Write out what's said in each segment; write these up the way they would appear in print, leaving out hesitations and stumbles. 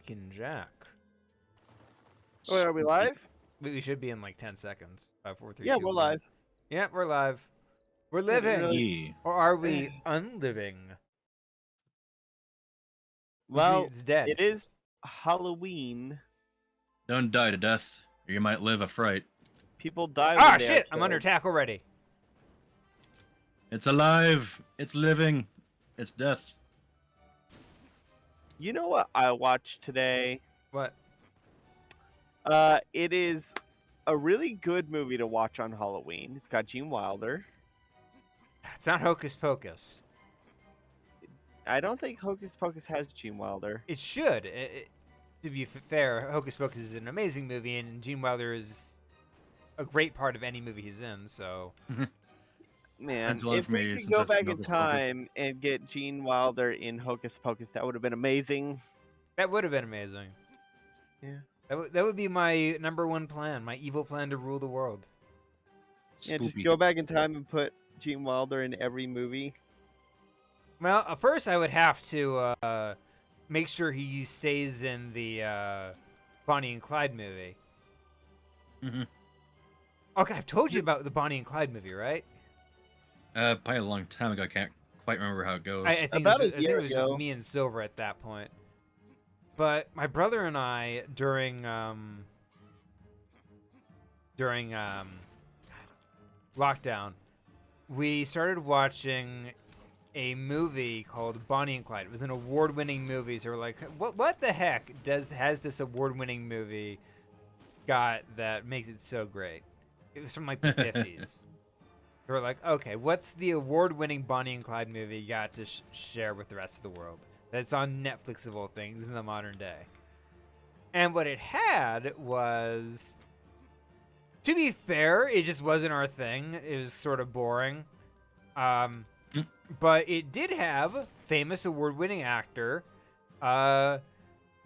Pumpkin Jack. Oh, are we live? We should be in like 10 seconds. 5, 4, 3, Yeah, 2, we're 1. live. Yeah, we're live. We're Yeah, living. really. Yeah. Or are we unliving? Well, It's dead. it is Halloween. Don't die to death, or you might live a fright. People die Ah, when they shit! are I'm under killed. attack already. It's alive. It's living. It's death. You know what I watched today? What? It is a really good movie to watch on Halloween. It's got Gene Wilder. It's not Hocus Pocus. I don't think Hocus Pocus has Gene Wilder. It should. To be fair, Hocus Pocus is an amazing movie, and Gene Wilder is a great part of any movie he's in, so... Man, That's all if for me we could since go I've seen back in Hocus Pocus. time and get Gene Wilder in Hocus Pocus, that would have been amazing. That would have been amazing. Yeah. That would be my #1 plan, my evil plan to rule the world. Yeah, just Spoopy. go back in time and put Gene Wilder in every movie. Well, first I would have to make sure he stays in the Bonnie and Clyde movie. Mhm. Okay, I've told you about the Bonnie and Clyde movie, right? Probably a long time ago. I can't quite remember how it goes. I think About it a was, year I think it was ago. just me and Silver at that point. But my brother and I, during lockdown, we started watching a movie called Bonnie and Clyde. It was an award-winning movie, so we're like, what the heck has this award-winning movie got that makes it so great? It was from like the 50s. So we're like, okay, what's the award-winning Bonnie and Clyde movie got to share with the rest of the world? That's on Netflix of all things in the modern day. And what it had was, to be fair, it just wasn't our thing. It was sort of boring. But it did have famous award-winning actor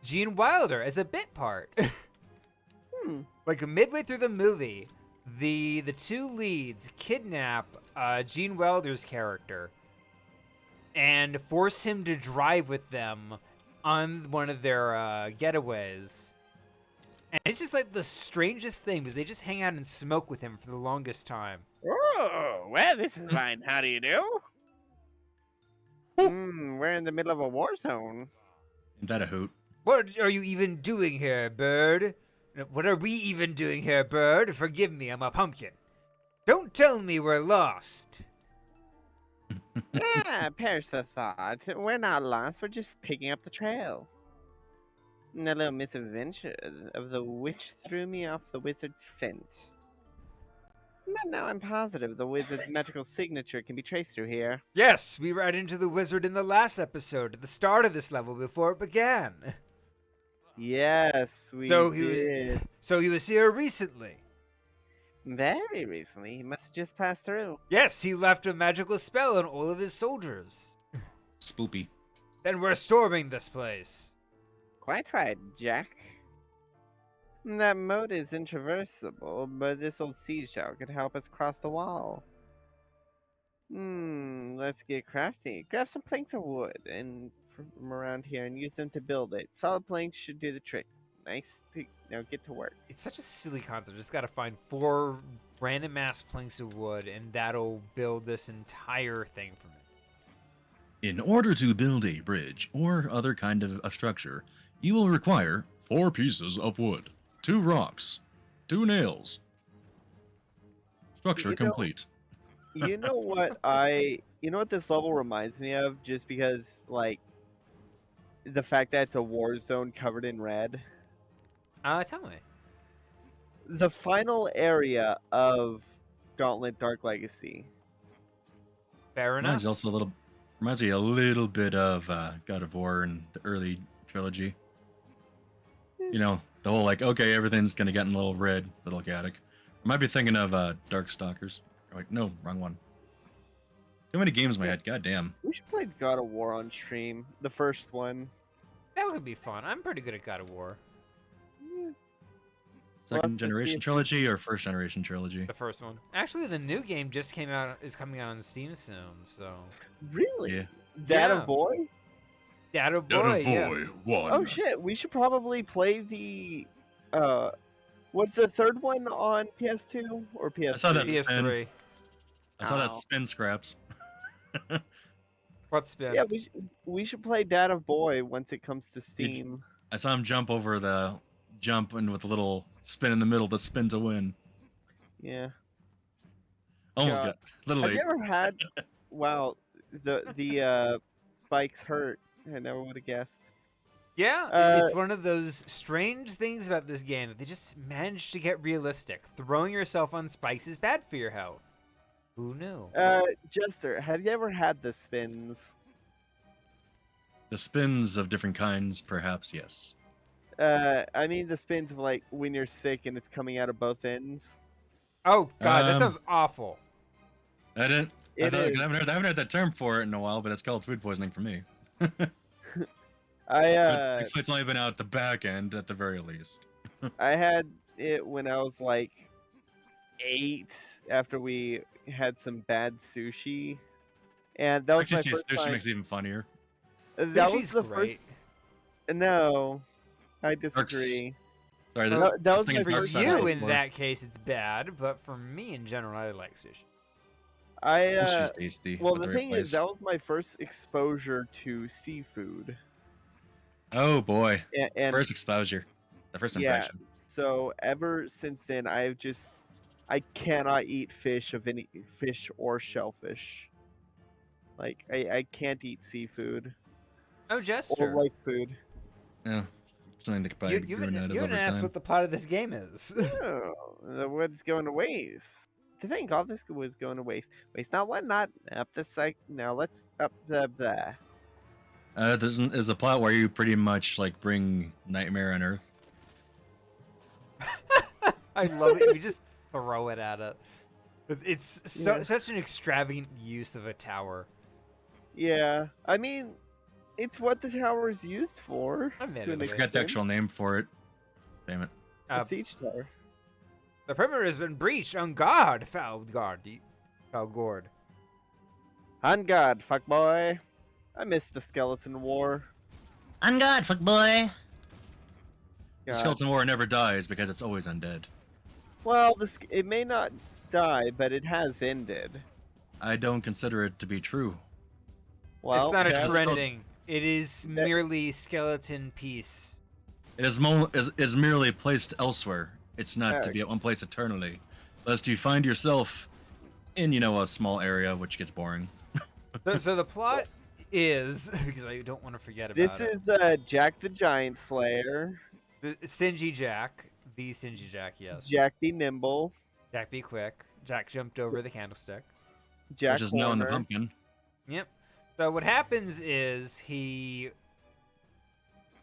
Gene Wilder as a bit part. Like midway through the movie, the two leads kidnap Gene Wilder's character and force him to drive with them on one of their getaways. And it's just like the strangest thing because they just hang out and smoke with him for the longest time. Oh, well, this is fine. How do you do? We're in the middle of a war zone. Ain't that a hoot? What are you even doing here, bird? What are we even doing here, bird? Forgive me, I'm a pumpkin. Don't tell me we're lost. Perish the thought. We're not lost. We're just picking up the trail. A little misadventure of the witch threw me off the wizard's scent. But now I'm positive the wizard's magical signature can be traced through here. Yes, we ran into the wizard in the last episode, at the start of this level, before it began. Yes, we did. So he was here recently. Very recently. He must have just passed through. Yes, he left a magical spell on all of his soldiers. Spoopy. Then we're storming this place. Quite right, Jack. That moat is intraversable, but this old siege tower could help us cross the wall. Let's get crafty. Grab some planks of wood and from around here and use them to build it. Solid planks should do the trick. Nice. Now get to work. It's such a silly concept. Just gotta find 4 random ass planks of wood, and that'll build this entire thing from it. In order to build a bridge or other kind of a structure, you will require 4 pieces of wood, 2 rocks, 2 nails. Structure complete. You know what this level reminds me of, just because, like, the fact that it's a war zone covered in red. Tell me. The final area of Gauntlet Dark Legacy. Fair enough. Reminds me a little bit of God of War and the early trilogy. You know, the whole like, okay, everything's gonna get in a little red, little chaotic. I might be thinking of Darkstalkers. Like, no, wrong one. Too many games in my head. God damn. We should play God of War on stream. The first one. That would be fun. I'm pretty good at God of War. Second generation trilogy or first generation trilogy? The first one. Actually, the new game just came out. Is coming out on Steam soon. So. Really? Yeah. That Yeah. a boy? Dad of boy, yeah. one. Oh shit, we should probably play the what's the third one on PS2 or PS3? I saw that spin. PS3. I saw that Oh. spin scraps. What's spin? Yeah, we should play Dad of Boy once it comes to Steam. I saw him jump over the jump and with a little spin in the middle to spin to win. Yeah. Almost God. got little Have you late. ever had? Wow, the spikes hurt. I never would have guessed. Yeah, it's one of those strange things about this game that they just managed to get realistic. Throwing yourself on spikes is bad for your health. Who knew? Jester, have you ever had the spins? The spins of different kinds, perhaps, yes. I mean the spins of like when you're sick and it's coming out of both ends. Oh god, that Um, sounds awful. I didn't. I It is. haven't heard that term for it in a while, but it's called food poisoning for me. I It's only been out the back end at the very least. I had it when I was like 8 after we had some bad sushi, and that was Actually, my see, first sushi time. makes it even funnier. That was Sushi's the great. first. No, I disagree. Sorry, No, the, that was thing my in For Dark first Side you, of the in Floor. that case, it's bad, but for me, in general, I like sushi. Sushi's tasty. Well, at the right thing place. is, that was my first exposure to seafood, Oh boy, and first exposure, the first yeah. impression. So ever since then, I cannot eat fish of any fish or shellfish. Like I can't eat seafood Oh, or Jester, like food. Yeah, something to get by you growing out of haven't over asked time. what the plot of this game is. Oh, the wood's going to waste. To think all this was going to waste. Waste not one, not up the site. Now let's up the. Is the plot where you pretty much like bring Nightmare on Earth? I love it. You just throw it at it. It's Yeah. such an extravagant use of a tower. Yeah, I mean, it's what the tower is used for. I admit to it an I is. forgot the extent. actual name for it. Damn it. A siege tower. The perimeter has been breached. On guard, foul guard, foul gourd. On God, fuck boy. I missed the skeleton war. On God, fuck boy. The God. Skeleton War never dies because it's always undead. Well, it may not die, but it has ended. I don't consider it to be true. Well, it's not a that's- trending. It is merely skeleton piece. It is merely placed elsewhere. It's not to Yeah. be at one place eternally, lest you find yourself in, a small area, which gets boring. So the plot is, because I don't want to forget about This it. is Jack the Giant Slayer, Stingy Jack, the Stingy Jack, yes. Jack be nimble, Jack be quick. Jack jumped over the candlestick. Jack Which is now in the Horner. pumpkin. Yep. So what happens is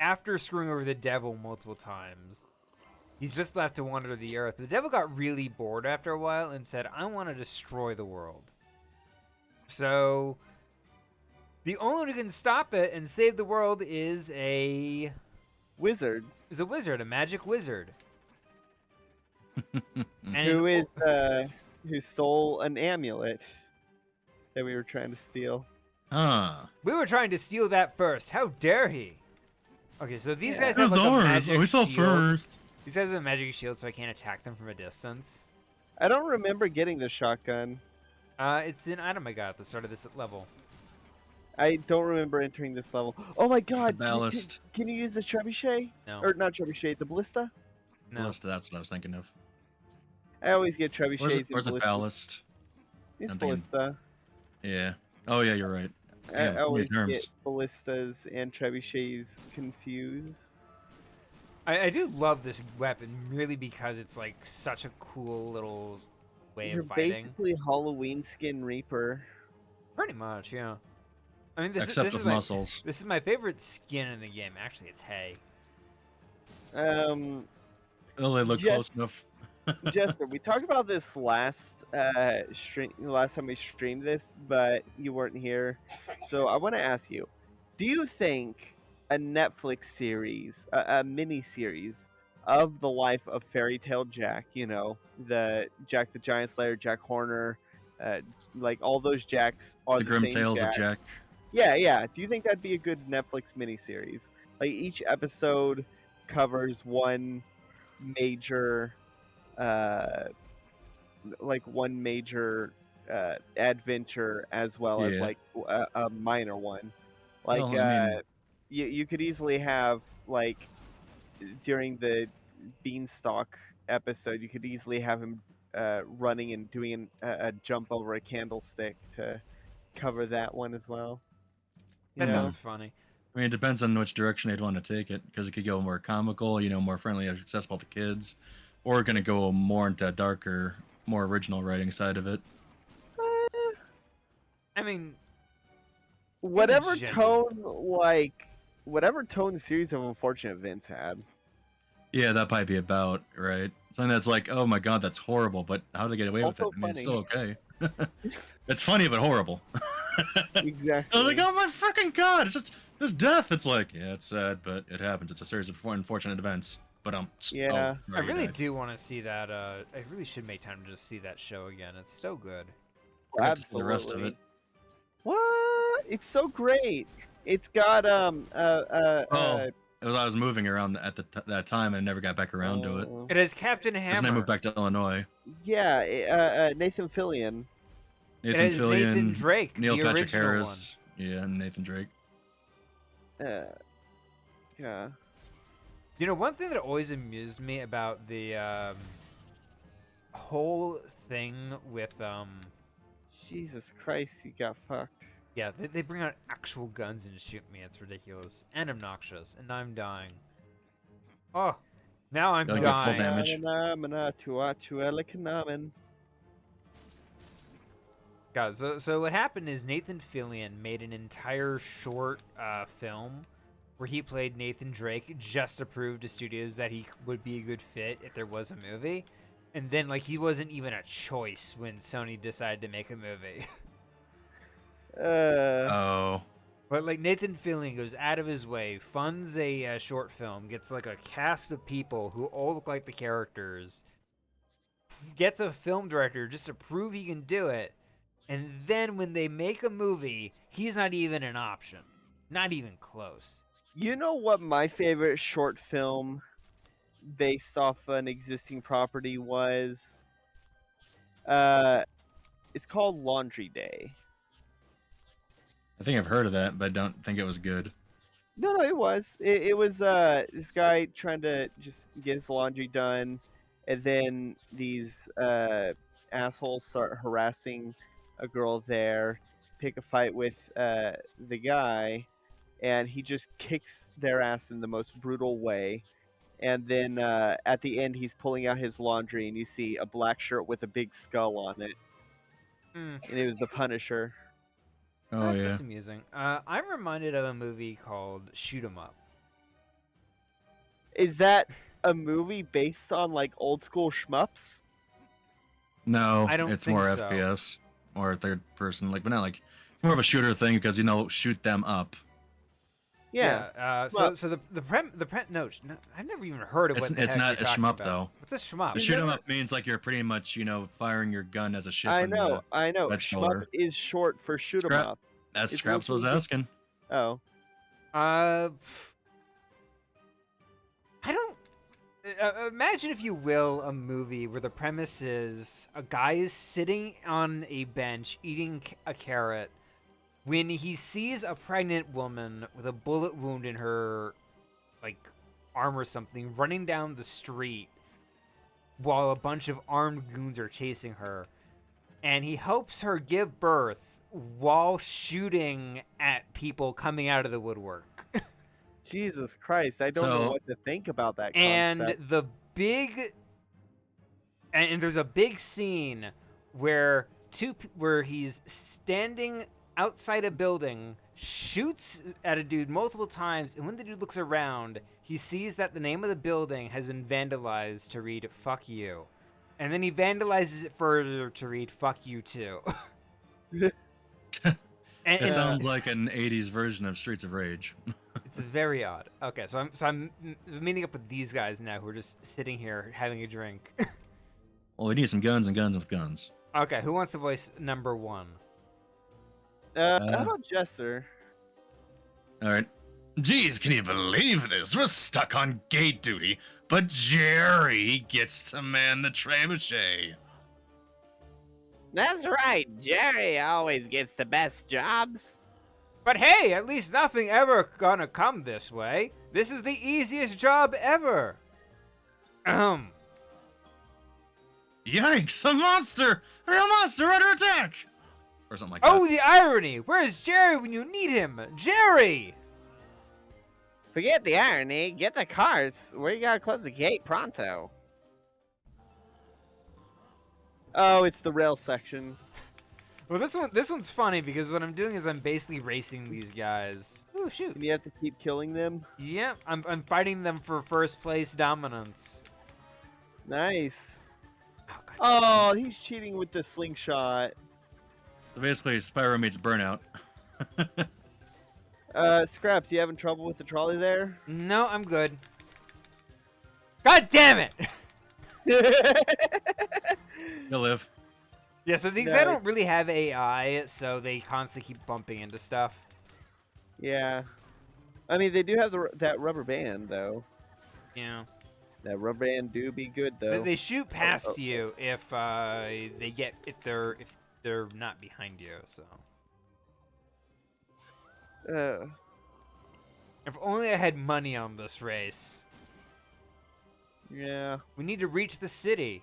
after screwing over the devil multiple times, he's just left to wander the earth. The devil got really bored after a while and said, I want to destroy the world. So the only one who can stop it and save the world is a Wizard, wizard, a magic wizard. who stole an amulet that we were trying to steal. Huh. We were trying to steal that first. How dare he? Okay, so these Yeah. guys have like a magic We thought shield. first. These guys have a magic shield, so I can't attack them from a distance. I don't remember getting the shotgun. It's an item I got at the start of this level. I don't remember entering this level. Oh my God! ballast. Can you use the trebuchet? No. Or not trebuchet, the ballista? No. Ballista, that's what I was thinking of. I always get trebuchets Where's it, and where's it ballistas. ballast? It's I'm thinking- ballista. Yeah. Oh yeah, you're right. Damn, I always terms. get ballistas and trebuchets confused. I do love this weapon merely because it's like such a cool little way You're of fighting. basically Halloween Skin Reaper. Pretty much, yeah. I mean, Except this with is my, muscles. This is my favorite skin in the game. Actually, it's hay. Oh, they look Yes. close enough. Jester, we talked about this last time we streamed this, but you weren't here. So I want to ask you, do you think a Netflix series, a mini series of the life of Fairy Tale Jack, the Jack the Giant Slayer, Jack Horner, like all those Jacks are The the Grim same Tales Jack. of Jack. Yeah. Do you think that'd be a good Netflix miniseries? Like each episode covers one major, uh, one major adventure as well as Yeah. like a minor one. Like Well, I mean, you could easily have like during the beanstalk episode, you could easily have him running and doing a jump over a candlestick to cover that one as well. You That know? sounds funny. I mean, it depends on which direction they'd want to take it, because it could go more comical, more friendly, accessible to kids, or going to go more into darker, more original writing side of it. Uh, I mean, whatever general. tone, whatever tone the series of Unfortunate Events had. Yeah, that'd probably be about, right? Something that's like, oh my god, that's horrible, but how do they get away with it? Also I mean, it's funny. still okay. It's funny, but horrible. I Exactly. was like, oh my freaking god, it's just this death. It's like, yeah, it's sad, but it happens. It's a series of unfortunate events. But Yeah. oh, I right, really died. do want to see that. I really should make time to just see that show again. It's so good. Forgot to see the rest of it. What? It's so great. It's got Oh, it was I was moving around at that time and never got back around to it. It is Captain Because then I Hammer. moved back to Illinois. yeah, Nathan Fillion. Nathan is Fillion, Nathan Drake, Neil the Patrick original Harris, yeah, and Nathan Drake. Yeah. You know, one thing that always amused me about the whole thing with Jesus Christ, he got fucked. yeah, they bring out actual guns and shoot me. It's ridiculous and obnoxious, and I'm dying. Oh, now I'm Gotta get full dying. damage. God, so what happened is Nathan Fillion made an entire short film where he played Nathan Drake just to prove to studios that he would be a good fit if there was a movie. And then, like, he wasn't even a choice when Sony decided to make a movie. Oh, But, like, Nathan Fillion goes out of his way, funds a short film, gets, like, a cast of people who all look like the characters, gets a film director just to prove he can do it, and then when they make a movie, he's not even an option. Not even close. You know what my favorite short film based off an existing property was? It's called Laundry Day. I think I've heard of that, but I don't think it was good. No, it was. It was this guy trying to just get his laundry done, and then these assholes start harassing a girl there, pick a fight with the guy, and he just kicks their ass in the most brutal way. And then at the end, he's pulling out his laundry, and you see a black shirt with a big skull on it, and it was the Punisher. Oh yeah. That's amusing. I'm reminded of a movie called Shoot 'Em Up. Is that a movie based on like old school shmups? No, I don't it's think more so. FPS or third person, like, but not like more of a shooter thing because shoot them up. Yeah. So shmups. no, I've never even heard of what the It's heck not you're a talking shmup about. though. What's a shmup? A shoot 'em up means like you're pretty much firing your gun as a ship. I in know. Red Shmup Star. is short for shoot 'em Scrap- up. That's It's Scraps was located- asking. Oh. I don't. Imagine, if you will, a movie where the premise is a guy is sitting on a bench eating a carrot when he sees a pregnant woman with a bullet wound in her, like, arm or something, running down the street while a bunch of armed goons are chasing her. And he helps her give birth while shooting at people coming out of the woodwork. Jesus Christ, I don't know So- what to think about that And concept. the big and there's a big scene where where he's standing outside a building, shoots at a dude multiple times, and when the dude looks around, he sees that the name of the building has been vandalized to read "fuck you," and then he vandalizes it further to read "fuck you too." It sounds like an '80s version of Streets of Rage. It's very odd. Okay, so I'm meeting up with these guys now who are just sitting here having a drink. Well, we need some guns and guns with guns. Okay, who wants to voice number one? How about Jester? All right. Geez, can you believe this? We're stuck on gate duty, but Jerry gets to man the trebuchet. That's right, Jerry always gets the best jobs. But hey, at least nothing ever gonna come this way. This is the easiest job ever. Yikes! A monster! A real monster under attack! Or something like that. Oh, the irony! Where's Jerry when you need him? Jerry! Forget the irony, get the cars. We gotta close the gate pronto. Oh, it's the rail section. Well, this one's funny because what I'm doing is I'm basically racing these guys. Oh shoot! And you have to keep killing them. Yep, I'm fighting them for first place dominance. Nice. Oh, God. Oh, he's cheating with the slingshot. So basically, Spyro meets Burnout. Scraps, you having trouble with the trolley there? No, I'm good. God damn it! You'll live. Yeah, so these guys don't really have AI, so they constantly keep bumping into stuff. Yeah. I mean, they do have that rubber band, though. Yeah. That rubber band do be good, though. They shoot past you if they're not behind you. So. If only I had money on this race. Yeah. We need to reach the city.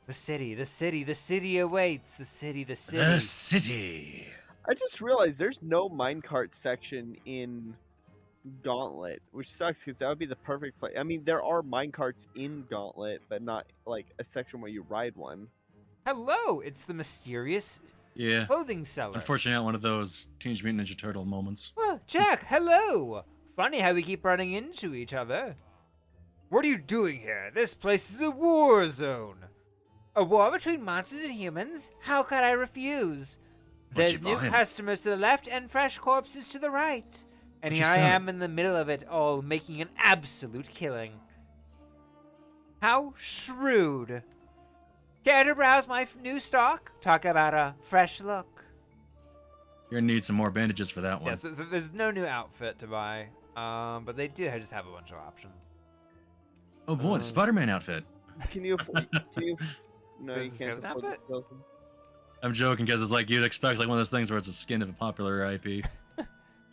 The city awaits. The city. The city. I just realized there's no minecart section in Gauntlet, which sucks because that would be the perfect place. I mean, there are minecarts in Gauntlet, but not like a section where you ride one. Hello, it's the mysterious clothing seller. Unfortunately, not one of those Teenage Mutant Ninja Turtle moments. Oh, Jack, hello. Funny how we keep running into each other. What are you doing here? This place is a war zone. A war between monsters and humans? How could I refuse? There's new customers to the left and fresh corpses to the right. And here I am in the middle of it all, making an absolute killing. How shrewd. Care to browse my new stock? Talk about a fresh look. You're gonna need some more bandages for that one. Yeah, so there's no new outfit to buy, but they do just have a bunch of options. Oh boy, the Spider-Man outfit. Can you afford? No, you can't afford the skeleton. I'm joking because it's like you'd expect like one of those things where it's a skin of a popular IP.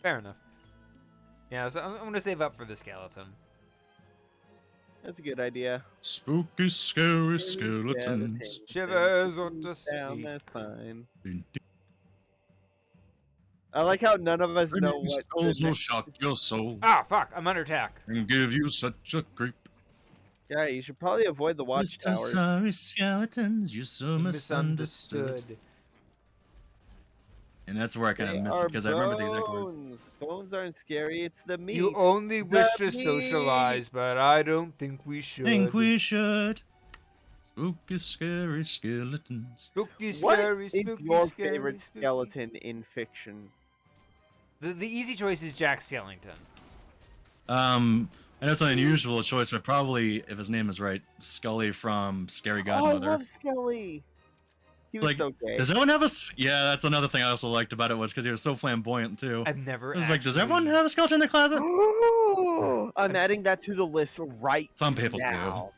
Fair enough. Yeah, so I'm gonna save up for the skeleton. That's a good idea. Spooky, scary skeletons. Shivers on the down, sea. that's fine. I like how none of us know what. Skulls will shock your soul Ah, fuck! I'm under attack. and give you such a creep. Yeah, you should probably avoid the Mr. watchtowers. Sorry skeletons, you're so misunderstood. And that's where I kind of miss it because I remember the exact word. Bones aren't scary. It's the meat. You only wish to meat. socialize, but I don't think we should. Spooky, scary skeletons. Spooky, What scary, is spooky, your scary, favorite spooky. skeleton in fiction? The easy choice is Jack Skellington. I know it's an unusual choice, but probably, if his name is right, Scully from Scary Godmother. Oh, I love Skelly. He was Like, so gay. does everyone have a? Yeah, that's another thing I also liked about it was because he was so flamboyant too. I've never. It was like, does everyone have a skeleton in their closet? I'm adding that to the list right Some people now.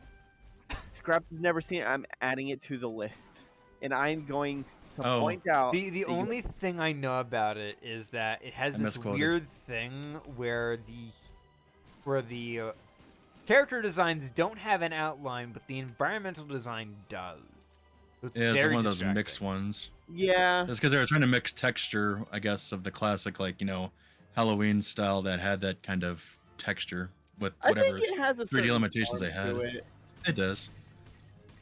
Scraps has never seen it. I'm adding it to the list, and I'm going to point out The only thing I know about it is that it has this misquoted. weird thing where the character designs don't have an outline, but the environmental design does. So it's Yeah, it's very one of those distracting. mixed ones. Yeah. It's because they were trying to mix texture, I guess, of the classic, like, Halloween style that had that kind of texture with whatever I think it has a 3D certain limitations they charm had. to it. It does.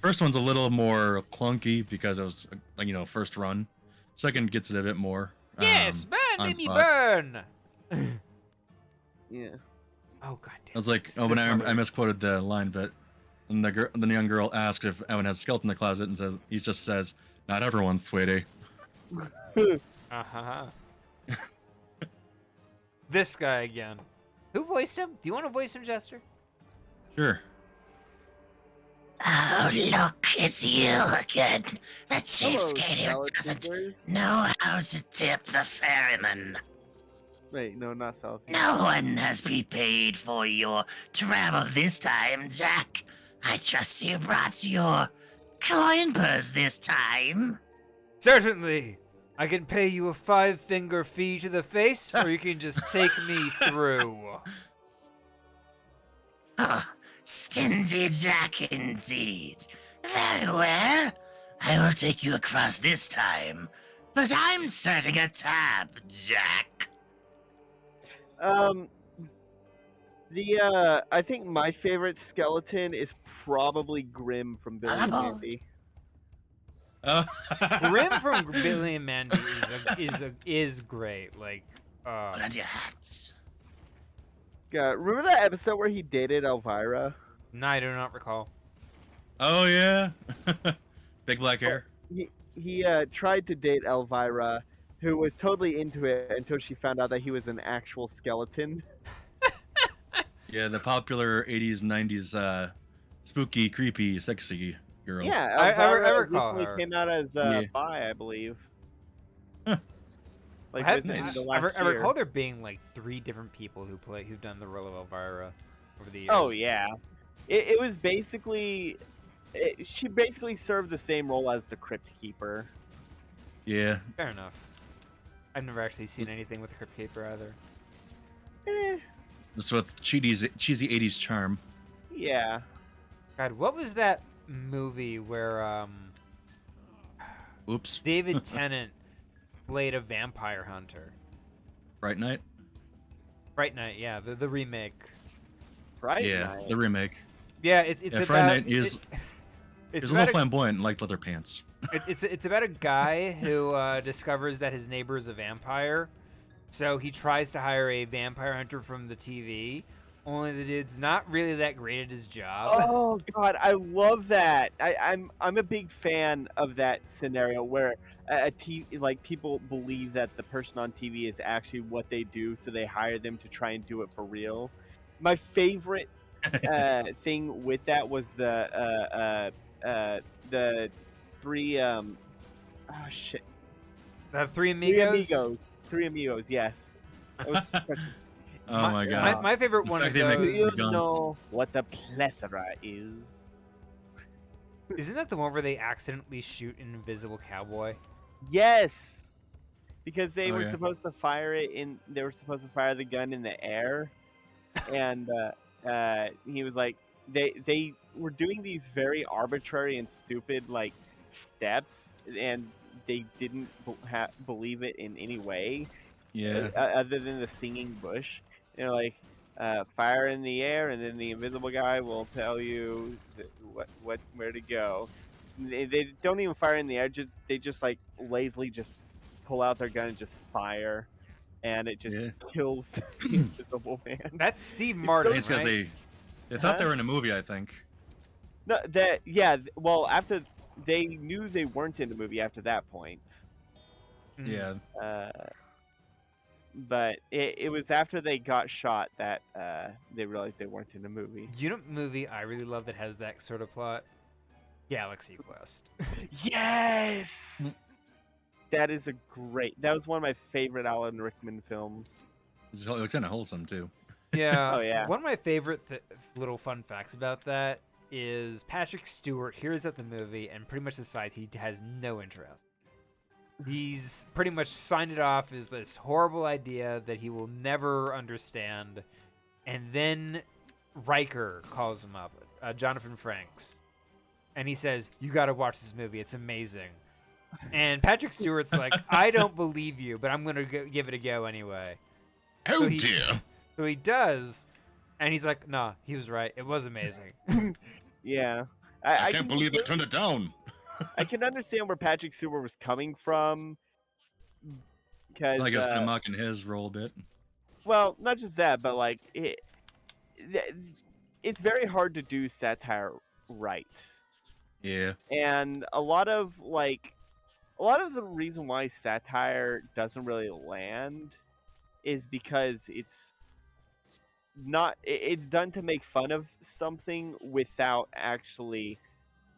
First one's a little more clunky because it was, like, first run. Second gets it a bit more. Yes, burn, on baby, spot. burn. Yeah. Oh god damn. I was like, oh, when I misquoted the line, but and the young girl asked if Evan has a skeleton in the closet, and he just says, "Not everyone, sweetie." Uh-huh. This guy again. Who voiced him? Do you want to voice him, Jester? Sure. Oh, look, it's you again. The Hello, cheapskate here salad doesn't tippers. know how to tip the ferryman. Wait, no, not South. No one has prepaid for your travel this time, Jack. I trust you brought your coin purse this time. Certainly. I can pay you a 5-finger fee to the face, or you can just take me through. Oh, stingy Jack indeed. Very well. I will take you across this time. But I'm starting a tab, Jack. I think my favorite skeleton is probably Grim from Billy and Hello? Mandy. Grim from Billy and Mandy is great. Like, Hold on to your hats. Remember that episode where he dated Elvira? no, I do not recall. Oh yeah, big black hair. He tried to date Elvira, who was totally into it until she found out that he was an actual skeleton. Yeah, the popular '80s, '90s, spooky, creepy, sexy girl. Yeah, I Elvira recall recently her. came out as Yeah. bi, I believe. Huh. Like I, had- within nice. the I last recall year. there being like 3 different people who've done the role of Elvira over the years. Oh yeah, it was basically she basically served the same role as the Crypt Keeper. Yeah, Fair enough. I've never actually seen anything with the Crypt Keeper either. Eh, just with cheesy '80s charm. yeah. God, what was that movie where Oops. David Tennant played a vampire hunter? Fright Night. Fright Night, yeah, the remake. Right. Yeah, the remake. Yeah, it's Yeah, about Fright Night it- is. it- He it's was a little about flamboyant and liked leather pants. it's about a guy who discovers that his neighbor is a vampire, so he tries to hire a vampire hunter from the TV. Only the dude's not really that great at his job. Oh God, I love that. I'm a big fan of that scenario where like people believe that the person on TV is actually what they do, so they hire them to try and do it for real. My favorite thing with that was the 3 oh shit, The Three 3 Amigos. amigos, 3 amigos, yes. That was such Oh my god. My favorite The one fact of they make Do those. you guns. know what the plethora is? Isn't that the one where they accidentally shoot an invisible cowboy? Yes, because they Oh, were yeah. supposed to fire it in. They were supposed to fire the gun in the air, and he was like, they were doing these very arbitrary and stupid like steps, and they didn't believe it in any way Yeah. other than the singing bush. They're like, fire in the air, and then the invisible guy will tell you where to go. They don't even fire in the air. They just like lazily just pull out their gun and just fire, and it just Yeah. kills the invisible man. That's Steve Martin, It's because right? they thought they Huh? were in a movie, I think. No, that yeah. Well, after they knew they weren't in the movie after that point. Mm. Yeah. But it was after they got shot that they realized they weren't in the movie. You know what movie I really love that has that sort of plot? Galaxy Quest. Yes! That is a great. That was one of my favorite Alan Rickman films. It's kind of wholesome too. Yeah. Oh, yeah. One of my favorite little fun facts about that is Patrick Stewart hears at the movie and pretty much decides he has no interest. He's pretty much signed it off as this horrible idea that he will never understand. And then Riker calls him up, Jonathan Frakes, and he says, "You got to watch this movie. It's amazing." And Patrick Stewart's like, "I don't believe you, but I'm gonna give it a go anyway." Oh he- dear. So he does, and he's like, "Nah, he was right. It was amazing." Yeah. I can't believe they turned it down. I can understand where Patrick Stewart was coming from. Because, Like I was kind of mocking his role a bit. well, not just that, but like, it's very hard to do satire right. Yeah. And a lot of the reason why satire doesn't really land is because it's done to make fun of something without actually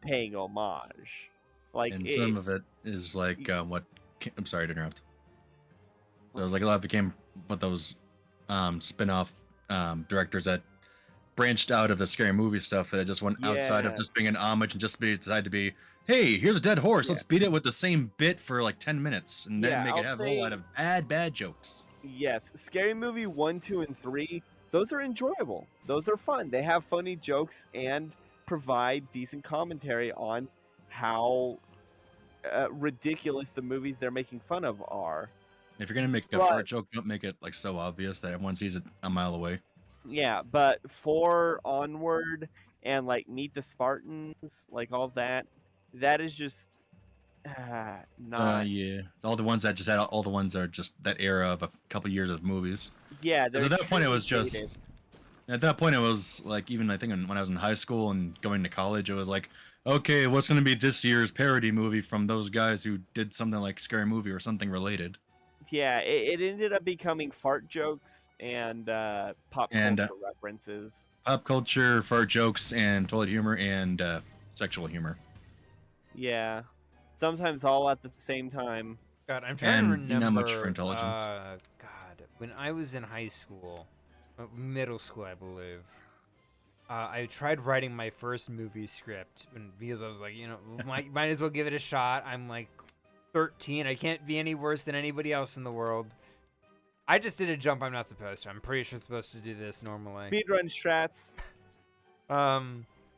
paying homage. Like And some of it is like what? I'm sorry to interrupt. So it was like a lot became what those spin-off directors that branched out of the scary movie stuff that it just went outside of Yeah. just being an homage and just decided to be, hey, here's a dead horse. Yeah. Let's beat it with the same bit for like 10 minutes and then Yeah, make I'll it have a whole lot say- of bad jokes. Yes, Scary Movie 1, 2, and 3, those are enjoyable. Those are fun. They have funny jokes and provide decent commentary on how ridiculous the movies they're making fun of are. If you're gonna make a But- fart joke, don't make it like so obvious that everyone sees it a mile away. Yeah, but 4 onward and like Meet the Spartans, like all that is just not. Yeah, all the ones that just had all the ones that are just that era of a couple years of movies. Yeah, Because they're at that point it was extremely just. dated. At that point, it was like even I think when I was in high school and going to college, it was like, okay, what's going to be this year's parody movie from those guys who did something like Scary Movie or something related? Yeah, it ended up becoming fart jokes and pop And, culture references. Pop culture, fart jokes, and toilet humor and sexual humor. Yeah, sometimes all at the same time. God, I'm trying to And remember. not much for intelligence. God, when I was in high school, middle school, I believe, I tried writing my first movie script because I was like, might as well give it a shot. I'm like 13. I can't be any worse than anybody else in the world. I just did a jump I'm not supposed to. I'm pretty sure I'm supposed to do this normally. Speedrun strats.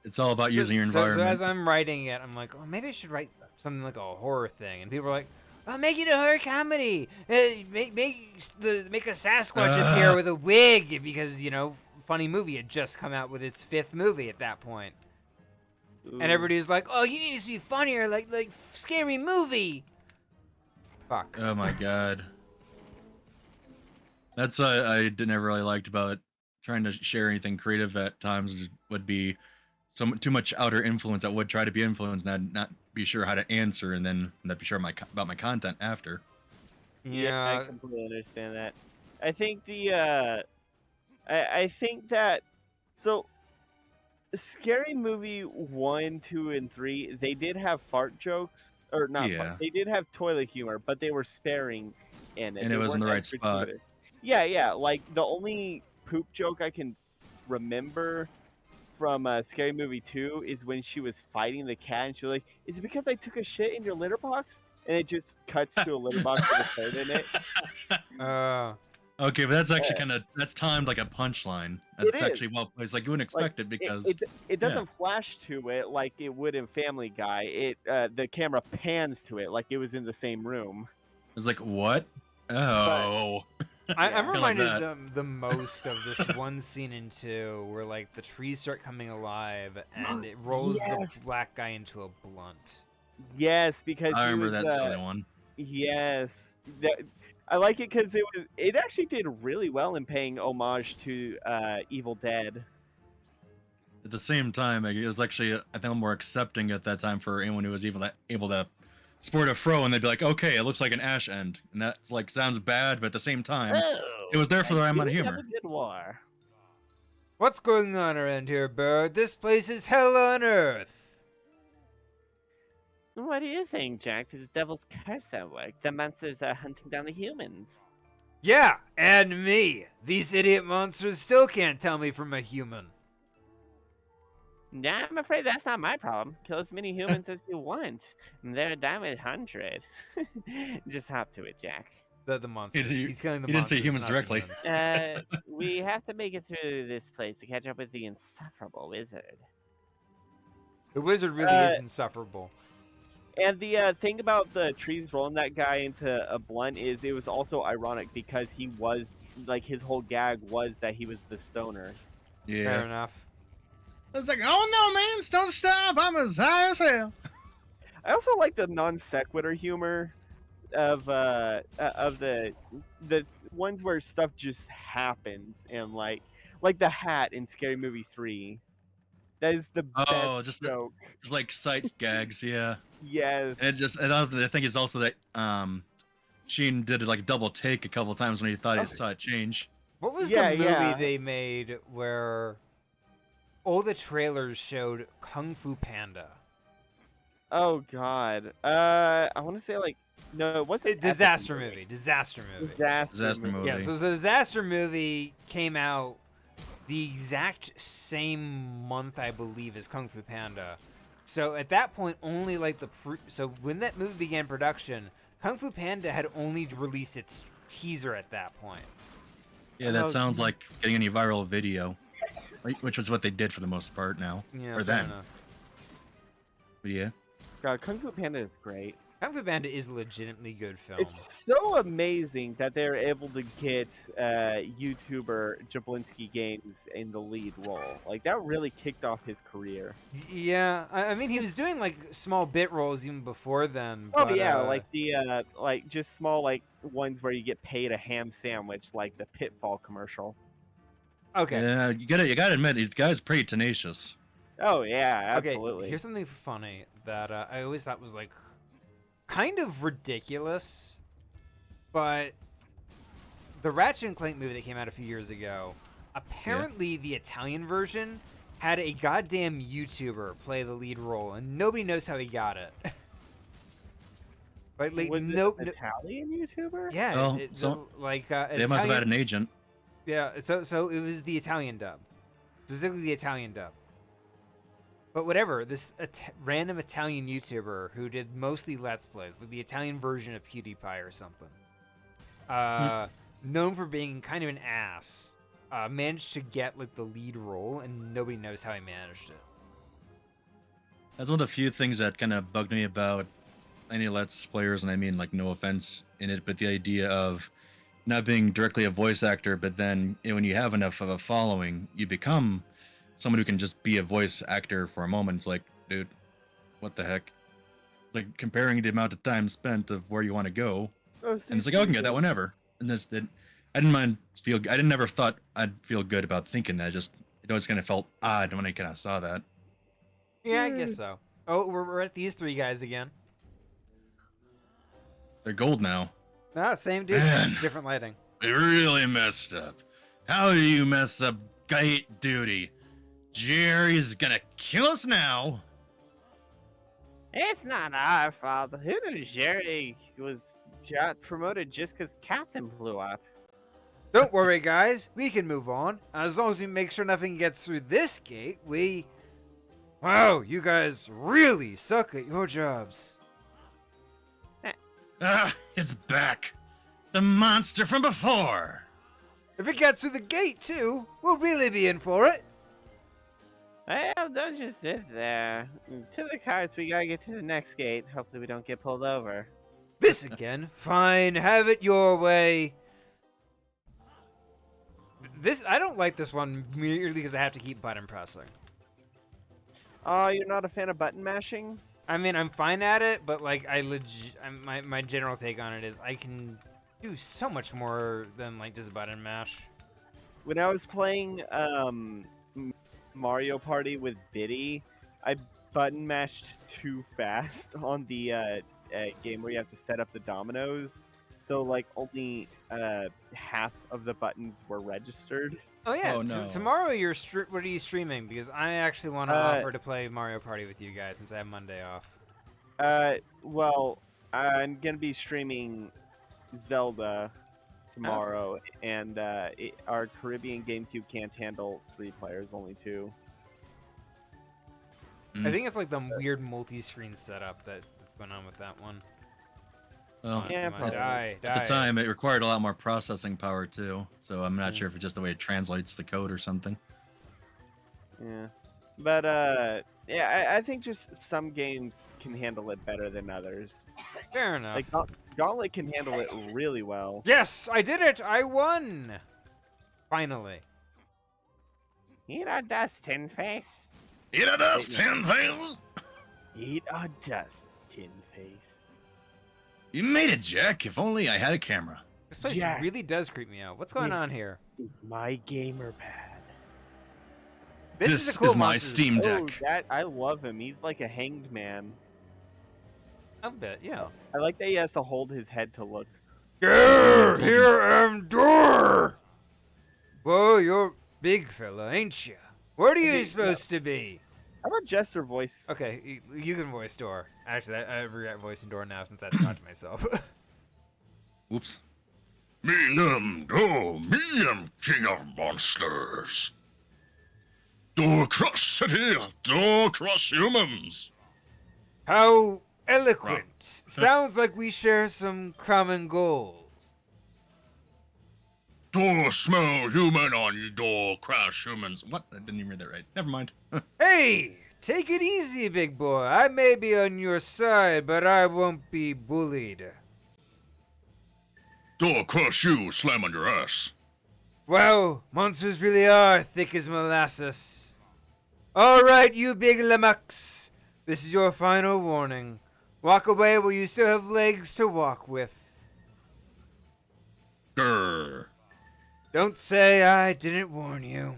It's all about using your So environment. as I'm writing it, I'm like, oh, maybe I should write something like a horror thing. And people are like, oh, make it a horror comedy. Make a Sasquatch appear with a wig because, funny movie had just come out with its 5th movie at that point. Ooh. And everybody's like, oh, you need to be funnier, like Scary Movie. Fuck. Oh my god. That's I never really liked about trying to share anything creative at times would be too much outer influence that would try to be influenced and I'd not be sure how to answer and then not be sure about my content after. Yeah, I completely understand that. I think I think that so Scary Movie 1, 2, and 3, they did have fart jokes or not. Yeah. They did have toilet humor, but they were sparing in it. And it They was in the weren't right as spot. gratuitous. Yeah. Like the only poop joke I can remember from Scary Movie 2 is when she was fighting the cat and she was like, "Is it because I took a shit in your litter box?" And it just cuts to a litter box with a turd in it. Okay, but that's actually that's timed like a punchline. That's is. actually well placed. Like you wouldn't expect it because it doesn't flash to it like it would in Family Guy. It the camera pans to it like it was in the same room. it's like what? Oh. I'm Yeah. reminded that. the most of this one scene in 2 where like the trees start coming alive and it rolls Yes. the black guy into a blunt. Yes, because I he remember was, that's the only one. Yes, I like it because it actually did really well in paying homage to Evil Dead. At the same time, it was actually I think more accepting at that time for anyone who was able to sport a fro, and they'd be like, okay, it looks like an ash end, and that's like sounds bad, but at the same time, it was there for the right amount of humor. Good war. What's going on around here, bird? This place is hell on earth. What do you think, Jack? This devil's curse at work. The monsters are hunting down the humans. Yeah, and me. These idiot monsters still can't tell me from a human. Yeah, I'm afraid that's not my problem. Kill as many humans as you want. They're a diamond 100. Just hop to it, Jack. The monsters. He- He's killing the he didn't say monsters, humans not directly. humans. We have to make it through this place to catch up with the insufferable wizard. The wizard really is insufferable. And the thing about the trees rolling that guy into a blunt is it was also ironic because he was, like, his whole gag was that he was the stoner. Fair Yeah. enough. It's like, oh no, man, don't stop! I'm as high as hell. I also like the non sequitur humor of the ones where stuff just happens and like the hat in Scary Movie 3. That is the Oh, best just joke. like sight gags, yeah. Yes. And I think it's also that Sheen did like a double take a couple times when he thought he saw it change. What was Yeah, the movie yeah. they made where all the trailers showed Kung Fu Panda? Oh God. I want to say like No, it wasn't. Disaster movie. Disaster movie. Disaster movie. movie. Yeah, so the disaster movie came out the exact same month, I believe, as Kung Fu Panda. So at that point, only like so when that movie began production, Kung Fu Panda had only released its teaser at that point. Yeah, that Oh, sounds like getting any viral video, which was what they did for the most part now. Yeah, or fair then. enough. But yeah. God, Kung Fu Panda is great. Kung Fu Panda is a legitimately good film. It's so amazing that they're able to get YouTuber Jablinski Games in the lead role. Like that really kicked off his career. Yeah, I mean, he was doing like small bit roles even before then. Oh but, yeah, like the like just small like ones where you get paid a ham sandwich, like the Pitfall commercial. Okay. Yeah, you gotta admit, the guy's pretty tenacious. Oh yeah, Okay, absolutely. here's something funny that I always thought was like kind of ridiculous, but the Ratchet and Clank movie that came out a few years ago, apparently the Italian version had a goddamn YouTuber play the lead role, and nobody knows how he got it. Like Was it no, an Italian YouTuber? yeah, Well, like They must have had an agent. Yeah, so it was the Italian dub, specifically the Italian dub. But whatever, this random Italian YouTuber who did mostly Let's Plays, like the Italian version of PewDiePie or something, known for being kind of an ass, managed to get like the lead role, and nobody knows how he managed it. That's one of the few things that kind of bugged me about any Let's Players, and I mean, like, no offense in it, but the idea of not being directly a voice actor, but then when you have enough of a following, you become someone who can just be a voice actor for a moment. It's like, dude, what the heck? Like comparing the amount of time spent of where you want to go, Oh, and it's like, oh, I can get that whenever. And I didn't never thought I'd feel good about thinking that. Just it always kind of felt odd when I kind of saw that. Yeah, I guess so. Oh, we're at these three guys again. They're gold now. Ah, same dude, Man. different lighting. They really messed up. How do you mess up gate duty? Jerry's gonna kill us now. It's not our fault. Who knew Jerry was promoted just because Captain blew up? Don't worry, guys. We can move on. As long as we make sure nothing gets through this gate, we... Wow, you guys really suck at your jobs. Ah, it's back. The monster from before. If it gets through the gate, too, we'll really be in for it. Well, don't just sit there. To the carts, we gotta get to the next gate. Hopefully we don't get pulled over. This again? Fine, have it your way. I don't like this one merely because I have to keep button pressing. Oh, you're not a fan of button mashing? I mean, I'm fine at it, but like, my general take on it is I can do so much more than like just button mash. When I was playing Mario Party with Biddy, I button mashed too fast on the game where you have to set up the dominoes. So like only half of the buttons were registered. Oh yeah, Oh, no. tomorrow what are you streaming? Because I actually want to offer to play Mario Party with you guys since I have Monday off. Well, I'm gonna be streaming Zelda tomorrow, and our Caribbean GameCube can't handle 3 players, only 2. I think it's like the weird multi-screen setup that's going on with that one. Well, Yeah, Come on, probably. at the time, it required a lot more processing power too. So I'm not sure if it's just the way it translates the code or something. Yeah, but yeah, I think just some games can handle it better than others. Fair enough. Like Gauntlet can handle it really well. Yes, I did it! I won! Finally. Eat our dust, Tin Face. Eat a dust, 10 fails. Eat our dust, Tin Face. You made it, Jack. If only I had a camera. This place Jack. really does creep me out. What's going on Yes. here? It's my gamer pad. This is, a cool is my monster. Steam Oh, Deck. I love him. He's like a hanged man. A bit, yeah. I like that he has to hold his head to look. Grr, here am door! Whoa, you're big fella, ain't ya? What are you supposed to be? How about Jester voice? Okay, you can voice Door. Actually, I regret voicing Door now since I talked to myself. Oops. Me am king of monsters. Door crush city, door crush humans. How eloquent! Sounds like we share some common goals. Door smell human on you, door crash humans. What? I didn't even read that right. Never mind. Hey, take it easy, big boy. I may be on your side, but I won't be bullied. Door crush you, slam on your ass. Wow, monsters really are thick as molasses. All right, you big lamux. This is your final warning. Walk away while you still have legs to walk with. Grr. Don't say I didn't warn you.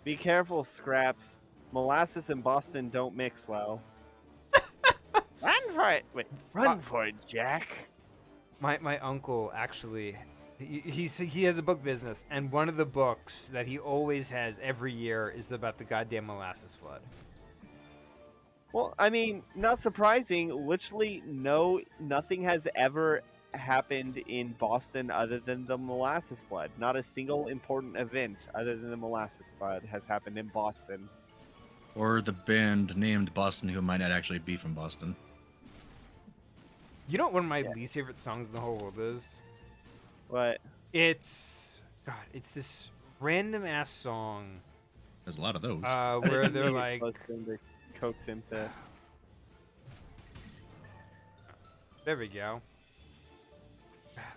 Be careful, Scraps. Molasses and Boston don't mix well. Run for it! Wait, run for it, Jack. My uncle actually, he has a book business, and one of the books that he always has every year is about the goddamn molasses flood. Well, I mean, not surprising. Literally, nothing has ever happened in Boston other than the molasses flood. Not a single important event other than the molasses flood has happened in Boston. Or the band named Boston who might not actually be from Boston. You know what one of my least favorite songs in the whole world is? But It's this random ass song There's a lot of those. where they're like, coax him to. there we go.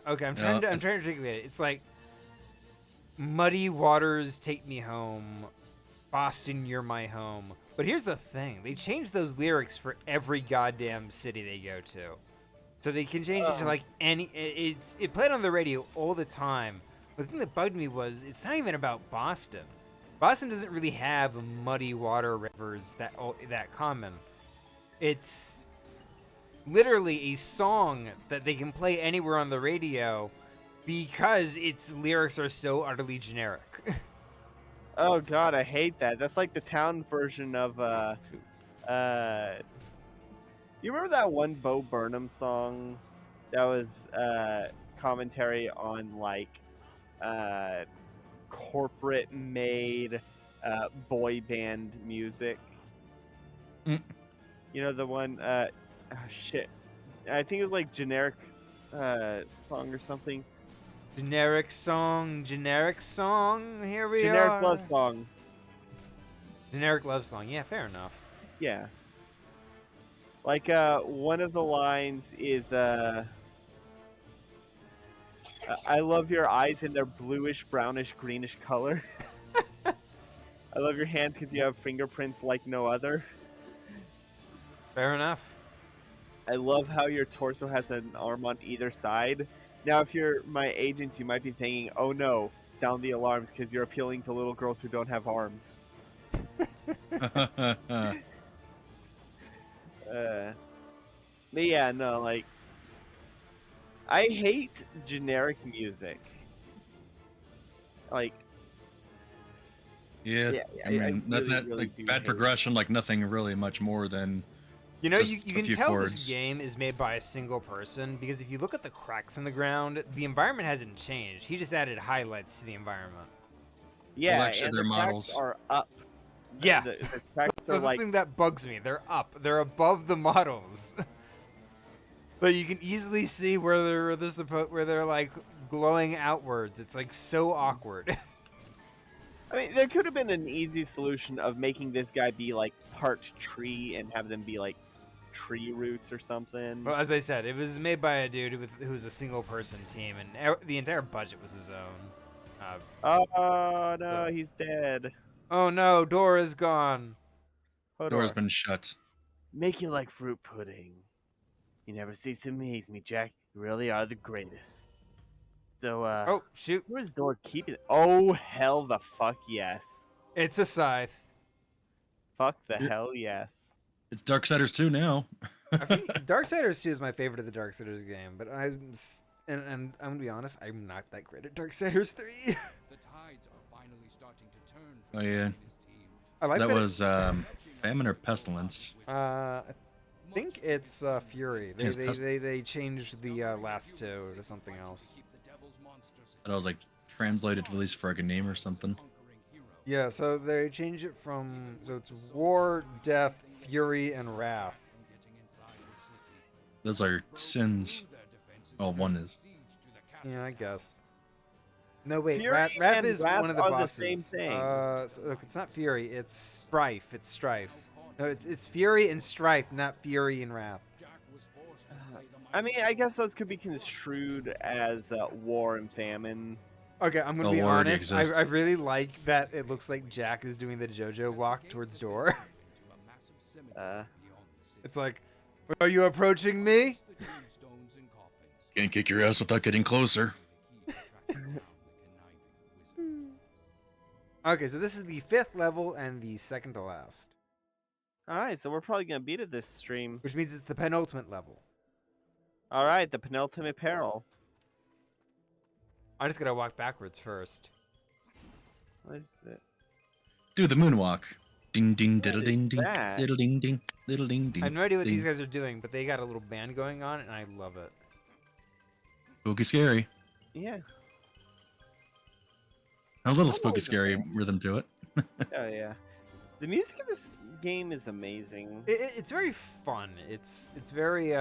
Okay, I'm trying to articulate it. It's like, muddy waters take me home, Boston, you're my home. But here's the thing: they change those lyrics for every goddamn city they go to, so they can change it to like any. It played on the radio all the time. But the thing that bugged me was it's not even about Boston. Boston doesn't really have muddy water rivers that common. It's literally a song that they can play anywhere on the radio because its lyrics are so utterly generic. Oh God, I hate that. That's like the town version of You remember that one Bo Burnham song that was commentary on like corporate made boy band music? Mm. You know the one shit. I think it was like generic song or something. Generic song. Here we Generic are. love song. Generic love song. Yeah, fair enough. Yeah. Like one of the lines is I love your eyes in their bluish, brownish, greenish color. I love your hands because you have fingerprints like no other. Fair enough. I love how your torso has an arm on either side. Now, if you're my agent, you might be thinking, oh no, sound the alarms because you're appealing to little girls who don't have arms. But yeah, no, like, I hate generic music. Like, yeah, I mean, nothing really like do bad hate progression, like nothing really much more than. You know, Just you a can few tell chords. this game is made by a single person because if you look at the cracks in the ground, the environment hasn't changed. He just added highlights to the environment. Yeah, actually, and their the models. tracks are up. Yeah. The tracks That's are the like thing that bugs me. They're up. They're above the models. But you can easily see where they're like glowing outwards. It's like so awkward. I mean, there could have been an easy solution of making this guy be like part tree and have them be like tree roots or something. Well, as I said, it was made by a dude who was a single person team, and the entire budget was his own. Oh no, he's dead. Oh no, Dora's gone. Door's Hodor, been shut. make you like fruit pudding. You never cease to amaze me, Jack. You really are the greatest. So, Oh shoot, where's Door keeping it? Oh, hell the fuck yes. it's a scythe. Fuck the Yeah. hell yes. It's Darksiders 2 now. I think Darksiders 2 is my favorite of the Darksiders game, but and I'm gonna be honest, I'm not that great at Darksiders 3. The tides are finally starting to turn for Oh, yeah. Jack and his team. I like that that. was famine or pestilence. I think it's Fury. They Yes, they, pest- they they changed the last two to something else. That was like translated to at least for like a name or something. Yeah, so they changed it from it's War, Death, Fury, and Wrath. Those are sins. Well, one is. Yeah, I guess. No, wait. Fury Wrath and is Wrath one of the are the bosses. same thing. So, look, it's not Fury. It's Strife. It's Strife. No, it's Fury and Strife, not Fury and Wrath. I mean, I guess those could be construed as war and famine. Okay, I'm gonna Oh, be war already honest. I exists. really like that. It looks like Jack is doing the JoJo walk towards door. It's like, are you approaching me? Can't kick your ass without getting closer. Okay, so this is the 5th level and the second to last, All right, so we're probably gonna beat it this stream. which means it's the penultimate level. All right, the penultimate peril. I just gotta walk backwards first. What is it? Do the moonwalk. Ding ding diddle is ding ding that? diddle ding ding diddle ding ding. I have no idea what ding. these guys are doing, but they got a little band going on, and I love it. Spooky scary. Yeah. A little I'm spooky always a scary fan. rhythm to it. Oh yeah. The music in this game is amazing. It's very fun. It's very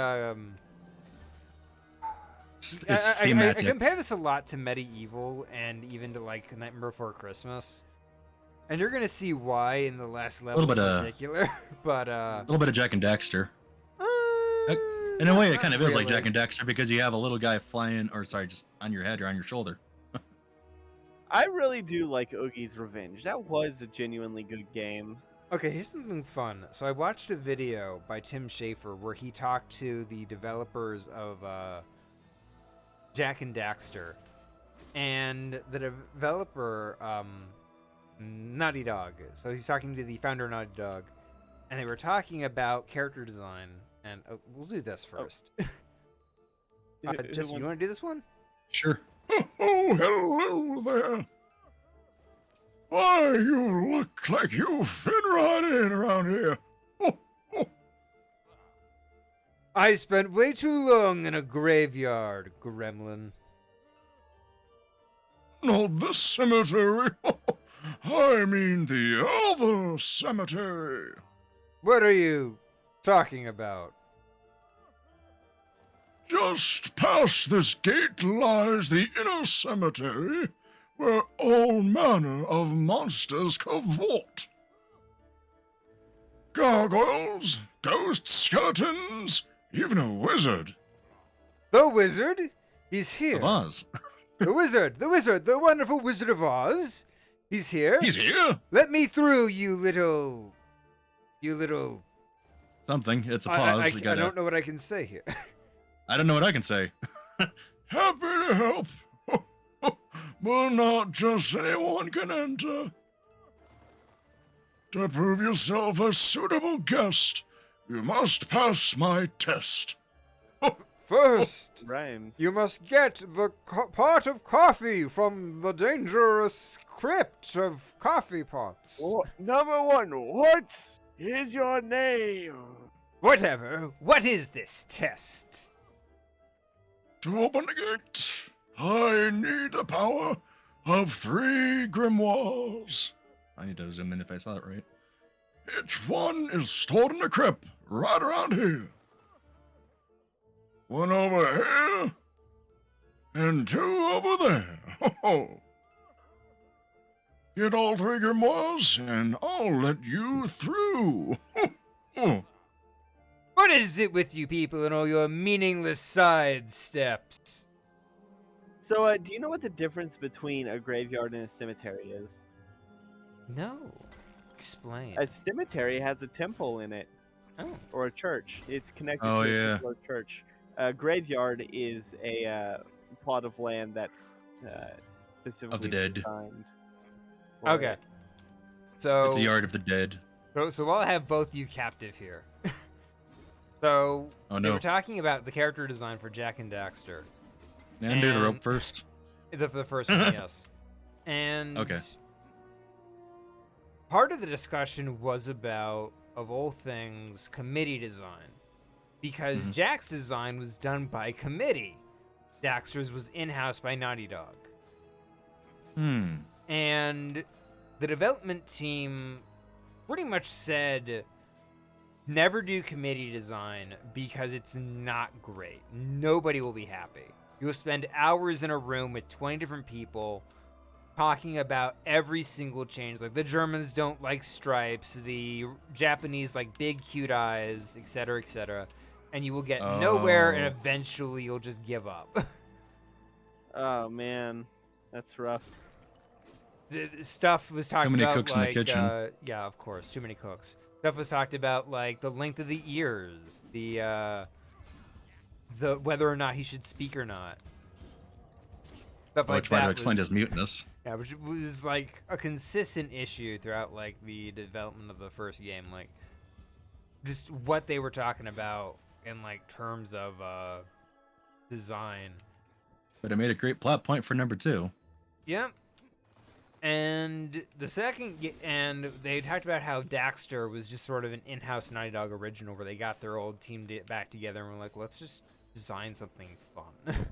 It's I thematic. compare this a lot to Medieval and even to like Nightmare Before Christmas, and you're gonna see why in the last level Little bit in of- particular. But A little bit of Jack and Daxter. uh, In a way, it not kind of is like really. Jack and Daxter because you have a little guy flying, or sorry, just on your head or on your shoulder. I really do like Oogie's Revenge. That was a genuinely good game. Okay, here's something fun. So I watched a video by Tim Schafer where he talked to the developers of Jack and Daxter, and the developer, Naughty Dog. So he's talking to the founder of Naughty Dog, and they were talking about character design. And we'll do this first. Just you want to do this one? Sure. Oh, hello there. Why, you look like you fit right in around here. Oh, oh. I spent way too long in a graveyard, gremlin. Not this cemetery. I mean the other cemetery. What are you talking about? Just past this gate lies the inner cemetery, where all manner of monsters cavort. Gargoyles, ghost skeletons, even a wizard. The wizard? He's here. Of Oz. The wizard, the wonderful Wizard of Oz. He's here. He's here? Let me through, you little. Something. It's a I- pause. I, You I gotta... don't know what I can say here. I don't know what I can say. Happy to help. But not just anyone can enter. To prove yourself a suitable guest, you must pass my test. First, Rhymes. you must get the pot of coffee from the dangerous crypt of coffee pots. Number one, what is your name? Whatever. What is this test? To open the gate, I need the power of 3 grimoires. I need to zoom in if I saw it right. Each one is stored in a crypt right around here. One over here, and 2 over there. Ho-ho. Get all 3 grimoires, and I'll let you through. What is it with you people and all your meaningless side steps? So, do you know what the difference between a graveyard and a cemetery is? No. Explain. A cemetery has a temple in it, Oh. or a church. It's connected Oh, to yeah. a particular church. A graveyard is a plot of land that's specifically dead. designed for Okay. it. So It's the yard of the dead. So I'll have both you captive here. So Oh we no. were talking about the character design for Jack and Daxter. And do the rope and- first. The first one, yes. And Okay. part of the discussion was about, of all things, committee design. Because Mhm. Jack's design was done by committee. Daxter's was in-house by Naughty Dog. Hmm. And the development team pretty much said, never do committee design because it's not great. Nobody will be happy. You'll spend hours in a room with 20 different people talking about every single change. Like, the Germans don't like stripes, the Japanese like big cute eyes, etc., etc. And you will get nowhere, and Oh. eventually you'll just give up. Oh man, that's rough. The stuff was talked many about, cooks in the like, kitchen. yeah, of course, too many cooks. Stuff was talked about, like the length of the ears, the whether or not he should speak or not. Stuff like Which might have that explained was, his muteness. yeah, which was like a consistent issue throughout like the development of the first game, like just what they were talking about in like terms of design. But it made a great plot point for number 2. Yep. And the and they talked about how Daxter was just sort of an in-house Naughty Dog original, where they got their old team back together and were like, let's just design something fun.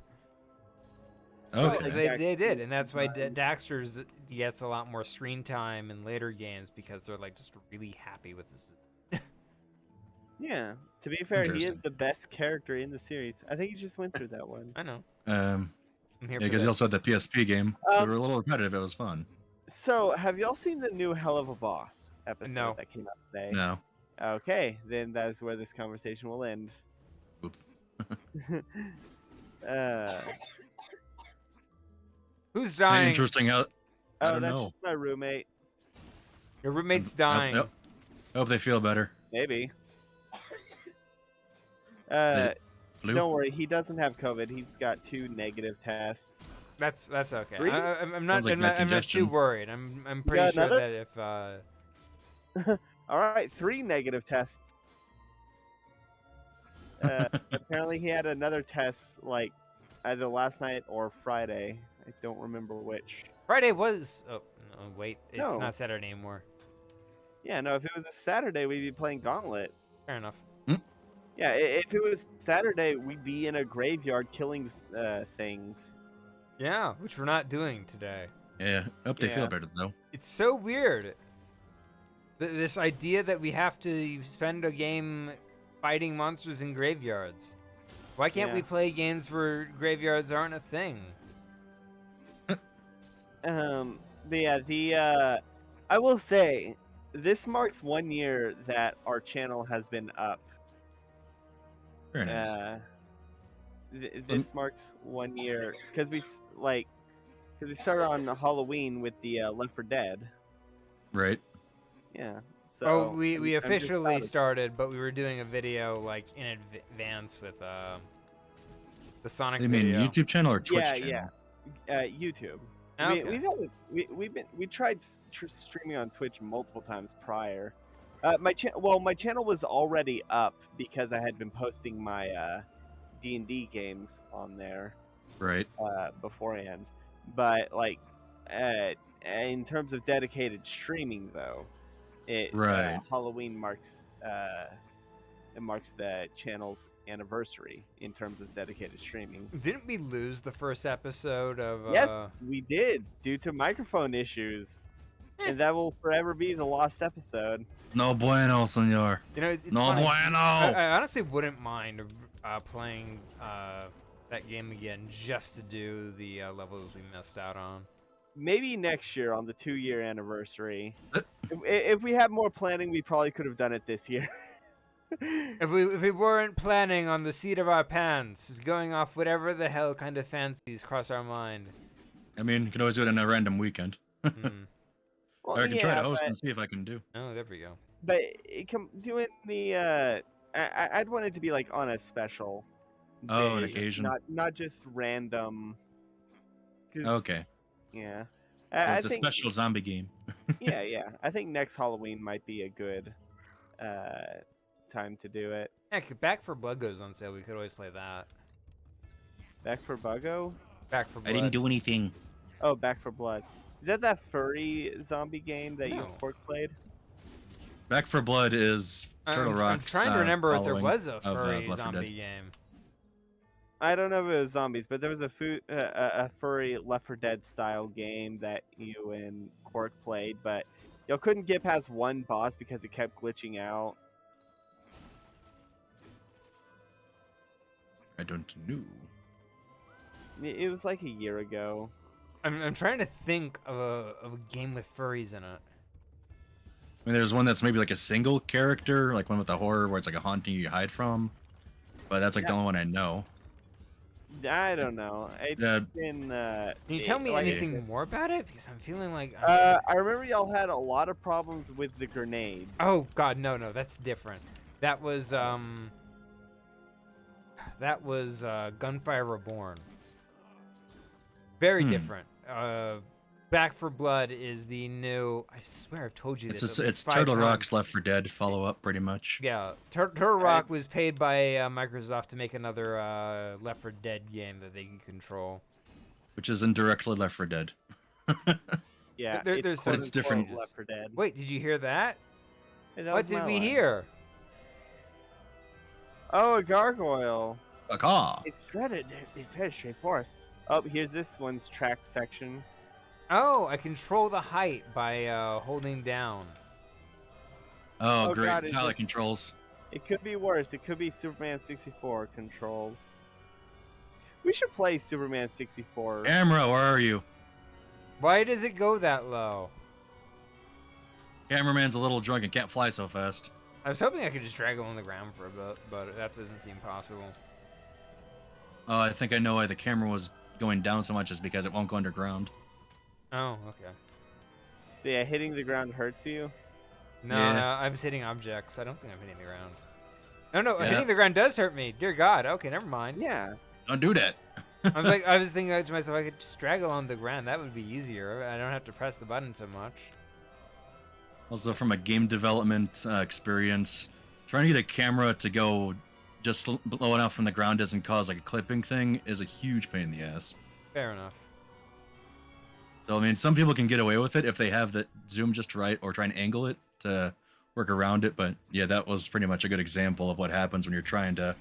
Okay. They did, and that's why Daxter's gets a lot more screen time in later games, because they're like just really happy with this. Yeah. To be fair, he is Interesting. the best character in the series. I think he just went through that one. I know. Um, I'm here yeah, for because he that. also had the PSP game. They were a little repetitive. It was fun. So, have y'all seen the new Hell of a Boss episode No. that came out today? No. Okay, then that is where this conversation will end. Oops. uh, Who's dying? Interesting how. I oh, don't that's know. just my roommate. Your roommate's I hope- dying. I hope they feel better. Maybe. Flu? Don't worry, he doesn't have COVID. He's got 2 negative tests. That's okay. 3? I'm not. Sounds like I'm neck not too congestion. worried. I'm got pretty sure another? that if All right, 3 negative tests. Apparently, he had another test like either last night or Friday. I don't remember which. Friday was. Oh no, wait, it's No. not Saturday anymore. Yeah, no, if it was a Saturday, we'd be playing Gauntlet. Fair enough. Yeah, if it was Saturday, we'd be in a graveyard killing things. Yeah, which we're not doing today. Yeah. I hope they Yeah. feel better though. It's so weird. This idea that we have to spend a game fighting monsters in graveyards. Why can't Yeah. we play games where graveyards aren't a thing? But yeah, I will say, this marks 1 year that our channel has been up. Very nice. This marks 1 year because we started on Halloween with the Left 4 Dead. Right. Yeah. So Oh, we I'm just officially proud of- started, but we were doing a video like in advance with the Sonic You mean video. YouTube channel or Twitch Yeah, channel? yeah. YouTube. Okay. We tried streaming on Twitch multiple times prior. My channel was already up because I had been posting my D&D games on there Right. beforehand. But like, in terms of dedicated streaming, though, Right. Halloween marks the channel's anniversary in terms of dedicated streaming. Didn't we lose the first episode of? Yes, we did due to microphone issues, and that will forever be the lost episode. No bueno, senor. You know, it's No funny. bueno. I honestly wouldn't mind playing that game again just to do the levels we missed out on. Maybe next year on the 2-year anniversary. If we had more planning, we probably could have done it this year. If we weren't planning on the seat of our pants, just going off whatever the hell kind of fancies cross our mind. I mean, you can always do it on a random weekend. Hmm. Well, Or I can try yeah, to host but- and see if I can do. Oh, there we go. But doing the I'd want it to be like on a special. Oh, an day, occasion. Not just random. 'Cause, Okay. Yeah. Well, I it's a think, special zombie game. yeah. I think next Halloween might be a good time to do it. Heck, Back for Blood goes on sale. We could always play that. Back for Buggo? Back for Blood. I didn't do anything. Oh, Back for Blood. Is that furry zombie game that you No. Cork played? Back for Blood is Turtle I'm Rock's trying to remember if there following was a of, furry Left 4 Dead. zombie game. I don't know if it was zombies, but there was a furry Left 4 Dead style game that you and Cork played, but y'all couldn't get past one boss because it kept glitching out. I don't know. It was like a year ago. I'm trying to think of a game with furries in it. I mean, there's one that's maybe like a single character, like one with a horror where it's like a haunting you hide from. But that's like the only one I know. I don't know. It's been. Can you tell me like, anything more about it? Because I'm feeling like. I remember y'all had a lot of problems with the grenade. Oh God, no, that's different. That was Gunfire Reborn. Very different. Back for Blood is the new. I swear I've told you this. It's five Turtle times. Rock's Left 4 Dead follow up, pretty much. Yeah, Turtle Rock was paid by Microsoft to make another Left 4 Dead game that they can control. Which is indirectly Left 4 Dead. Yeah, there's quote it's different. unquote Left 4 Dead. Wait, did you hear that? Hey, that What was did my we line. hear? Oh, a gargoyle. A caw. It's dreaded. It's headed straight for us. Oh, here's this one's track section. Oh, I control the height by holding down. Oh, Oh, great. God, it Pilot just- controls. It could be worse. It could be Superman 64 controls. We should play Superman 64. Camera, where are you? Why does it go that low? Cameraman's a little drunk and can't fly so fast. I was hoping I could just drag him on the ground for a bit, but that doesn't seem possible. Oh, I think I know why the camera was going down so much is because it won't go underground. Oh, okay. So yeah, hitting the ground hurts you. No, Yeah. no, I was hitting objects. I don't think I'm hitting the ground. No, Yeah. hitting the ground does hurt me. Dear God. Okay, never mind. Yeah. Don't do that. I was thinking to myself, I could just drag along the ground. That would be easier. I don't have to press the button so much. Also, from a game development experience, trying to get a camera to go just low enough from the ground doesn't cause like a clipping thing is a huge pain in the ass. Fair enough. So, I mean, some people can get away with it if they have the zoom just right or try and angle it to work around it. But yeah, that was pretty much a good example of what happens when you're trying to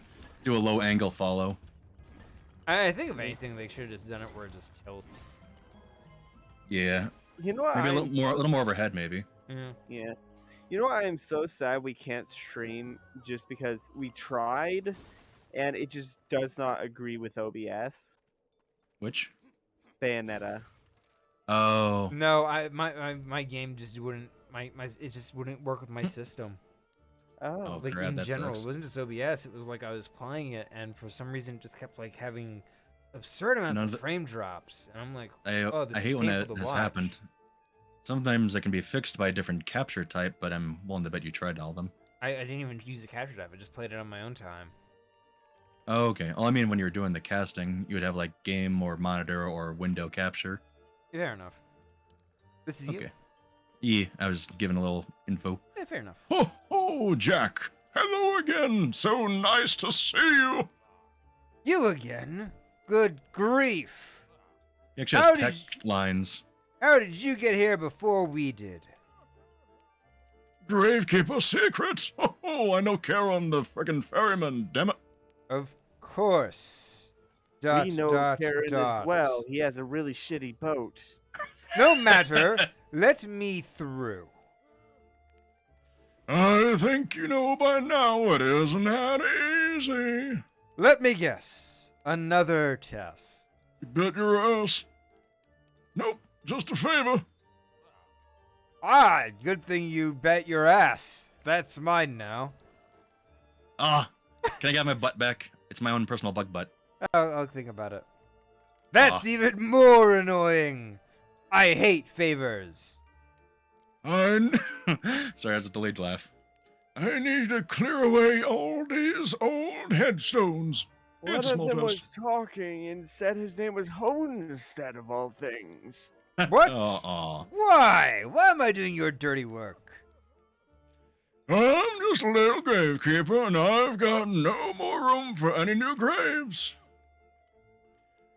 do a low angle follow. I think if anything, they should have just done it where it just tilts. Yeah, You know what? maybe a I'm little more overhead, maybe. Yeah. Yeah. You know what? I am so sad we can't stream just because we tried, and it just does not agree with OBS. Which? Bayonetta. Oh, No, my game just wouldn't. It just wouldn't work with my system. Oh. Like crap, in that general, sucks. it wasn't just OBS. It was like I was playing it, and for some reason, it just kept like having absurd amounts None of of the- frame drops. And I'm like, I oh, this I is hate when that painful to has watch. happened. Sometimes it can be fixed by a different capture type, but I'm willing to bet you tried all of them. I didn't even use the capture type. I just played it on my own time. Oh, okay. Well, I mean, when you were doing the casting, you would have like game or monitor or window capture. Fair enough. This is you. Okay. Yeah, I was giving a little info. Yeah, fair enough. Ho ho, Jack. Hello again. So nice to see you. You again? Good grief! You actually How has did text lines. How did you get here before we did? Gravekeeper secrets. Ho ho, I know Karen the frickin' ferryman, damn it. Of course. Dot, we know dot, Karen dot. as well. He has a really shitty boat. No matter. Let me through. I think you know by now it isn't that easy. Let me guess. Another test. You bet your ass. Nope, just a favor. Ah, good thing you bet your ass. That's mine now. Ah, can I get my butt back? It's my own personal bug butt. I'll think about it. That's Ah. even more annoying. I hate favors. I Sorry, that's a delayed laugh. need to clear away all these old headstones. One It's of them small was test. talking and said his name was Hohenstead of all things. What? Aw. Why? Why am I doing your dirty work? I'm just a little gravekeeper, and I've got no more room for any new graves.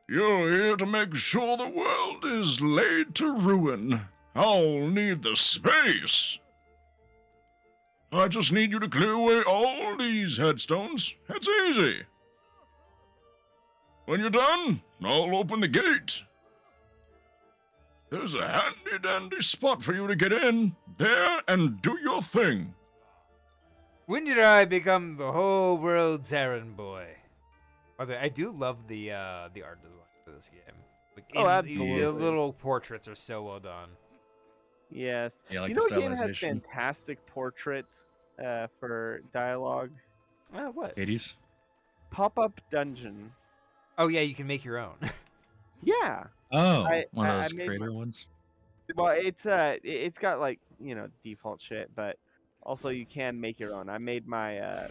You're here to make sure the world is laid to ruin. I'll need the space. I just need you to clear away all these headstones. It's easy. When you're done, I'll open the gate. There's a handy-dandy spot for you to get in there and do your thing. When did I become the whole world's errand boy? By the way, I do love the art design for this game. Like, Oh, absolutely. The little portraits are so well done. Yes. Yeah, I like you the know what game has stylization. fantastic portraits for dialogue? What? 80s. Pop-up dungeon. Oh yeah, you can make your own. Yeah. Oh, one I of those made creator ones. Well, it's got like default shit, but also you can make your own. I made my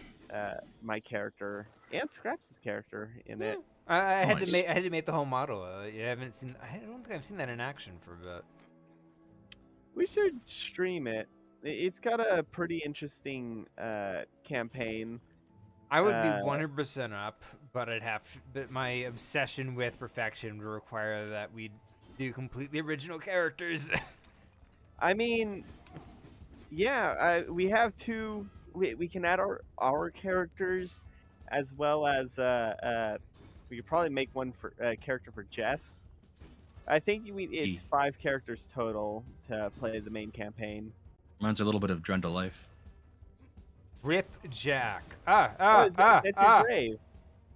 my character and Scraps' character in it. I had Nice. to make the whole model. You haven't seen. I don't think I've seen that in action for a bit. We should stream it. It's got a pretty interesting campaign. I would be 100% up, but but my obsession with perfection would require that we do completely original characters. I mean, yeah, we have two. We can add our characters, as well as we could probably make one for character for Jess. I think it's 5 characters total to play the main campaign. Reminds me a little bit of Drendel Life. Rip Jack. That's your grave.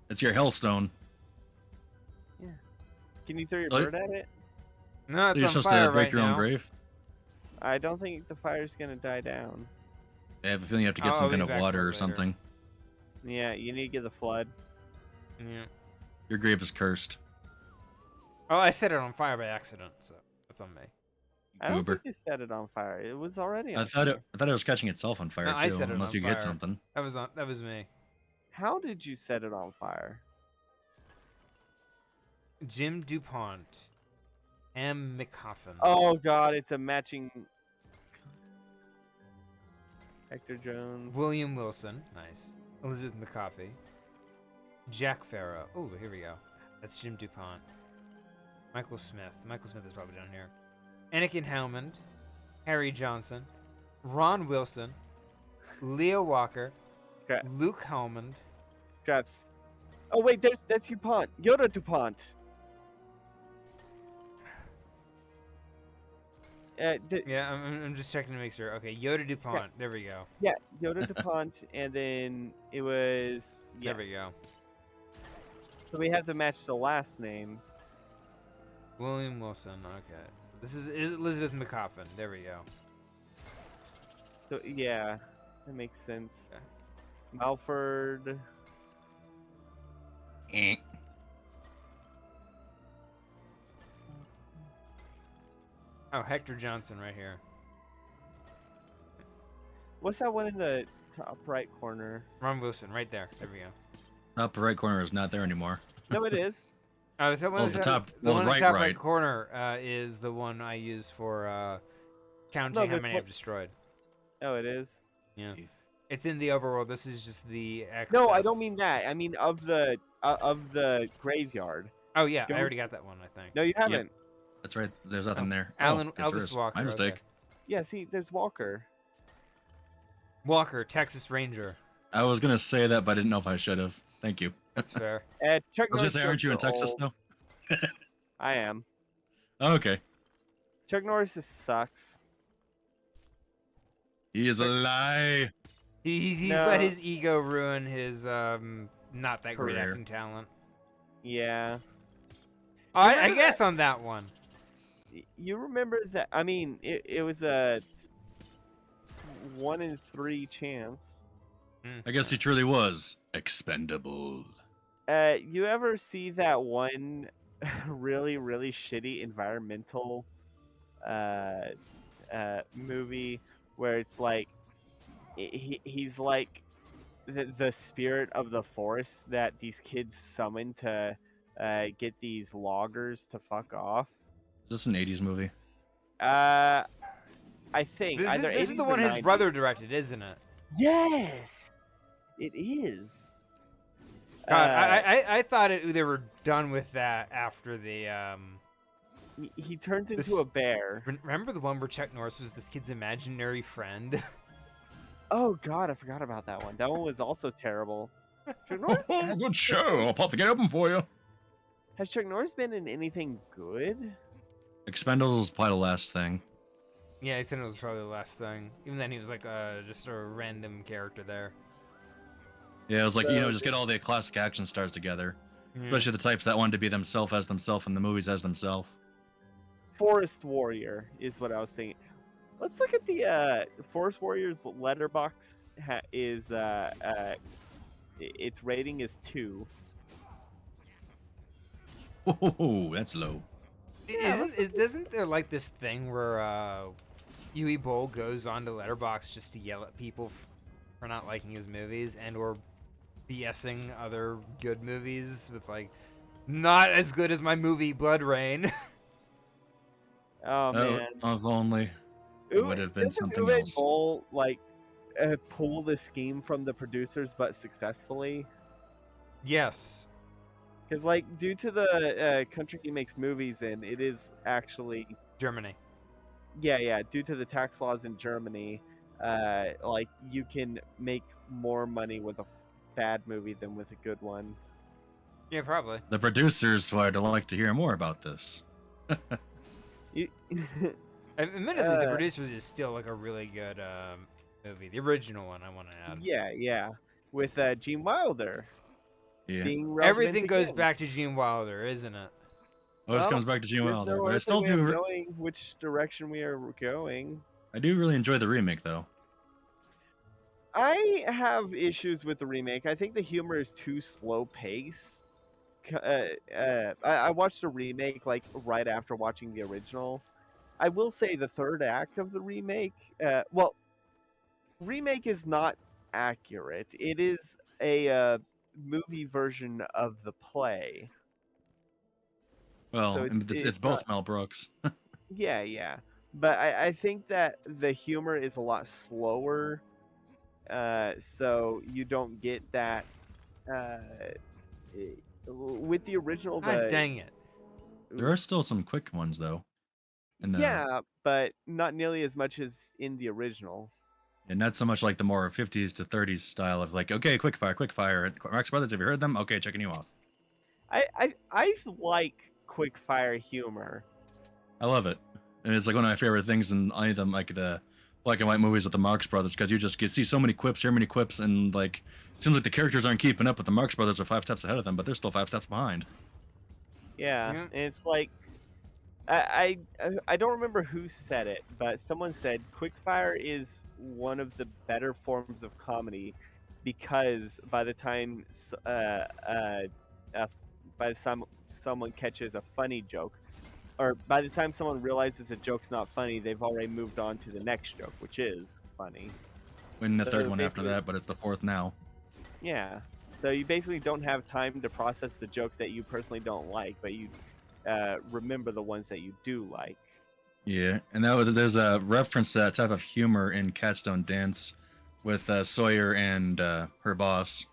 It's your Hellstone. Can you throw your Like- bird at it? No, it's You're on supposed fire to break right your own now. grave. I don't think the fire's gonna die down. I have a feeling you have to get I'll some be kind of back for water it or later. something. Yeah, you need to get the flood. Yeah. Your grave is cursed. Oh, I set it on fire by accident, so that's on me. I don't Goober. think you set it on fire. It was already on I thought fire. it was catching itself on fire No, I too, set it unless on you hit fire. something. That was me. How did you set it on fire? Jim DuPont. M. McCoffin. Oh god, it's a matching Hector Jones. William Wilson. Nice. Elizabeth McCoffey. Jack Farrow. Oh, here we go. That's Jim DuPont. Michael Smith. Michael Smith is probably down here. Anakin Howmond. Harry Johnson. Ron Wilson. Leo Walker. Scra- Luke Howmond. Scraps. Oh wait, that's DuPont. Yoda DuPont. Yeah, I'm just checking to make sure. Okay, Yoda DuPont. There we go. Yeah, Yoda DuPont, and then it was. There we yes. go. So we have to match the last names. William Wilson. Okay. This is Elizabeth McCoffin. There we go. So yeah, that makes sense. Okay. Malford. Eh. Oh, Hector Johnson right here. What's that one in the top right corner? Ron Wilson right there. There we go. Upper right corner is not there anymore. No, it is. Oh, the one Oh, in the top- the well, one in the right, top right. corner is the one I use for counting No, how that's many what- I've destroyed. Oh, it is. Yeah. It's in the overworld. This is just the excess. No, I don't mean that. I mean of the graveyard. Oh yeah, Go- I already got that one. I think. No, you haven't. That's right. There's nothing there. Alan oh, yes, there Elvis is. Walker. My mistake. okay. Yeah, see, there's Walker. Walker, Texas Ranger. I was gonna say that, but I didn't know if I should have. Thank you. That's fair. Chuck I was gonna Norris say, aren't you in jokes are Texas old. now? I am. Oh, okay. Chuck Norris just sucks. He is a lie. He's No. let his ego ruin his not that great Career. acting talent. Yeah. I remember guess on that one. You remember that? I mean, it was a 1 in 3 chance. I guess he truly was expendable. You ever see that one really, really shitty environmental movie where it's like he's like the spirit of the forest that these kids summon to get these loggers to fuck off? Is this an 80s movie? I think either This is 80s the or one his 90s. brother directed, isn't it? Yes, it is. God, I thought they were done with that after the he turns into This- a bear. Remember the one where Chuck Norris was this kid's imaginary friend? Oh God, I forgot about that one. That one was also terrible. Chuck Norris, Oh, good show. I'll pop the gate open for you. has Chuck Norris been in anything good? Expendables is probably the last thing. Yeah, I said it was probably the last thing. Even then, he was like just a random character there. Yeah, it was like, just get all the classic action stars together. Yeah. Especially the types that wanted to be themselves as themselves in the movies as themselves. Forest Warrior is what I was thinking. Let's look at the Forest Warrior's letterbox. Its rating is 2. Oh, that's low. Yeah, Isn't there like this thing where Yui Bowl goes onto Letterboxd just to yell at people for not liking his movies and or BSing other good movies with like, not as good as my movie Blood Rain. Oh man, If only it would have been doesn't something Uwe else. Boll pull the scheme from the producers, but successfully? Yes. Because due to the country he makes movies in, it is actually Germany. yeah. Due to the tax laws in Germany, you can make more money with a bad movie than with a good one. Yeah, probably. The producers would like to hear more about this. Admittedly, The Producers is still like a really good movie. The original one, I want to add. yeah, with Gene Wilder. Yeah. Being relevant Everything goes again. back to Gene Wilder, isn't it? Always Well, comes back to Gene There's Wilder, no but I other still way of do. knowing which direction we are going. I do really enjoy the remake, though. I have issues with the remake. I think the humor is too slow paced. I watched the remake right after watching the original. I will say the third act of the remake, remake is not accurate. It is a movie version of the play. Well, So it's both Mel Brooks. Yeah. But I think that the humor is a lot slower, so you don't get that. With the original, God dang it. There are still some quick ones, though. Yeah, but not nearly as much as in the original. And not so much like the more 50s to 30s style of like, okay, quick fire. Marx Brothers, have you heard them? Okay, checking you off. I like quick fire humor. I love it. And it's like one of my favorite things in any of them, like the black and white movies with the Marx Brothers, because you see so many quips, hear many quips, and like, it seems like the characters aren't keeping up, but the Marx Brothers are 5 steps ahead of them, but they're still 5 steps behind. Yeah, Yeah. and it's like, I don't remember who said it, but someone said quickfire is one of the better forms of comedy because by the time someone catches a funny joke, or by the time someone realizes a joke's not funny, they've already moved on to the next joke, which is funny. When the So third one after basically- that, but it's the fourth now. Yeah. So you basically don't have time to process the jokes that you personally don't like, but you remember the ones that you do like. Yeah, and there's a reference to that type of humor in Cats Don't Dance with Sawyer and her boss.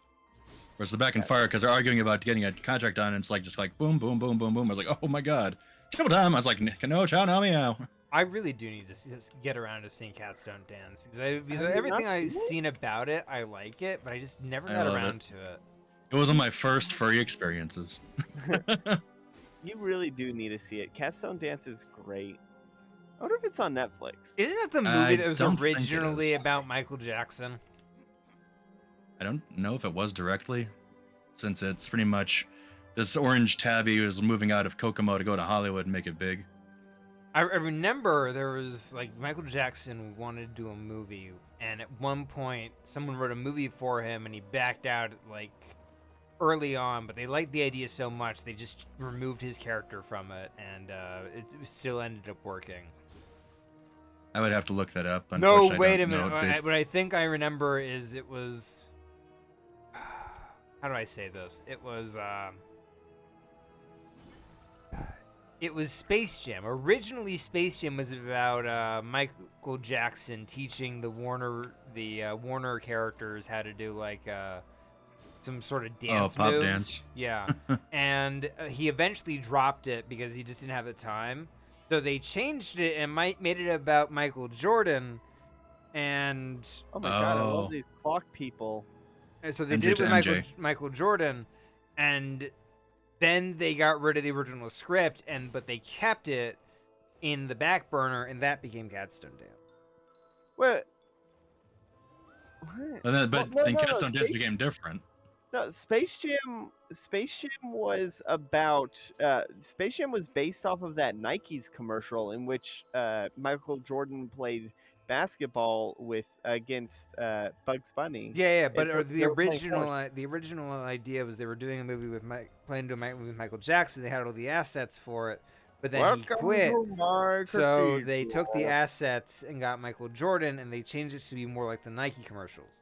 Whereas the back and fire, because they're arguing about getting a contract done, and it's like just like boom, boom, boom, boom, boom. I was like, oh my god, double time. I was like, no, chow, no, meow. I really do need to get around to seeing Cats Don't Dance because Have you everything not I've seen it? seen about it, I like it, but I just never I got love around to it. It was one of my first furry experiences. You really do need to see it. Cats Don't Dance is great. I wonder if it's on Netflix. Isn't it the movie I that was don't think it originally is. about Michael Jackson? I don't know if it was directly, since it's pretty much this orange tabby was moving out of Kokomo to go to Hollywood and make it big. I remember there was like Michael Jackson wanted to do a movie, and at one point someone wrote a movie for him, and he backed out like early on. But they liked the idea so much they just removed his character from it, and it still ended up working. I would have to look that up. No, Unfortunately, I wait a don't minute. know, dude. What I think I remember is it was. How do I say this? It was. It was Space Jam. Originally, Space Jam was about Michael Jackson teaching the Warner characters how to do like some sort of Oh, dance pop moves. dance. Yeah, and he eventually dropped it because he just didn't have the time. So they changed it and made it about Michael Jordan, and Oh my god, I love Oh. these clock people. so they MJ did it to with MJ. Michael Jordan, and then they got rid of the original script, but they kept it in the back burner, and that became Catstone Dale. What? What? And then, but Well, then no, Catstone Dance became different. No, Space Jam. Space Jam was about. Space Jam was based off of that Nike's commercial in which Michael Jordan played basketball with against Bugs Bunny. Yeah, but they were playing sports. the original idea was they were doing a movie with playing to a movie with Michael Jackson. They had all the assets for it, but then he Welcome quit. to my So they took the cathedral. assets and got Michael Jordan, and they changed it to be more like the Nike commercials.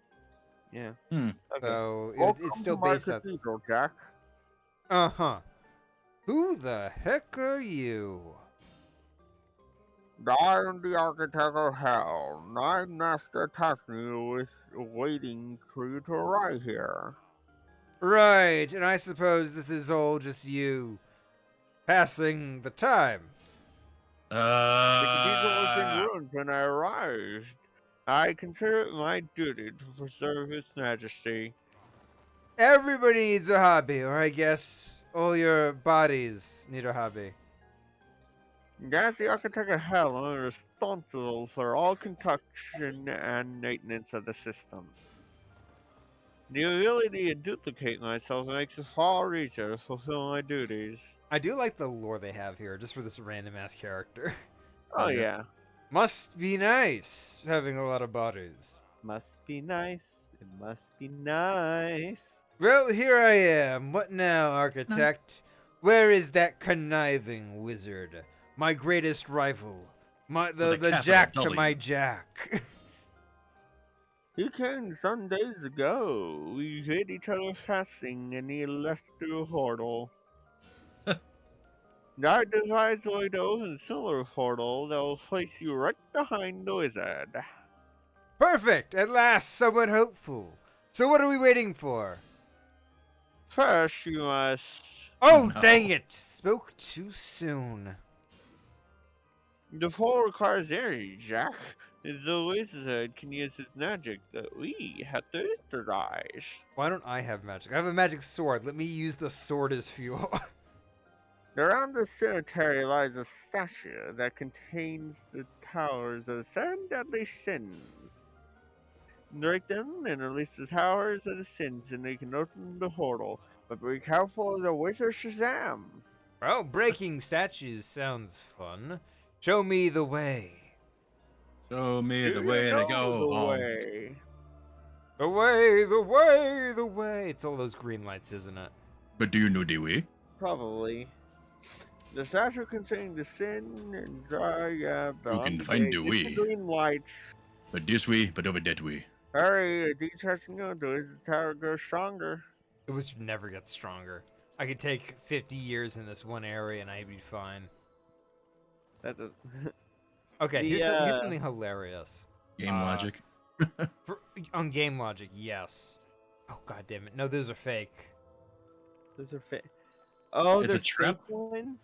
Yeah. Hmm. Okay. So Welcome it's still to my based on. cathedral, Jack. Uh-huh. Who the heck are you? I am the architect of hell. My master tasked me with waiting for you to arrive here. Right, and I suppose this is all just you passing the time. The cathedral was in ruins when I arrived. I consider it my duty to preserve its majesty. Everybody needs a hobby, or I guess all your bodies need a hobby. As the architect of hell, I'm responsible for all construction and maintenance of the system. The ability to duplicate myself makes it far easier to fulfill my duties. I do like the lore they have here, just for this random ass character. Oh Yeah. yeah. Must be nice having a lot of bodies. Must be nice. It must be nice. Well, here I am. What now, architect? Where is that conniving wizard? My greatest rival. With The a capital Jack to W. my Jack. He came some days ago. We hit each other passing and he left through a portal. I devised a way to open a similar portal that will place you right behind the wizard. Perfect! At last, someone hopeful. So what are we waiting for? First, you must. Oh, No. dang it! Spoke too soon. The portal requires energy, Jack. The wizard can use his magic that we have to utilize. Why don't I have magic? I have a magic sword. Let me use the sword as fuel. Around the cemetery lies a statue that contains the towers of the 7 deadly sins. Break them and release the towers of the sins, and they can open the portal. But be careful of the wizard Shazam. Well, breaking statues sounds fun. Show me the way. Show me Do the you way to know go the home. way? The way, the way, the way. It's all those green lights, isn't it? But do you know the way? Probably. The statue containing the sin and dry can find the way. green lights. But this way, but over that way. Hurry, the detaching of the wizard tower grows stronger. It was never get stronger. I could take 50 years in this one area and I'd be fine. That does... Okay, The, here's something hilarious. Game logic. On game logic, yes. Oh, god damn it. No, those are fake. Those are fake. Oh, It's a they're trap? fake ones?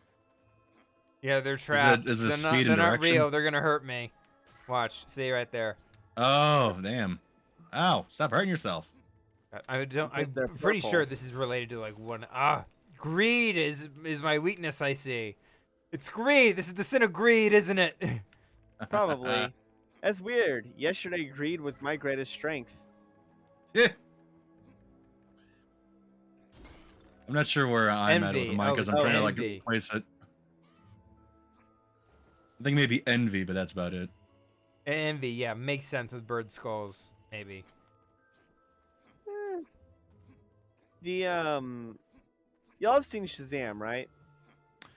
Yeah, they're trapped. is it they're speed they're and not direction? real. They're gonna hurt me. Watch. See right there. Oh, damn. Ow, stop hurting yourself. I'm Because they're pretty sure purple. this is related to like one. Greed is my weakness. I see. It's greed. This is the sin of greed, isn't it? Probably. That's weird. Yesterday, greed was my greatest strength. Yeah. I'm not sure where I'm at with Envy. the mic because I'm Oh, trying to like envy. replace it. I think maybe envy, but that's about it. Envy. Yeah, makes sense with bird skulls. Maybe. Eh. The y'all have seen Shazam, right?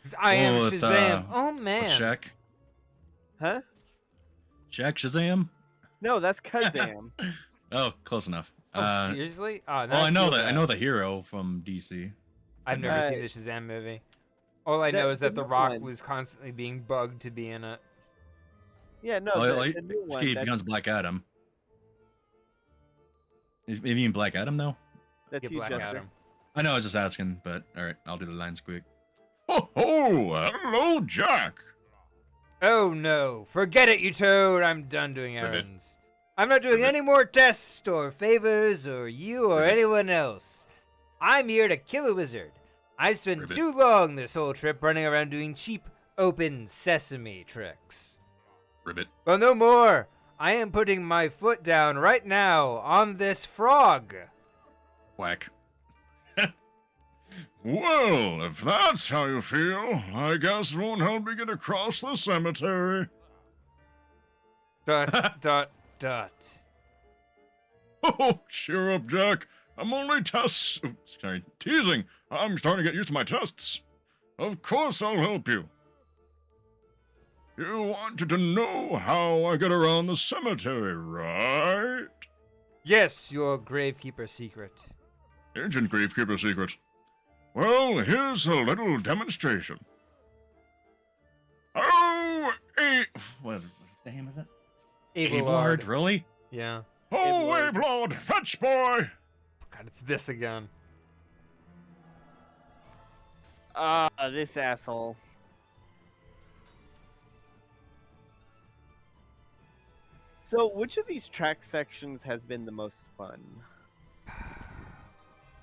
'Cause I am with, Shazam. Oh With man. Shaq. Huh? Shaq Shazam? No, that's Kazam. Oh, close enough. Oh, seriously? Oh, Well, I know that. that. I know the hero from DC. I've never Uh, seen the Shazam movie. All I the- know is that the The new Rock one. was constantly being bugged to be in it. Yeah, no, Oh, the new one. he becomes Black Adam. You mean Black Adam, though? That's Get you, Black Jester. Adam. I know I was just asking, but all right, I'll do the lines quick. Ho ho! Hello, Jack. Oh no, forget it, you toad. I'm done doing Ribbit. errands. I'm not doing Ribbit. any more tests or favors or you or Ribbit. anyone else. I'm here to kill a wizard. I spent Ribbit. too long this whole trip running around doing cheap, open sesame tricks. Ribbit. Well, no more. I am putting my foot down right now on this frog. Whack. Well, if that's how you feel, I guess it won't help me get across the cemetery. Dot, dot, dot. Oh, cheer up, Jack. I'm only teasing. I'm starting to get used to my tests. Of course I'll help you. You wanted to know how I get around the cemetery, right? Yes, your gravekeeper secret. Ancient Gravekeeper secret. Well, here's a little demonstration. Oh, What the name is it? Abelard. Abelard, really? Yeah. oh, Abelard. Abelard, fetch boy! God, it's this again. This asshole. So, which of these track sections has been the most fun?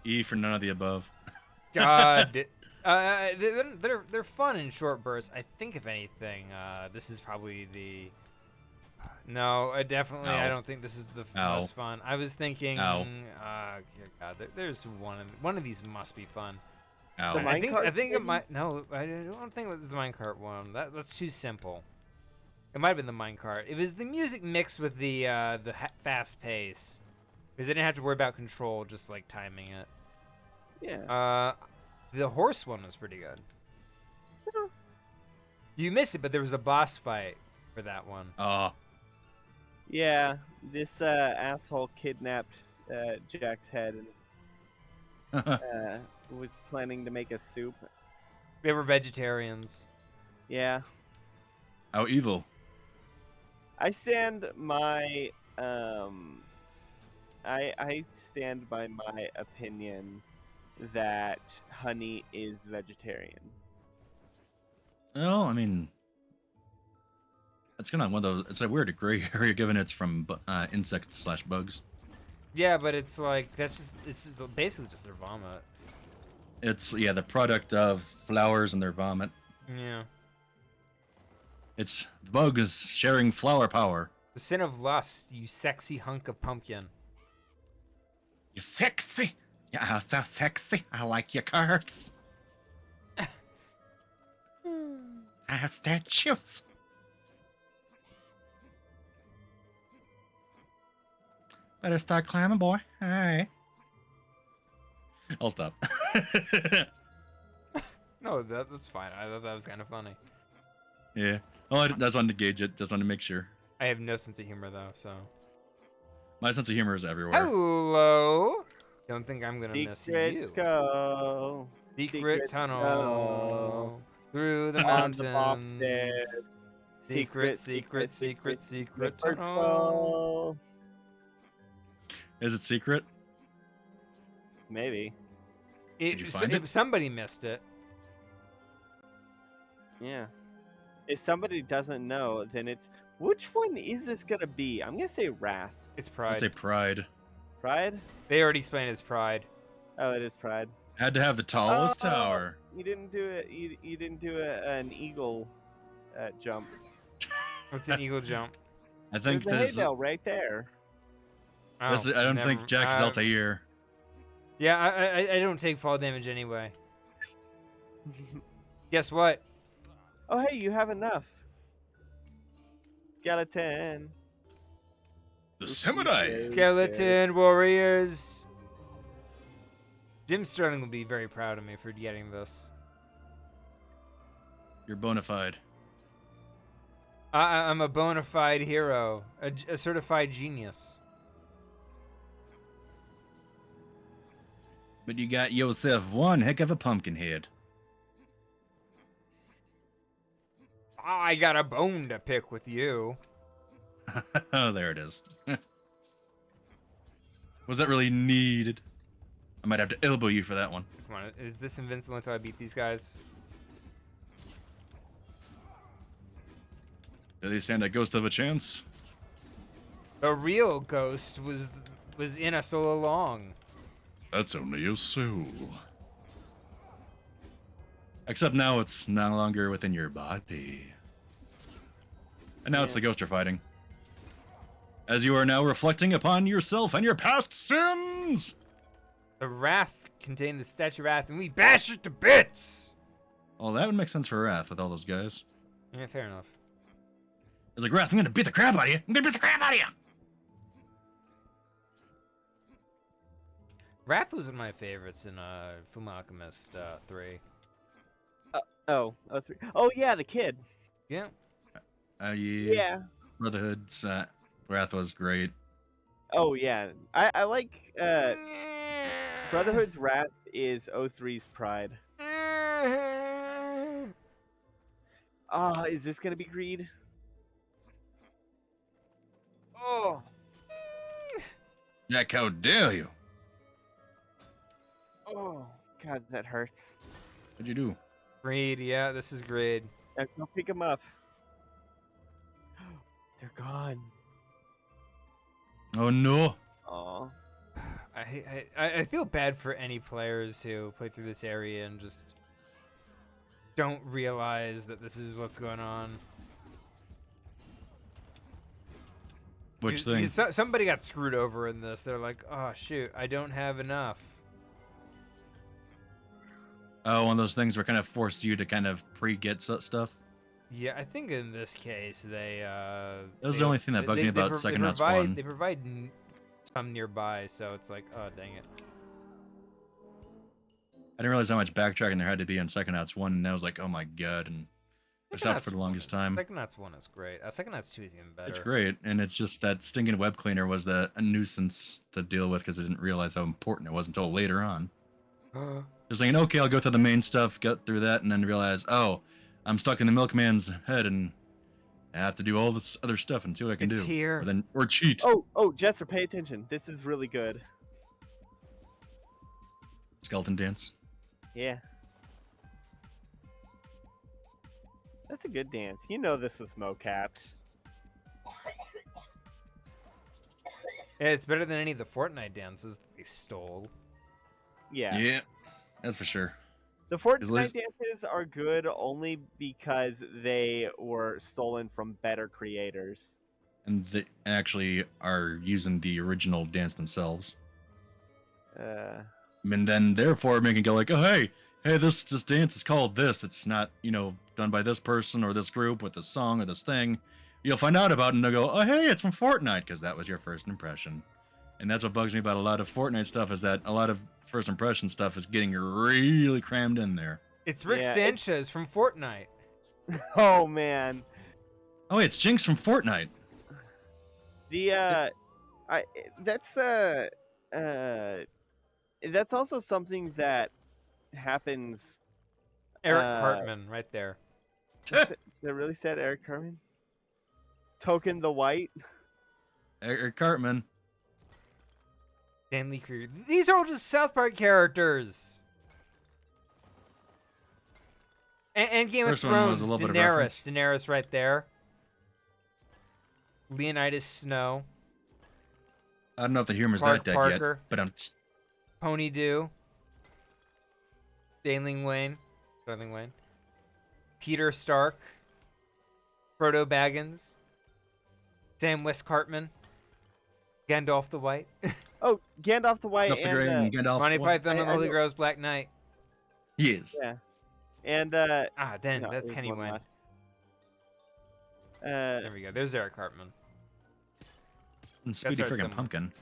E for none of the above. God. They're fun in short bursts. I think, if anything, this is probably the. No, I don't think this is the Ow. most fun. I was thinking. Ow. God, there's one of these must be fun. Ow. The I think minecart it maybe? might. No, I don't think it was the minecart one. That's too simple. It might have been the minecart. It was the music mixed with the fast pace, because they didn't have to worry about control, just like timing it. Yeah. The horse one was pretty good. You missed it, but there was a boss fight for that one. Oh, Yeah, this asshole kidnapped Jack's head and was planning to make a soup. They were vegetarians. Yeah. how evil. I stand my I stand by my opinion that Honey is vegetarian. Well, I mean, it's kind of one of those. It's a weird gray area given it's from insects / bugs. Yeah, but it's like it's basically just their vomit. It's the product of flowers and their vomit. Yeah. It's the bug is sharing flower power. The sin of lust, you sexy hunk of pumpkin. You sexy. Yeah, so sexy. I like your curves. How's that juice? Better start climbing, boy. Hey. I'll stop. No, that's fine. I thought that was kind of funny. Yeah. Well, I just wanted to gauge it. Just wanted to make sure. I have no sense of humor though, so. My sense of humor is everywhere. Hello. Don't think I'm gonna miss Secrets you. go Secret tunnel go through the on the box mountains. stairs. Secret Secrets tunnel. go. Is it secret? Maybe. Did you find it? Somebody missed it. Yeah. If somebody doesn't know, then it's which one is this gonna be? I'm gonna say Wrath. It's Pride. I'd say pride. Pride? They already explained it's Pride. Oh, it is Pride. Had to have the tallest Oh. tower. You didn't do it. You didn't do an eagle jump. What's an eagle jump? I think There's a this. hay bale right there. Oh, I don't think Jack is Altair. Yeah, I don't take fall damage anyway. Guess what? Oh, hey, you have enough. Skeleton. The cemetery. Skeleton warriors. Jim Sterling will be very proud of me for getting this. You're bona fide. I'm a bona fide hero, a certified genius. But you got yourself one heck of a pumpkin head. I got a bone to pick with you. Oh, there it is. Was that really needed? I might have to elbow you for that one. Come on, is this invincible until I beat these guys? Do they stand a ghost of a chance? The real ghost was in us all along. That's only a soul. Except now it's no longer within your body. And now it's the ghost you're fighting. As you are now reflecting upon yourself and your past sins! The raft contained the statue of Wrath, and we bash it to bits! Well, that would make sense for Wrath with all those guys. Yeah, fair enough. It's like, Wrath, I'm gonna beat the crap out of you! I'm gonna beat the crap out of you! Wrath was one of my favorites in Fullmetal Alchemist 3. Oh, 3. Oh yeah, the kid. Yeah. Yeah. Yeah. Brotherhood's Wrath was great. Oh yeah. I like Brotherhood's Wrath is 03's Pride. Ah, is this gonna be Greed? Oh. Jack, how dare you? Oh God, that hurts. What'd you do? Greed, yeah, this is greed. Now go pick him up. They're gone. Oh no! Aw. I feel bad for any players who play through this area and just don't realize that this is what's going on. Which Because thing? somebody got screwed over in this. They're like, oh shoot, I don't have enough. Oh, one of those things where kind of forced you to kind of pre-get stuff. Yeah, I think in this case they. That was the only thing that bugged me about Psychonauts 1. They provide some nearby, so it's like, oh dang it. I didn't realize how much backtracking there had to be in Psychonauts 1, and I was like, oh my god, and I stopped for the longest time. Psychonauts 1 is great. Psychonauts 2 is even better. It's great, and it's just that stinking web cleaner was a nuisance to deal with because I didn't realize how important it was until later on. Just thinking, okay, I'll go through the main stuff, get through that, and then realize, oh, I'm stuck in the milkman's head, and I have to do all this other stuff and see what I can It's do. here. Or cheat. Oh, Jestre, pay attention. This is really good. Skeleton dance. Yeah. That's a good dance. You know this was mo-capped. Yeah, it's better than any of the Fortnite dances that they stole. Yeah. Yeah, that's for sure. The Fortnite dances are good only because they were stolen from better creators. And they actually are using the original dance themselves. And then therefore making it go like, oh hey, this dance is called this. It's not, done by this person or this group with this song or this thing. You'll find out about it and they'll go, oh hey, it's from Fortnite, because that was your first impression. And that's what bugs me about a lot of Fortnite stuff, is that a lot of first impression stuff is getting really crammed in there. It's Rick Sanchez from Fortnite. Oh man. Oh wait, it's Jinx from Fortnite. That's also something that happens. Eric Cartman, right there. They really said Eric Cartman? Token the White? Eric Cartman. Stanley Krieger. These are all just South Park characters. And Game First of one Thrones. was a little bit of reference. Daenerys right there. Leonidas Snow. I don't know if the humor's Clark that dead Parker. yet, but I'm. Pony Dew. Starling Wayne. Peter Stark. Frodo Baggins. Sam West Cartman. Gandalf the White. Oh, Gandalf the White Gandalf the Grey and Gandalf Monty the White. Python and the Holy Grail's Black Knight. Yes. Yeah. And Then no, that's there's Kenny one Wayne. left. There we go. There's Eric Cartman. And Speedy That's our friggin' symbol. Pumpkin.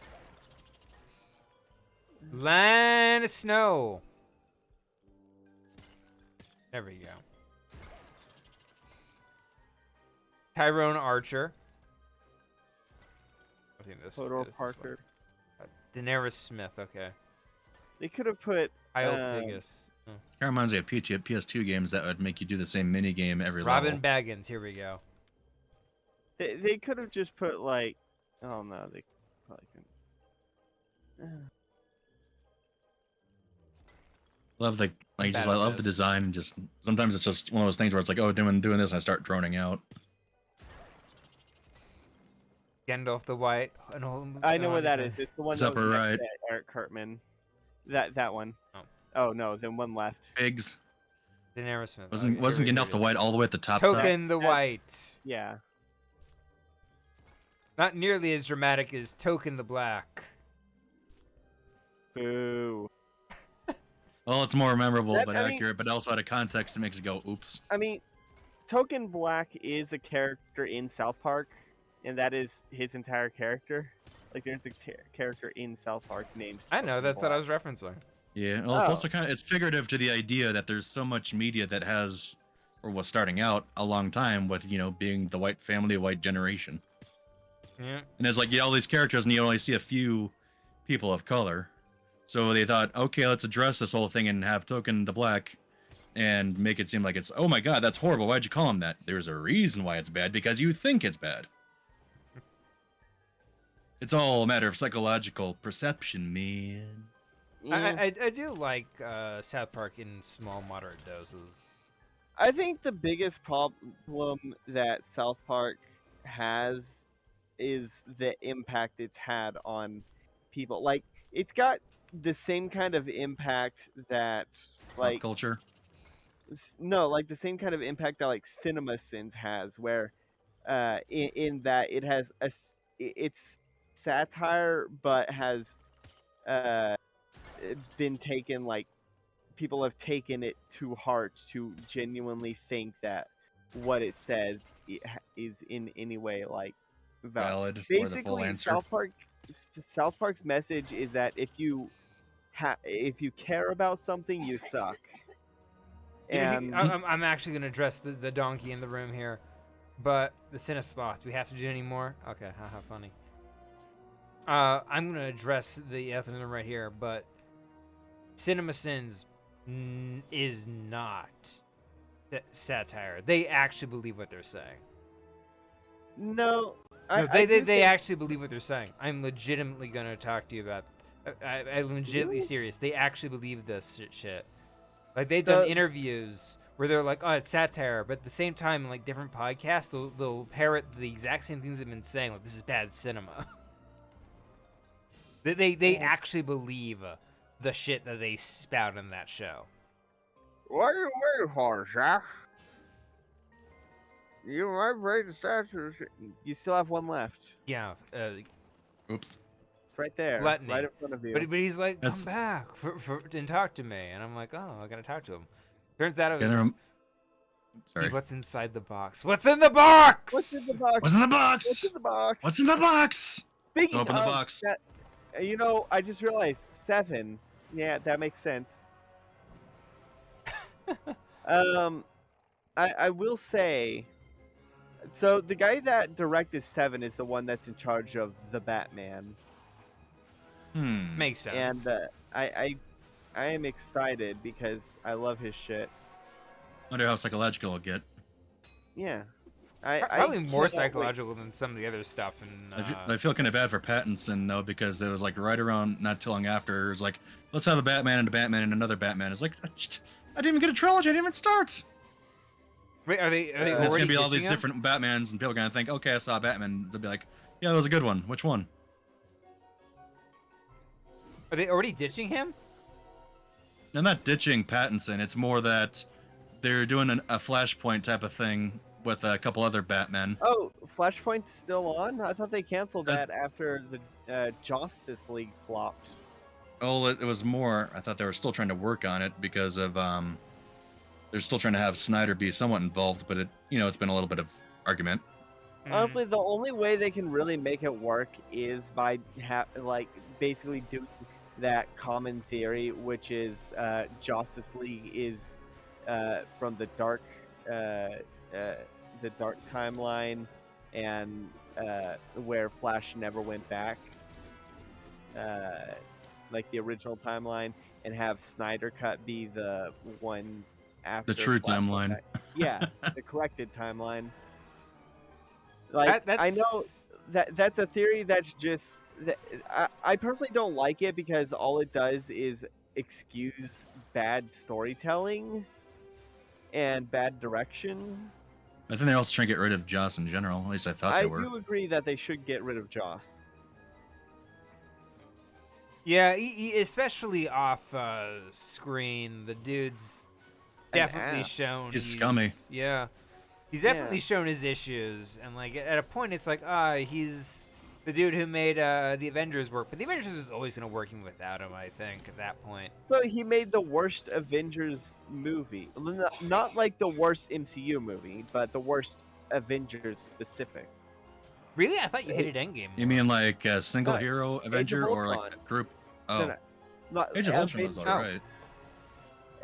Line of Snow. There we go. Tyrone Archer. I think this Hodor is this Parker. one. Daenerys Smith. Okay. They could have put Kyle Um, Figgis. Oh. Kind of reminds me of PS2 games that would make you do the same mini game every Robin level. Baggins. Here we go. they could have just put like, oh no, they probably couldn't. Love the like, just I love the design, and just sometimes it's just one of those things where it's like, oh, doing this, and I start droning out. Gandalf the White. I know what that is. It's the one It's that upper was next right. to Eric Cartman. That one. Oh. Oh no, then one left. Pigs. Daenerys Smith. Wasn't here Gandalf it the is. White all the way at the top? Token the That- White. Yeah. Not nearly as dramatic as Token the Black. Boo. Well, it's more memorable That- but I mean- accurate, but also out of context, it makes it go, oops. I mean, Token Black is a character in South Park, and that is his entire character. Like, there's a character in South Park named. I know, Token that's what I Black. was referencing. Yeah, well, it's Oh. also it's figurative to the idea that there's so much media that has, or was starting out a long time with, being the white family, white generation. Yeah. And there's like, all these characters, and you only see a few people of color. So they thought, okay, let's address this whole thing and have Token the Black and make it seem like it's, oh my god, that's horrible. Why'd you call him that? There's a reason why it's bad, because you think it's bad. It's all a matter of psychological perception, man. Yeah. I do like South Park in small, moderate doses. I think the biggest problem that South Park has is the impact it's had on people. Like, it's got the same kind of impact that, Pop like, culture. no, like the same kind of impact that like CinemaSins has, where, in that it has it's satire, but has, been taken, like, people have taken it to heart to genuinely think that what it says is in any way like valid. Valid for the full Basically, answer. South Park's message is that if you care about something, you suck. And I'm actually going to address the donkey in the room here. But the Cinesloth, do we have to do any more? Okay, haha, funny. I'm going to address the elephant in the room right here, but CinemaSins is not satire. They actually believe what they're saying. no, No, I do they think- actually believe what they're saying. I'm legitimately going to talk to you about. I'm legitimately Really? serious. They actually believe this shit. Like, they've So- done interviews where they're like, "Oh, it's satire," but at the same time, in like different podcasts, they'll parrot the exact same things they've been saying. Like, this is bad cinema. They actually believe the shit that they spout in that show. What are you waiting for, Zach? You might break the statues. You still have one left. Yeah, Oops. It's right there, Gluttony. right in front of you. but he's like, That's- "Come back and talk to me," and I'm like, "Oh, I gotta talk to him." Turns out it was Gonna rem- Sorry. what's inside the box. What's in the box? What's in the box? What's in the What's box? in the box? What's in the box? Speaking Open the of box. that- I just realized 7. Yeah, that makes sense. I will say, so the guy that directed 7 is the one that's in charge of the Batman, Makes sense. and I am excited because I love his shit. Wonder how psychological it'll get. Yeah, Probably more cannot wait. psychological than some of the other stuff. And I feel kind of bad for Pattinson though, because it was like right around not too long after, it was like, let's have a Batman and a Batman and another Batman. It's like, I didn't even get a trilogy. I didn't even start. wait, are they And it's already gonna be all these ditching him? different Batmans, and people are gonna think, okay, I saw Batman. They'll be like, yeah, that was a good one. Which one? Are they already ditching him? They're not ditching Pattinson. It's more that they're doing a Flashpoint type of thing with a couple other Batmen. Oh, Flashpoint's still on? I thought they canceled Uh, that after the Justice League flopped. Oh, it was more. I thought they were still trying to work on it because of they're still trying to have Snyder be somewhat involved, but it's been a little bit of argument. Honestly, the only way they can really make it work is by basically doing that common theory, which is Justice League is from the dark timeline, and where Flash never went back, like the original timeline, and have Snyder Cut be the one after The true Flash went timeline. back. Yeah, the corrected timeline. Like, That's... I know that's a theory that's just I personally don't like it, because all it does is excuse bad storytelling and bad direction. I think they're also trying to get rid of Joss in general. At least I thought I they were. do agree that they should get rid of Joss. Yeah, especially off screen, the dude's An definitely ass. shown. He's scummy. Yeah, he's Yeah. definitely shown his issues, and like at a point, it's like, he's the dude who made the Avengers work, but the Avengers was always gonna working without him. I think at that point. So he made the worst Avengers movie. Not like the worst MCU movie, but the worst Avengers specific. Really, I thought you hated Endgame. You mean like a single No, hero Avenger or like Ultron. a group? No, Oh, no, not, Age of Ultron was Avenger- alright.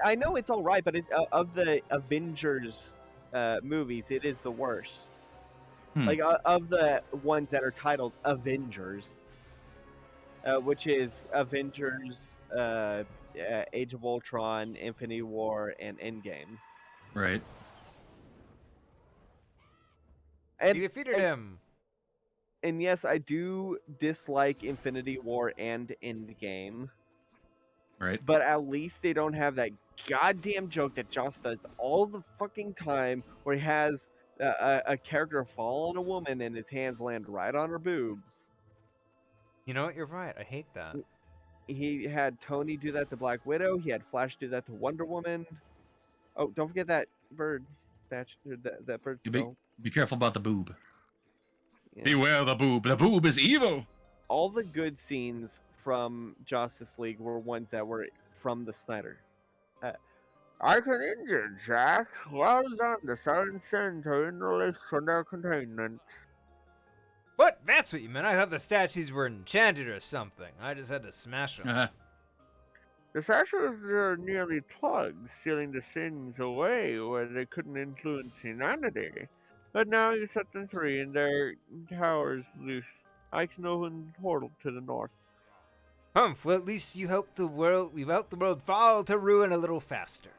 I know it's all right, but it's of the Avengers movies, it is the worst. Hmm. Like of the ones that are titled Avengers, which is Avengers, Age of Ultron, Infinity War, and Endgame. Right. And You defeated him. and yes, I do dislike Infinity War and Endgame, Right. but at least they don't have that goddamn joke that Joss does all the fucking time, where he has a character fall on a woman and his hands land right on her boobs. You know what? You're right. I hate that. He had Tony do that to Black Widow. He had Flash do that to Wonder Woman. Oh, don't forget that bird statue. That bird You be- skull. Be careful about the boob. Yeah. Beware the boob. The boob is evil. All the good scenes from Justice League were ones that were from the Snyder. I can injure Jack. Well done. The Seven Sins are in the list under containment. What? That's what you meant. I thought the statues were enchanted or something. I just had to smash them. The statues are nearly plugged, sealing the sins away where they couldn't influence humanity. But now you set them free and their towers loose. I can open the portal to the north. Humph. Well, at least you helped the world. We've helped the world fall to ruin a little faster.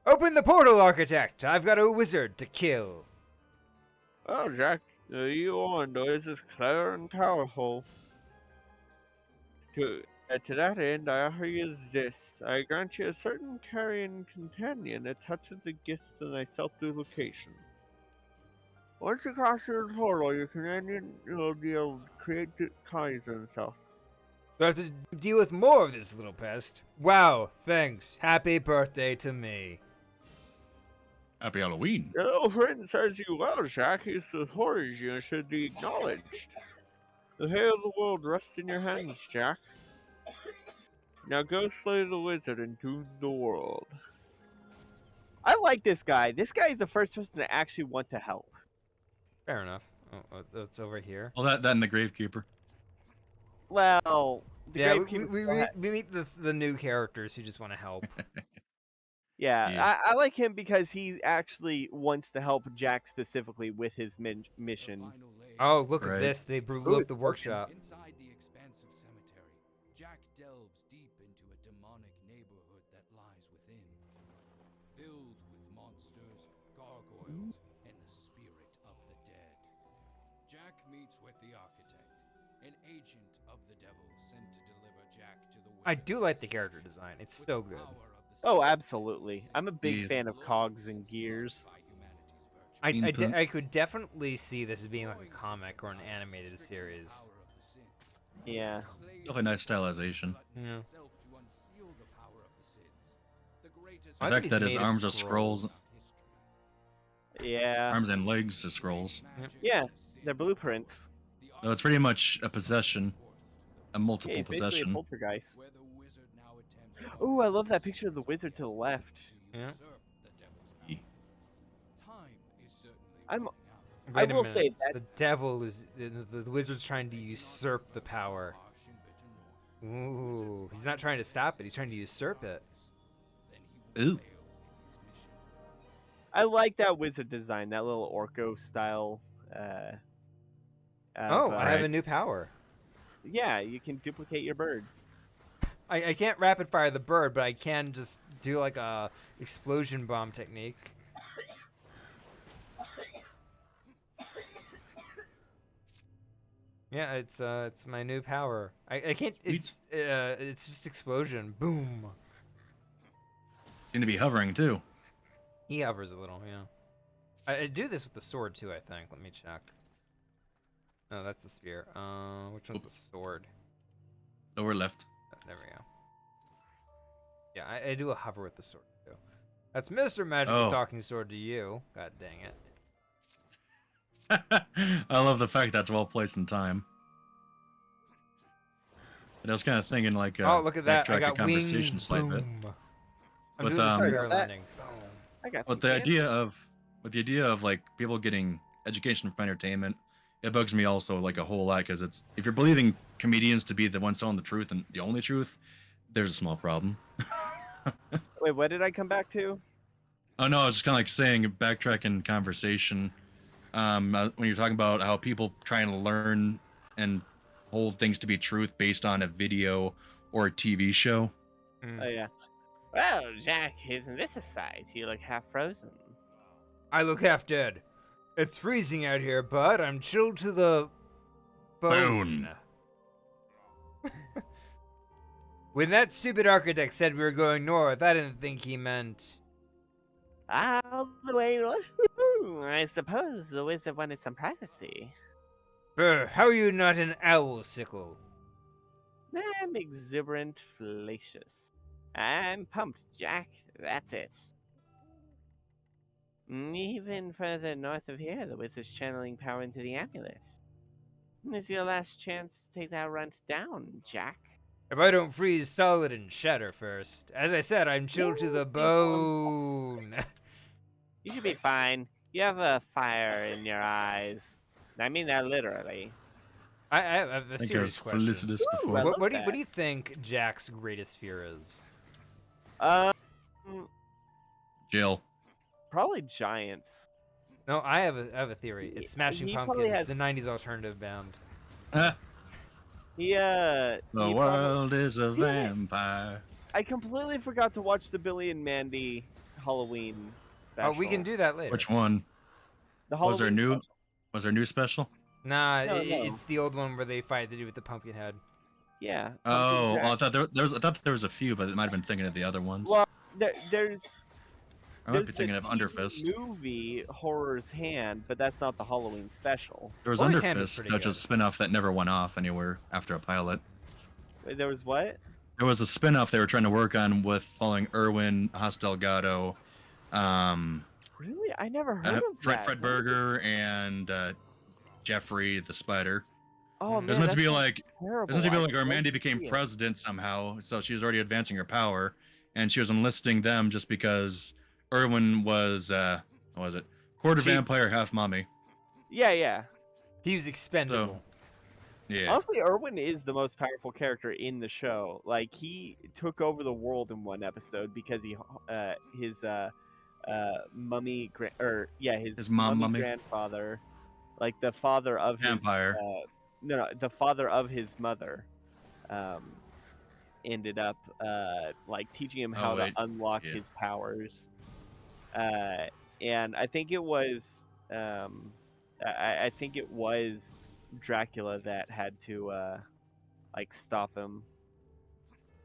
Open the portal, Architect. I've got a wizard to kill. Oh, Jack, you on is as clever and powerful. To that end, I offer you this. I grant you a certain carrion companion that touches the gifts of thy self-duplication. Once you cross through the portal, your companion will be able to create copies of himself. Do I have to deal with more of this little pest? Wow, thanks. Happy birthday to me. Happy Halloween. Your little friend says you well, Jack. His authority you should be acknowledged. The fate of the world rests in your hands, Jack. Now go slay the wizard and doom the world. I like this guy. This guy is the first person to actually want to help. Fair enough. Oh, it's over here. Well, that and the Gravekeeper. Well, the Yeah, Gravekeeper- we meet the new characters who just want to help. yeah, Yeah. I like him because he actually wants to help Jack specifically with his mission. Oh, look Right. at this. They blew Ooh, up the workshop. Inside the expansive cemetery, Jack delves deep into a demonic neighborhood that lies within, filled with monsters, gargoyles, and the spirit of the dead. Jack meets with the Architect, an agent of the devil sent to deliver Jack to the I do wizard's like the estate character design. It's with so the good. power of the Oh, Spirit absolutely. I'm a big Yes. fan of cogs and gears. by humanity's virtue. I could definitely see this as being like a comic or an animated series. Yeah. Definitely nice stylization. Yeah. The I fact think that he's his made of arms are scrolls, Yeah. arms and legs are scrolls. Yeah, they're blueprints. So it's pretty much a possession, a Yeah, multiple he's basically a possession. poltergeist. Ooh, I love that picture of the wizard to the left. Yeah. I'm- Wait a will minute. say that- The devil is the wizard's trying to usurp the power. Ooh, he's not trying to stop it. He's trying to usurp it. Ooh. I like that wizard design, that little Orco style. Oh, I have a Right. new power. Yeah, you can duplicate your birds. I can't rapid fire the bird, but I can just do like a explosion bomb technique. Yeah, it's my new power. I can't. It's just explosion. Boom. Seem to be hovering too. He hovers a little. Yeah. I do this with the sword too. I think. Let me check. No, that's the spear. Which one's the sword? Lower left. There we go. Yeah, I do a hover with the sword too. That's Mr. Magical Oh. Talking Sword to you. God dang it. I love the fact that's well placed in time. And I was kind of thinking like Oh, look at that! I backtrack a got conversation wings. slight bit. Boom. I'm With, doing the um, spear Sorry about that. landing. Boom. I got some With the candy. idea of like people getting education from entertainment, it bugs me also like a whole lot because it's if you're believing comedians to be the ones telling the truth and the only truth, there's a small problem. Wait, what did I come back to? Oh no, I was just kind of like saying backtracking conversation. When you're talking about how people trying to learn and hold things to be truth based on a video or a TV show. Oh yeah. Well, Jack, isn't this a sight? You look half frozen. I look half dead. It's freezing out here, but I'm chilled to the bone. When that stupid architect said we were going north, I didn't think he meant. All the way north? I suppose the wizard wanted some privacy. Brr, how are you not an owl sickle? I'm exuberant, fallacious. I'm pumped, Jack. That's it. Even further north of here, the wizard's channeling power into the amulet. This is your last chance to take that runt down, Jack. If I don't freeze solid and shatter first. As I said, I'm chilled to the bone. You should be fine. You have a fire in your eyes. I mean that literally. I have a I think it serious was question. felicitous Ooh, before. I love What that. do you think Jack's greatest fear is? Um, Jill. probably giants. No, I have a theory. It's Smashing He probably Pumpkins, has- the '90s alternative band. Ah, He the he probably- world is a Damn it. vampire. I completely forgot to watch the Billy and Mandy Halloween Oh, special. we can do that later. Which one? The Was there Halloween new? special. Was there new special? Nah, No, no. it's the old one where they fight the dude with the pumpkin head. Yeah. Oh, Pumpkin well, I Jack. thought I thought there was a few, but it might have been thinking of the other ones. Well, there's I might there's be thinking of the Underfist. TV movie Horror's Hand, but that's not the Halloween special. There was Horror's Hand is Underfist, pretty that's good. just a spin-off that never went off anywhere after a pilot. Wait, there was what? There was a spin-off they were trying to work on with following Irwin, Haas Delgado, Really? I never heard of that. Fred Berger, and Jeffrey the Spider. Oh man, It was meant to that be sounds like It terrible. was meant to be I like would love Armandi to became see it. president somehow, so she was already advancing her power, and she was enlisting them just because Irwin was what was it? Quarter She- vampire, half mummy. Yeah. He was expendable. Yeah. Honestly, Irwin is the most powerful character in the show. Like he took over the world in one episode because his mummy his mummy? grandfather, like the father of Vampire. the father of his mother, ended up like teaching him how to wait. unlock Yeah. his powers. And I think it was I think it was Dracula that had to like stop him.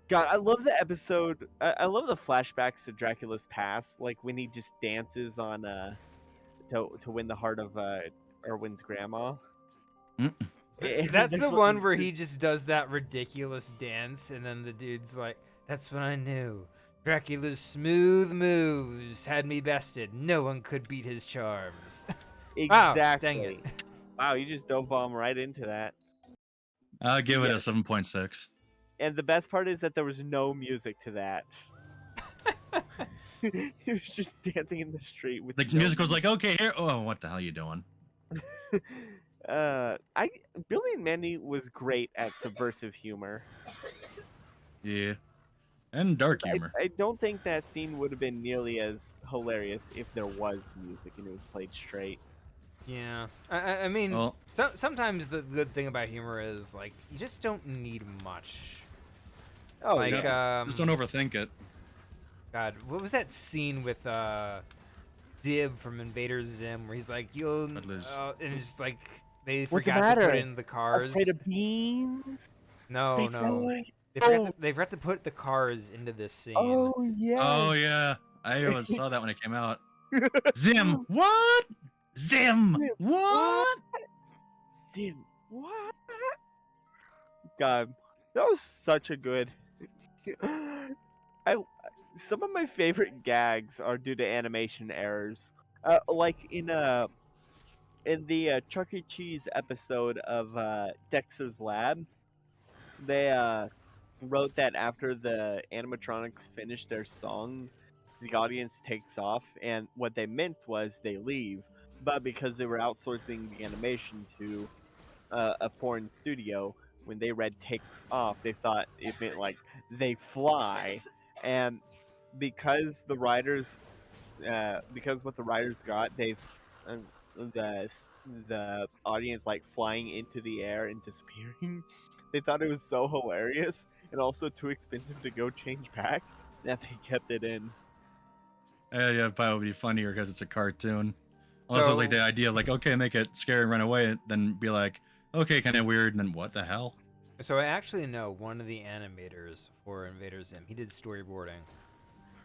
God, I love the episode. I love the flashbacks to Dracula's past, like when he just dances on to win the heart of Erwin's grandma. Mm. And That's there's the like- one where he just does that ridiculous dance, and then the dude's like, "That's when I knew. Dracula's smooth moves had me bested. No one could beat his charms." Wow, Exactly. dang it. Wow, you just dove bomb right into that. I'll give it Yeah. a 7.6. And the best part is that there was no music to that. He was just dancing in the street with The no music was like, okay, here. Oh, what the hell you doing? Billy and Mandy was great at subversive humor. Yeah. And dark humor. I don't think that scene would have been nearly as hilarious if there was music and it was played straight. Yeah, I mean, Well- sometimes the good thing about humor is like you just don't need much. Oh, Like, yeah. Just don't overthink it. God, what was that scene with Dib from Invader Zim where he's like, "You'll," That is- and it's just like They What's the forgot to put matter? in the cars. Afraid of beans? No, Space no. boy? They forgot to put the cars into this scene. Oh, yes. Oh yeah, I always saw that when it came out. Zim, what? Zim, Zim, what? Zim, what? God, that was such a good. I some of my favorite gags are due to animation errors. Like in the Chuck E. Cheese episode of Dex's Lab, they wrote that after the animatronics finish their song, the audience takes off, and what they meant was they leave. But because they were outsourcing the animation to a foreign studio, when they read takes off, they thought it meant like they fly. And because the writers, because what the writers got, they've uh, the the audience like flying into the air and disappearing. They thought it was so hilarious and also too expensive to go change back that they kept it in. Yeah, probably would be funnier because it's a cartoon. Unless it was like the idea of like, okay, make it scary and run away, and then be like, okay, kind of weird, and then what the hell? So I actually know one of the animators for Invader Zim. He did storyboarding.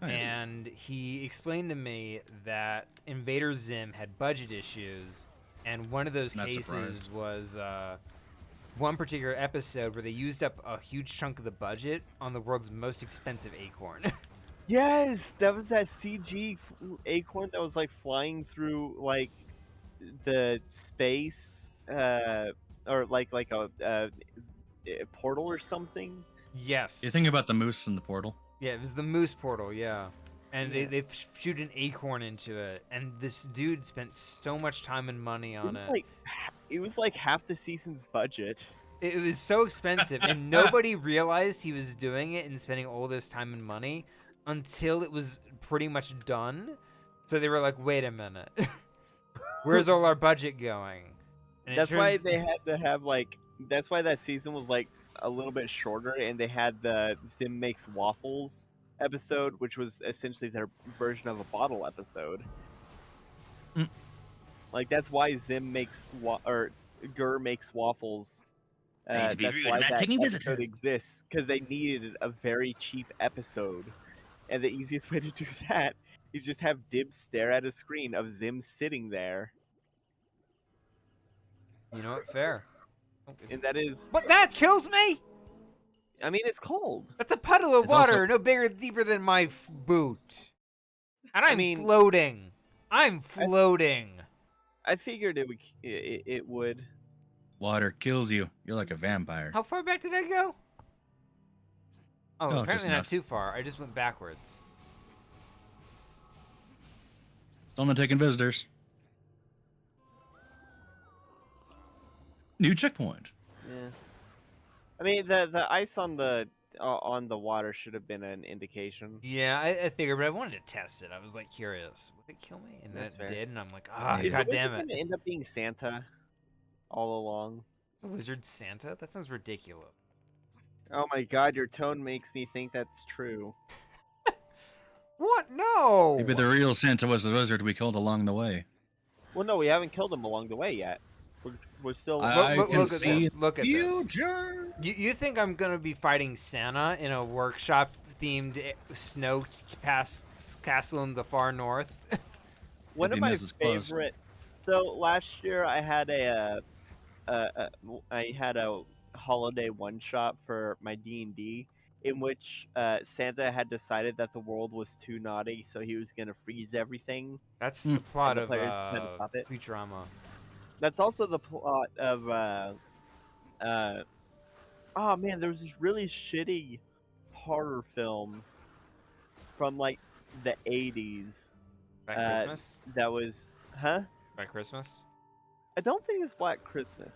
Nice. And he explained to me that Invader Zim had budget issues, and one of those Not cases surprised. was one particular episode where they used up a huge chunk of the budget on the world's most expensive acorn. Yes, that was that CG acorn that was like flying through like the space, or like a portal or something. Yes. You think about the moose in the portal? Yeah, it was the moose portal, yeah. And Yeah. they shoot an acorn into it, and this dude spent so much time and money on it. It was like half the season's budget. It was so expensive, and nobody realized he was doing it and spending all this time and money until it was pretty much done. So they were like, wait a minute. Where's all our budget going? And it That's why turns- they had to have like. That's why that season was like a little bit shorter, and they had the Zim makes waffles episode, which was essentially their version of a bottle episode. Mm. Like that's why Zim makes or Gur makes waffles. Need to be That's rude, why not that taking episode visitors. exists, because they needed a very cheap episode, and the easiest way to do that is just have Dibs stare at a screen of Zim sitting there, You know what? Fair. and that is. But that kills me! I mean, it's cold. That's a puddle of It's water, also- no bigger, deeper than my boot. And I'm mean- floating. I'm floating. I figured it would. Water kills you. You're like a vampire. How far back did I go? Oh, Oh, just apparently not enough. too far. I just went backwards. Still not taking visitors. New checkpoint. Yeah. I mean, the ice on the water should have been an indication. Yeah, I figured, but I wanted to test it. I was like curious. Would it kill me? And then That's it fair. did, and I'm like, ah, Yeah. god Is damn going it. to end up being Santa all along? A wizard Santa? That sounds ridiculous. Oh my god, your tone makes me think that's true. What? No! Maybe the real Santa was the wizard we killed along the way. Well, no, we haven't killed him along the way yet. We're still. I look, can look at see this. Look at this. Future. You think I'm gonna be fighting Santa in a workshop-themed snow castle in the far north? One of Maybe my Mrs. Claus. favorite. So last year I had a holiday one shot for my D&D in which Santa had decided that the world was too naughty, so he was gonna freeze everything. That's the plot the of players had to stop it. Futurama. That's also the plot of oh man, there was this really shitty horror film from like the 80s By Uh, Christmas? that was By Christmas? I don't think it's Black Christmas.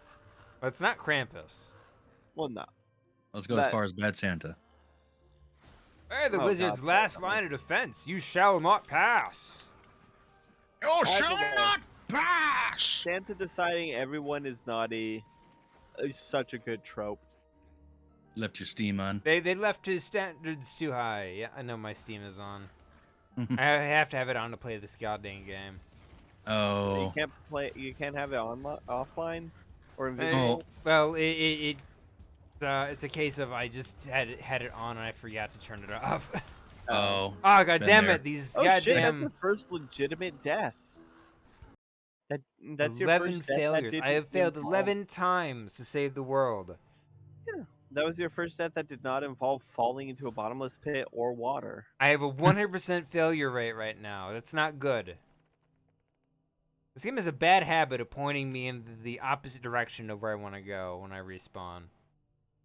But it's not Krampus. Well, no. Let's go as But- far as Bad Santa. Hey, the Oh, wizard's God, last sorry. line of defense. You shall not pass. You shall shall not not pass! Santa deciding everyone is naughty is such a good trope. Left your steam on. They left his standards too high. Yeah, I know my Steam is on. I have to have it on to play this goddamn game. Oh. You can't have it offline. or invisible? Well, it's a case of I just had it on and I forgot to turn it off. Oh. Oh god Been damn there. it! These Oh shit! That's goddamn your first legitimate death. That's your 11 first death failures. that I have didn't failed involve- 11 times to save the world. That was your first death that did not involve falling into a bottomless pit or water. I have a 100% failure rate right now. That's not good. This game has a bad habit of pointing me in the opposite direction of where I want to go when I respawn.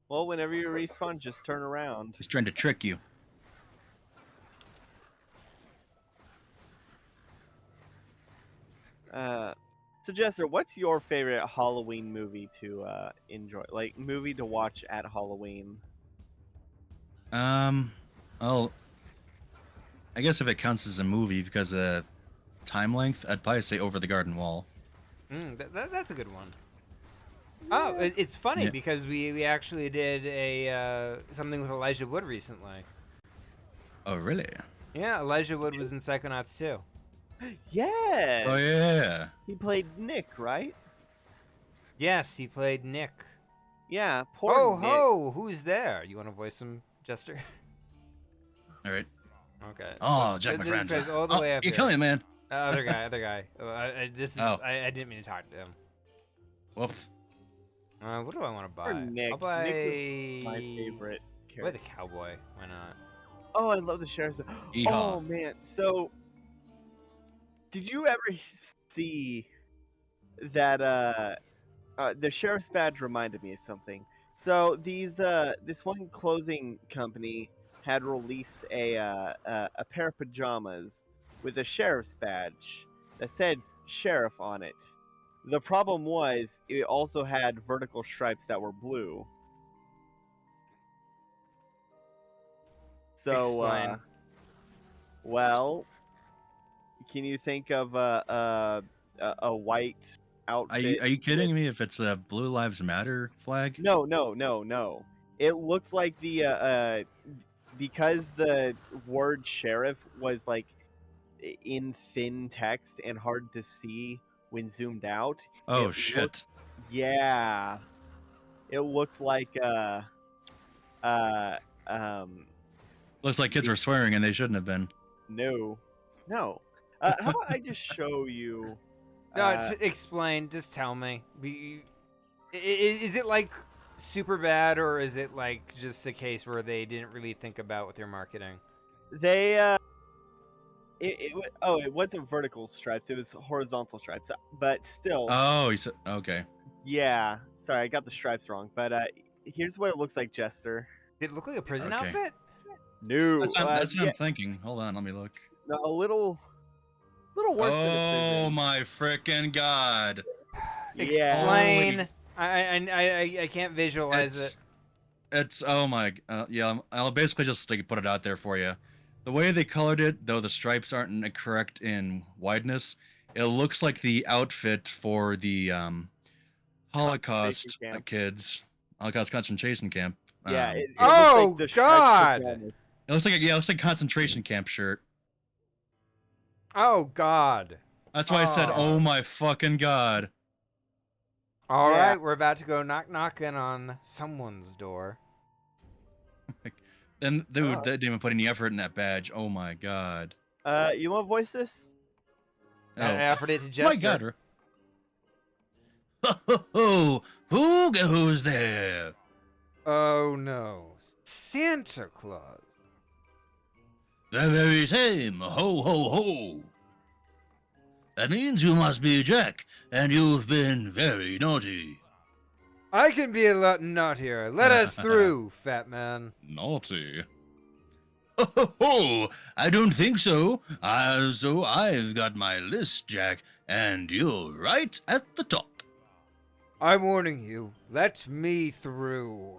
Well, whenever you respawn, just turn around. He's trying to trick you. So Jester, what's your favorite Halloween movie to enjoy? Like movie to watch at Halloween? Well, I guess if it counts as a movie because of time length, I'd probably say Over the Garden Wall. That's a good one. Oh, it's funny Yeah. because we actually did a something with Elijah Wood recently. Oh, really? Yeah, Elijah Wood was in Psychonauts too. Yeah. Oh, yeah. He played Nick, right? Yes, he played Nick. Yeah. Poor Oh Nick. ho, who's there? You want to voice him, Jester? All right. Okay. Oh, So Jack, my this friend. guy's all the way up you're here. killing it, man. Other guy. This is. Oh. I didn't mean to talk to him. Woof. What do I want to Poor buy? Nick. I'll buy. Nick was my favorite I'll buy the character. cowboy. Why not? Oh, I love the sheriff's. Yeehaw. Oh man. So, did you ever see that? The sheriff's badge reminded me of something. So this one clothing company had released a pair of pajamas with a sheriff's badge that said sheriff on it. The problem was it also had vertical stripes that were blue. So, Explain. well, can you think of a white outfit? Are you kidding me if it's a Blue Lives Matter flag? No. It looks like the because the word sheriff was like in thin text and hard to see when zoomed out. Oh, it shit. looked- yeah, it looked like Looks like kids were swearing and they shouldn't have been. no. How about I just show you? No, explain. Just tell me. Is it like super bad, or is it like just a case where they didn't really think about with their marketing? They it wasn't vertical stripes, it was horizontal stripes, but still. Oh, he said, okay. Yeah, sorry, I got the stripes wrong, but here's what it looks like, Jester. Did it look like a prison Okay. outfit? No, That's what yeah, I'm thinking. Hold on, let me look. no, a little worse than a Oh prison. my frickin' god. Yeah. Explain. I can't visualize it. It's oh my yeah. I'll basically just like put it out there for you. The way they colored it, though the stripes aren't correct in wideness, it looks like the outfit for the Holocaust camp. kids, Holocaust concentration camp. Yeah. Um, It Oh, looks like the stripes God! pajamas. it looks like it looks like concentration camp shirt. Oh God. That's why I said, Oh. "Oh my fucking god!" All Yeah. right, we're about to go knocking on someone's door. Then dude, they didn't even put any effort in that badge. Oh my god. You want to voice this? Oh. I offered it to My Jester. god. Ho, who's there? Oh no, Santa Claus. The very same. Ho, ho, ho. That means you must be Jack, and you've been very naughty. I can be a lot naughtier. Let us through, fat man. Naughty. Ho, ho, ho. I don't think so. So I've got my list, Jack, and you're right at the top. I'm warning you. Let me through.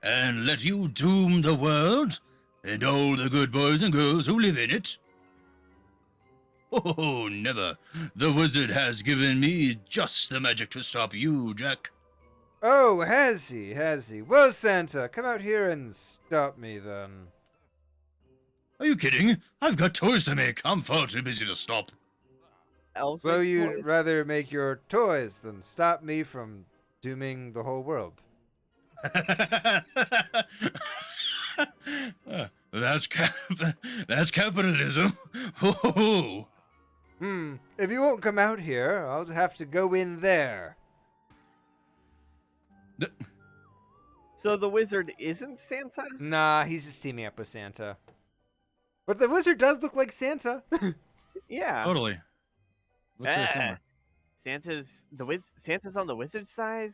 And let you doom the world, and all the good boys and girls who live in it. Oh, never. The wizard has given me just the magic to stop you, Jack. Oh, has he? Has he? Well, Santa, come out here and stop me then. Are you kidding? I've got toys to make. I'm far too busy to stop. elves. So make you'd toys? rather make your toys than stop me from dooming the whole world? That's that's capitalism. Ho. If you won't come out here, I'll have to go in there. So the wizard isn't Santa? Nah, he's just teaming up with Santa. But the wizard does look like Santa. Yeah. Totally. Looks very Ah, similar. Santa's on the wizard side.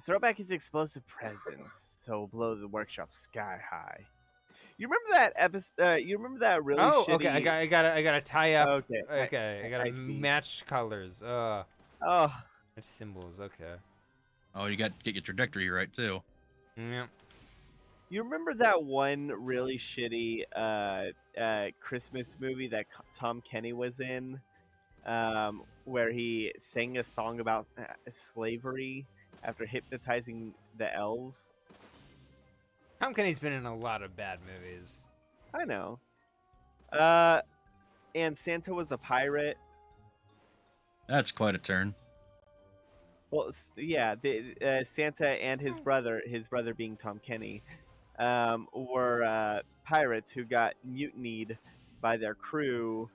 Throw back his explosive presence, so blow the workshop sky high. You remember that episode? You remember that really Oh, shitty? okay. I gotta tie up. Okay, Okay, I gotta I see. match colors. Oh, Match symbols. Okay. Oh, you got to get your trajectory right too. Yeah. you remember that one really shitty Christmas movie that Tom Kenny was in, where he sang a song about slavery after hypnotizing the elves? Tom Kenny's been in a lot of bad movies. I know. And Santa was a pirate. That's quite a turn. Well, yeah, Santa and his brother being Tom Kenny, were pirates who got mutinied by their crew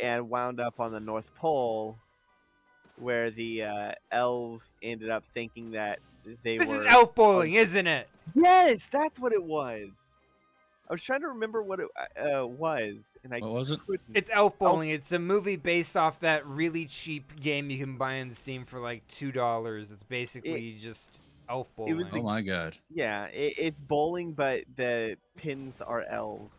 and wound up on the North Pole, where the elves ended up thinking that they This were. is elf bowling, isn't it? Yes, that's what it was. I was trying to remember what it was, and I What was it? couldn't. It's elf bowling. It's a movie based off that really cheap game you can buy on Steam for like $2. It's basically just elf it was bowling. Oh my god. Yeah, it's bowling, but the pins are elves.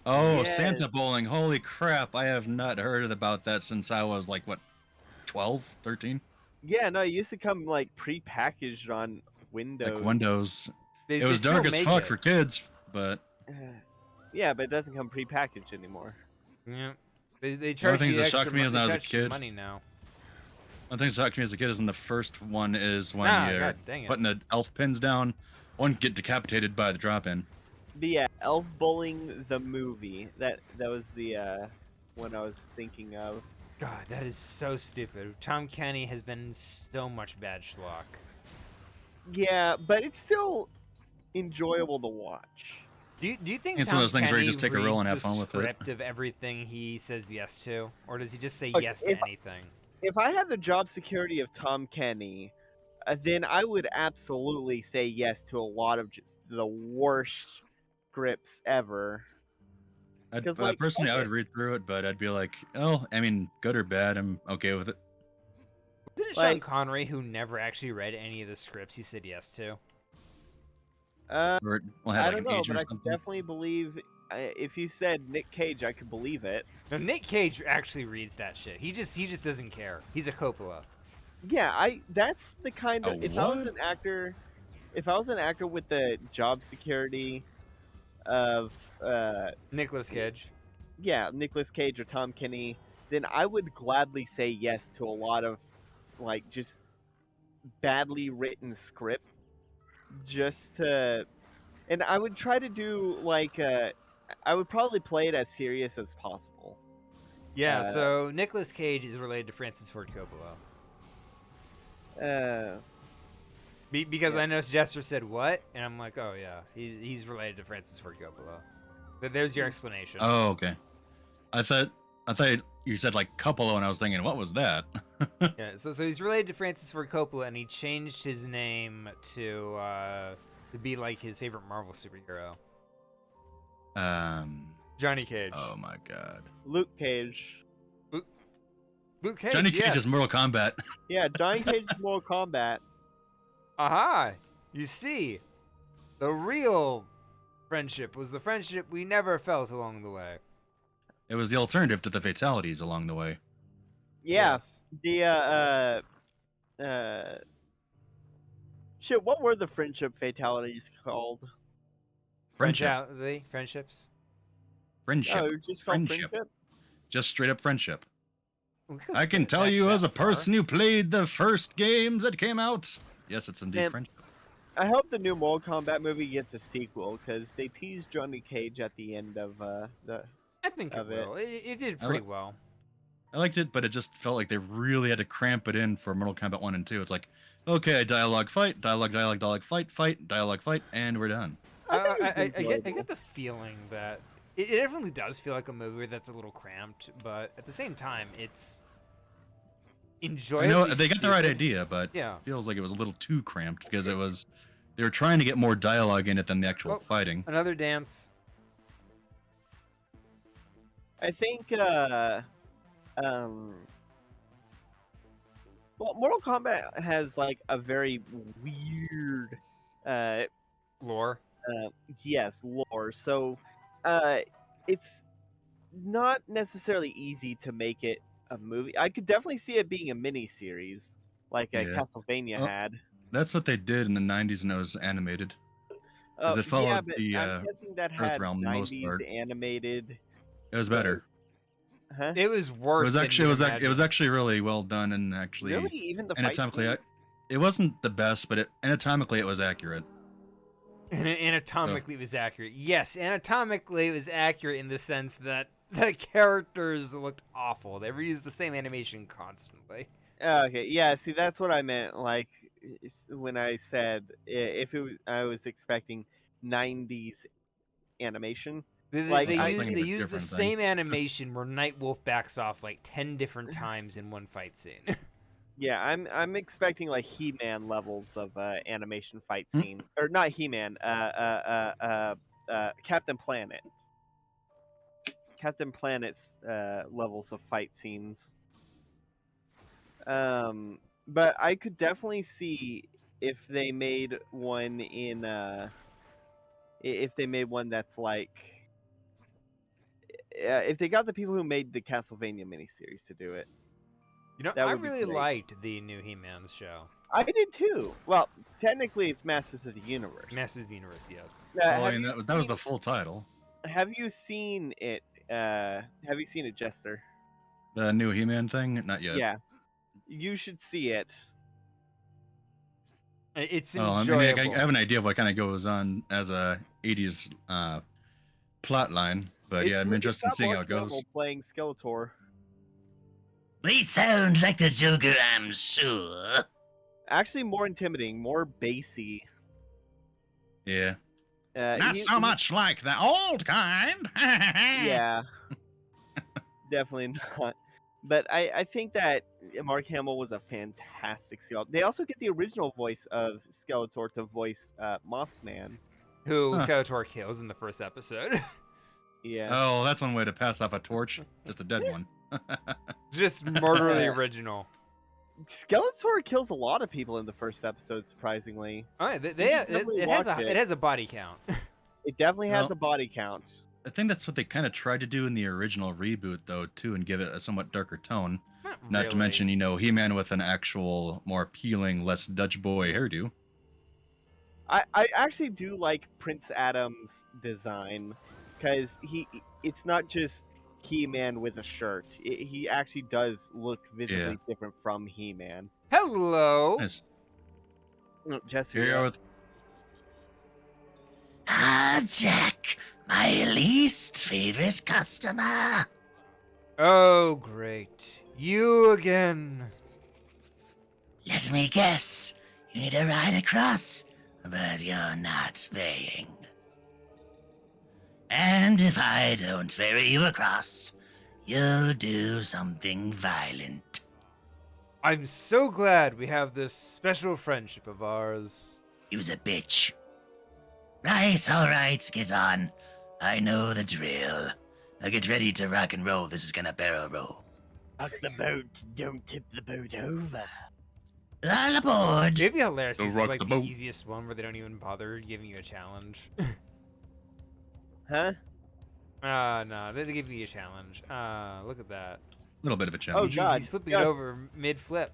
Oh, Yes. Santa bowling. Holy crap. I have not heard about that since I was like, what, 12, 13? Yeah, no, it used to come like pre-packaged on Windows. Like Windows. They It was still dark as make fuck it. for kids, but Yeah, but it doesn't come pre-packaged anymore. Yeah. They charge things you that shocked extra me mon- when I they was a charge you kid- money now. one thing that shocked me as a kid is in the first one is when Ah, you're God dang it. putting the elf pins down, one get decapitated by the drop-in. But yeah, Elf Bowling the movie. That was the one I was thinking of. God, that is so stupid. Tom Kenny has been so much bad schlock. Yeah, but it's still enjoyable to watch. Do you think It's Tom one of those things where you Kenny just take a roll and reads have the fun with it. script of everything he says yes to, or does he just say Okay, yes to anything? If I had the job security of Tom Kenny, then I would absolutely say yes to a lot of just the worst scripts ever. 'Cause, like, Personally, I okay. would read through it, but I'd be like, oh, I mean, good or bad, I'm okay with it. Wasn't it Sean like- Connery who never actually read any of the scripts he said yes to? Or it will have I like don't an know, age but or I could something. definitely believe. If you said Nick Cage, I could believe it. No, Nick Cage actually reads that shit. He just doesn't care. He's a Coppola. Yeah, that's the kind of. A If I was what? an actor, with the job security of Nicolas Cage. yeah, Nicolas Cage or Tom Kenny, then I would gladly say yes to a lot of like just badly written script, just to, and I would try to do like I would probably play it as serious as possible. Yeah, so Nicolas Cage is related to Francis Ford Coppola. Because Yeah. I know Jestre said what, and I'm like, oh yeah, he's related to Francis Ford Coppola. But there's your explanation. Oh, okay. I thought you said like Coppola, and I was thinking, what was that? Yeah, so he's related to Francis Ford Coppola, and he changed his name to be like his favorite Marvel superhero, Johnny Cage. Oh my god. Luke Cage. Luke Cage. Johnny Cage yes. is Mortal Kombat. Yeah, Johnny Cage Mortal Kombat. Aha! You see, the real friendship was the friendship we never felt along the way. It was the alternative to the fatalities along the way. Yeah, Yes. the shit. What were the friendship fatalities called? Friendship. Friendships. Friendship. Oh, it was just called Friendship. friendship. Just straight up friendship. We could I can put tell that you that as a far. person who played the first games that came out. Yes, it's indeed Man, friendship. I hope the new Mortal Kombat movie gets a sequel because they teased Johnny Cage at the end of the. I think it of it. will. It did I pretty li- well. I liked it, but it just felt like they really had to cramp it in for Mortal Kombat 1 and 2. It's like, okay, dialogue, fight, dialogue, fight, fight, dialogue, fight, and we're done. I think it was I enjoyable. get the feeling that it definitely does feel like a movie that's a little cramped, but at the same time, it's enjoyable. I know they got the right idea, but Yeah. it feels like it was a little too cramped because they were trying to get more dialogue in it than the actual Oh. fighting. Another dance. I think, well, Mortal Kombat has like a very weird, Lore. yes, lore. So, it's not necessarily easy to make it a movie. I could definitely see it being a mini series, like Yeah. Castlevania Well, had. That's what they did in the 90s when it was animated. 'Cause it followed yeah, but the, I'm guessing that Earth had realm the most 90s part. animated. It was better. Huh? It was It worse. was than actually you'd it was imagine. actually really well done and actually Really, even the fight anatomically scenes? it wasn't the best, but anatomically it was accurate. And anatomically, it was accurate. Yes, anatomically, it was accurate in the sense that the characters looked awful. They reused the same animation constantly. Okay, yeah. See, that's what I meant. Like when I said if it was, I was expecting '90s animation. Like, I was They thinking of a used the different thing. same animation where Nightwolf backs off like 10 different times in one fight scene. Yeah, I'm expecting like He-Man levels of animation fight Hmm. scene, or not He-Man, Captain Planet. Captain Planet's levels of fight scenes. But I could definitely see if they made one in if they made one that's like if they got the people who made the Castlevania miniseries to do it. You know, That I would be really great. liked the new He-Man show. I did too. Well, technically, it's Masters of the Universe. Masters of the Universe, yes. Well, Have I mean, you that was seen- the full title. Have you seen it? Have you seen it, Jester? The new He-Man thing? Not yet. Yeah, you should see it. It's Well, I enjoyable. mean, I have an idea of what kind of goes on as a 80s plot line, but It's yeah, I'm with- interested in it's got seeing how Mark it goes. Hamill playing Skeletor. They sound like the Joker, I'm sure. Actually, more intimidating, more bassy. Yeah. Not so much like the old kind. Yeah, definitely not. But I think that Mark Hamill was a fantastic Skeletor. They also get the original voice of Skeletor to voice Mossman. Who Huh. Skeletor kills in the first episode. Yeah. Oh, that's one way to pass off a torch. Just a dead one. Just murder the original. Skeletor kills a lot of people in the first episode, surprisingly. Oh, yeah, You should definitely watch it. it has a body count. It definitely has Well- a body count. I think that's what they kind of tried to do in the original reboot, though, too, and give it a somewhat darker tone. Not to really. mention, He-Man with an actual, more appealing, less Dutch boy hairdo. I actually do like Prince Adam's design because it's not just He-Man with a shirt. He actually does look visibly different from He-Man. Hello. Nice. No, Jesse. Here you go with Ah, Jack, my least favorite customer. Oh, great. You again. Let me guess. You need a ride across, but you're not paying. And if I don't ferry you across, you'll do something violent. I'm so glad we have this special friendship of ours. He was a bitch. Right, all right, get on. I know the drill. Now get ready to rock and roll. This is gonna barrel roll. Rock the boat, don't tip the boat over. All aboard. It'd be hilarious. Go This is rock like the the boat. easiest one where they don't even bother giving you a challenge. Huh? No, they give you a challenge. Look at that. a little bit of a Oh, challenge. God. He's flipping God. it over mid-flip.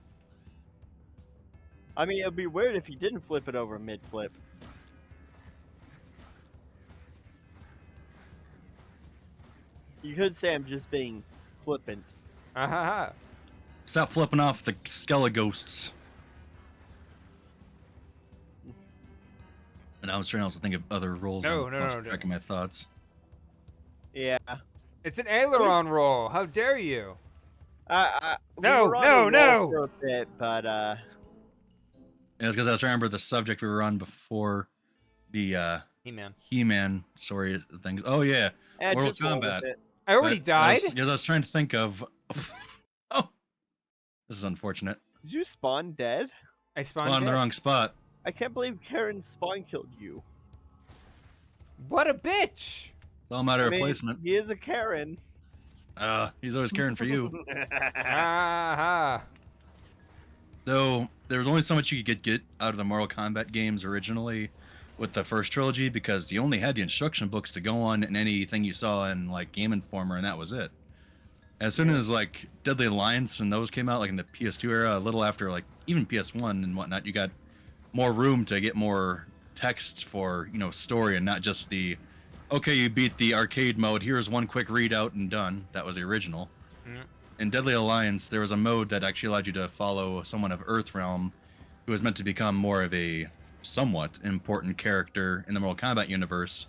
I mean, it'd be weird if you didn't flip it over mid-flip. You could say I'm just being flippant. Ah, Stop flipping off the Skeleghosts. And I was trying to also think of other roles. No, and no, lost no, track of my thoughts. Yeah. It's an aileron roll. How dare you? We No, were on no, a roll no! for a bit, but Yeah, it's because I was trying to remember the subject we were on before the He-Man. He-Man story things. Oh yeah, Mortal just roll with Kombat. it. I already died? I was trying to think of. Oh, this is unfortunate. Did you spawn dead? I Spawned spawned in the dead. wrong spot. I can't believe Karen spawn killed you. What a bitch! It's all a matter I of mean, placement. he is a Karen. He's always caring for you. Aha! Though there was only so much you could get out of the Mortal Kombat games originally with the first trilogy because you only had the instruction books to go on and anything you saw in like Game Informer, and that was it. As soon as like Deadly Alliance and those came out, like in the PS2 era, a little after like even PS1 and whatnot, you got more room to get more text for story and not just the okay, you beat the arcade mode, here's one quick readout and done. That was the original. Mm. In Deadly Alliance, there was a mode that actually allowed you to follow someone of Earthrealm who was meant to become more of a somewhat important character in the Mortal Kombat universe,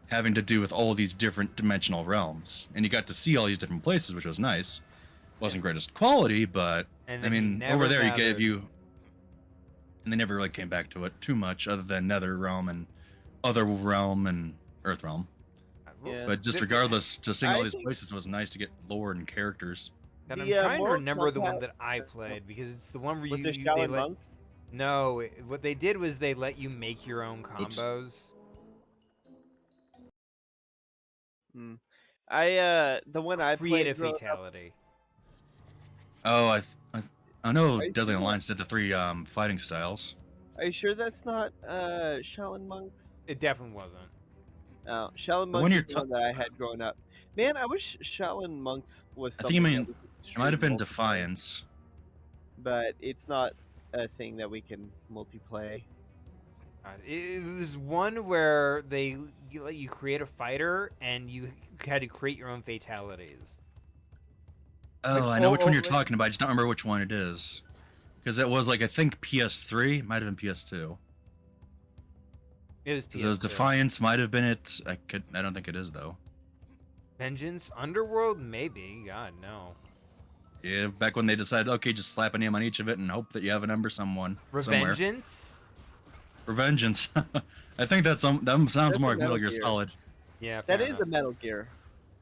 having to do with all these different dimensional realms. And you got to see all these different places, which was nice. Wasn't greatest quality, but And I then he mean, never over there he mattered. gave you, and they never really came back to it too much, other than Nether Realm and Other Realm and Earth Realm. Yeah. But just regardless, just seeing I all these think- places was nice to get lore and characters. God, I'm The, trying to Mortal remember the one Kombat- that I played because it's the one where Was it they Shaolin let. Monks? No, what they did was they let you make your own Oops. combos. The one I Create a played growing up- fatality. Oh, I know Are you Deadly sure? Alliance did the three fighting styles. Are you sure that's not Shaolin Monks? It definitely wasn't. Oh, Shaolin The one Monks you're is the one that I had growing up. Man, I wish Shaolin Monks was I something think you that mean we could it might have been stream multiplayer, Defiance. but it's not a thing that we can multiplay. God, it was one where they let you create a fighter and you had to create your own fatalities. Oh, Like, I know which one you're like- talking about. I just don't remember which one it is. Because it was like I think PS3, might have been PS2. It was Because it was PS2. Defiance, might have been it. I don't think it is though. Vengeance, Underworld, maybe. God no. Yeah, back when they decided, okay, just slap a name on each of it and hope that you have a number somewhere. Revengeance. Revengeance. I think that sounds That's more a like Metal Gear Gear. Solid. Yeah, That fair is a enough. Metal Gear.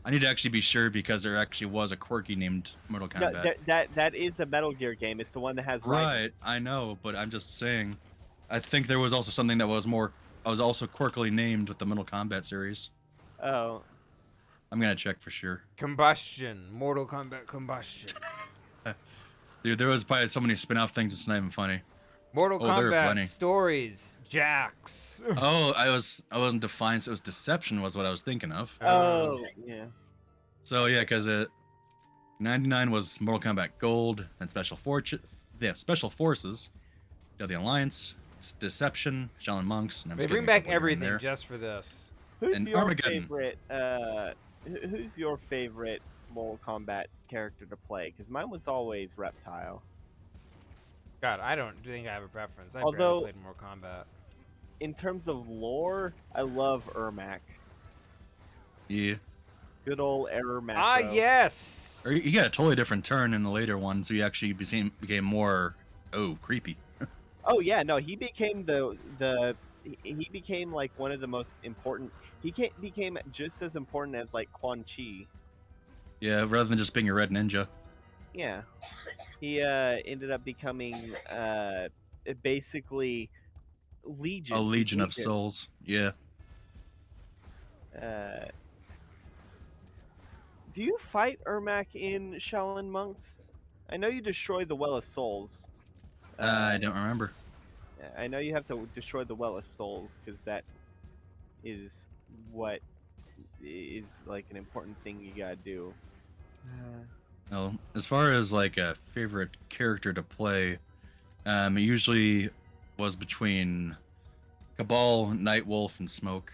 I need to actually be sure because there actually was a quirky named Mortal No, Kombat. that is a Metal Gear game. It's the one that has Raiden. Right, I know, but I'm just saying. I think there was also something that was more. I was also quirkily named with the Mortal Kombat series. Oh, I'm gonna check for sure. Combustion. Mortal Kombat Combustion. Dude, there was probably so many spin-off things. It's not even funny. Mortal Oh, there are Kombat plenty. Stories. Jax. Oh, I wasn't Defiance. It was Deception. Was what I was thinking of. oh, yeah. So yeah, because 99 was Mortal Kombat Gold, then Special Forces, the Alliance, Deception, Shaolin Monks, and I'm They just bring kidding, a back couple in everything there. just for this. Who's And your Armageddon. favorite? Who's your favorite Mortal Kombat character to play? Because mine was always Reptile. God, I don't think I have a preference. I Although- barely played Mortal Kombat. In terms of lore, I love Ermac. Yeah, Good old Ermac. Ah, bro. yes. or you got a totally different turn in the later ones. So you actually became more creepy. Oh yeah, no, he became he became like one of the most important. Became just as important as like Quan Chi. Yeah, rather than just being a red ninja. Yeah, he ended up becoming basically Legion. A Legion of Souls. Yeah. Do you fight Ermac in Shaolin Monks? I know you destroy the Well of Souls. I don't remember. I know you have to destroy the Well of Souls because that is what is like an important thing you gotta do. Well, as far as like a favorite character to play, it usually was between Cabal, Nightwolf, and Smoke.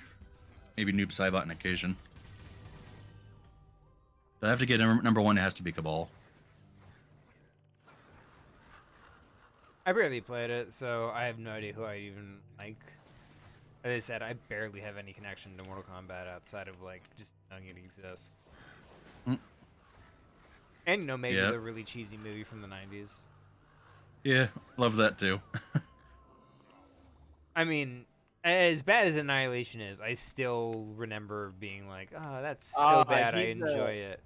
Maybe Noob Saibot on occasion. But I have to get number one. It has to be Cabal. I barely played it, so I have no idea who I even like. As I said, I barely have any connection to Mortal Kombat outside of like just knowing it exists. And maybe Yep. the really cheesy movie from the 90s. Yeah, love that too. I mean, as bad as Annihilation is, I still remember being like, "Oh, that's so bad. I enjoy it."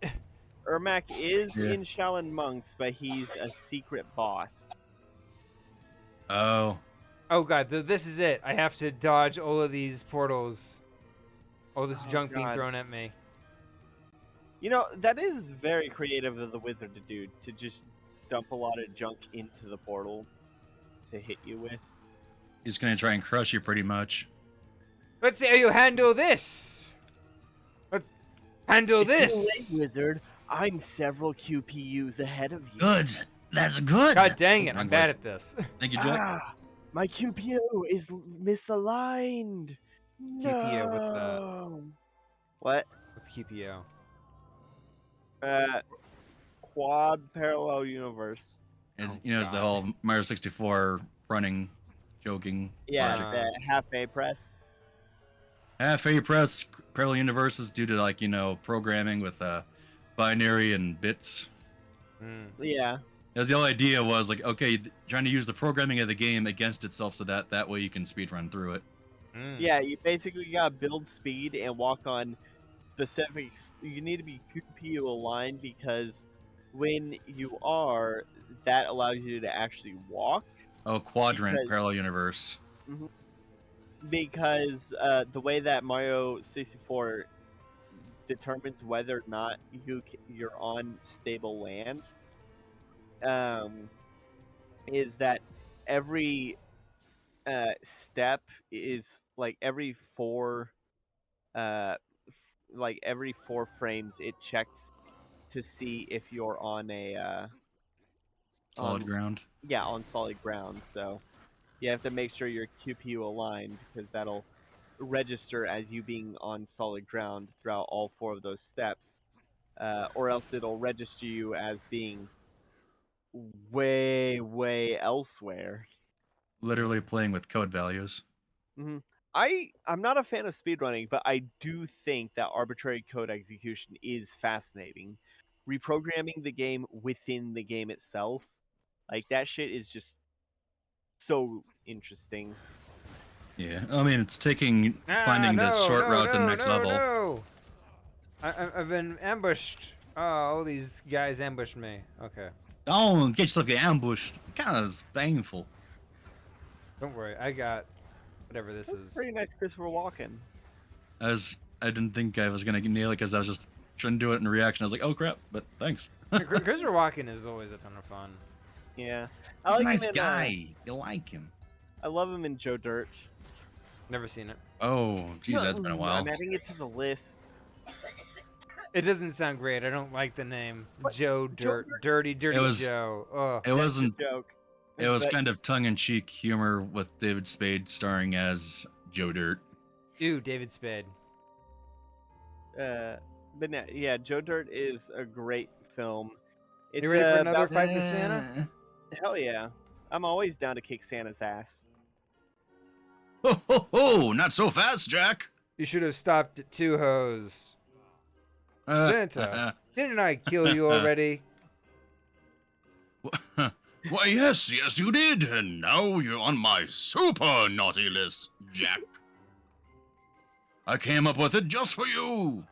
Ermac is Yeah. in Shaolin Monks, but he's a secret boss. Oh, Oh god, this is it. I have to dodge all of these portals. All this Oh, junk being God. thrown at me. You know, that is very creative of the wizard to do, to just dump a lot of junk into the portal to hit you with. he's gonna try and crush you pretty much. Let's see how you handle this. Let's handle It's this. too late, wizard. I'm several QPUs ahead of you. Good. That's good. God dang it, I'm Wrong bad voice. at this. Thank you, Jack. Ah, my QPU is misaligned. QPU, what's that? No. What? What's QPO? Quad parallel universe. It's, Oh, it's the God. whole Mario 64 running, joking. Yeah, logic. the half A press. Half A press parallel universes due to programming with binary and bits. Hmm. Yeah. As the whole idea was okay, trying to use the programming of the game against itself so that way you can speedrun through it. Hmm. Yeah, you basically gotta build speed and walk on specifics. You need to be QPU aligned because when you are, that allows you to actually walk. Oh, quadrant Because- parallel universe. Because the way that Mario 64 determines whether or not you're on stable land is that every step is like every four every 4 frames it checks to see if you're on a Solid ground. on solid ground. So you have to make sure your QPU aligned because that'll register as you being on solid ground throughout all 4 of those steps, or else it'll register you as being way elsewhere. Literally playing with code values. I'm not a fan of speedrunning, but I do think that arbitrary code execution is fascinating. Reprogramming the game within the game itself, like that shit is just so interesting. Yeah, I mean it's finding the short route to the next level. No. I've been ambushed. Oh, all these guys ambushed me. Okay. Oh, get yourself get ambushed. Kind of painful. Don't worry, I got whatever this That's is. pretty nice, Christopher Walken. I didn't think I was gonna nail it because I was just trying to do it in reaction. I was like, oh crap, but thanks. Christopher Walken is always a ton of fun. Yeah, He's a him nice in, guy. You like him. I love him in Joe Dirt. Never seen it. Oh, geez, that's been a while. I'm adding it to the list. It doesn't sound great. I don't like the name. Joe Dirt. Dirt? Dirty Joe. Oh. It wasn't. Joke. It was But- kind of tongue-in-cheek humor with David Spade starring as Joe Dirt. Ew, David Spade. But yeah, Joe Dirt is a great film. It's You ready for another about- fight to Santa? Hell yeah. I'm always down to kick Santa's ass. Ho ho ho! Not so fast, Jack. You should have stopped at 2 hoes. Santa. Didn't I kill you already? Why, yes, you did, and now you're on my super naughty list, Jack. I came up with it just for you.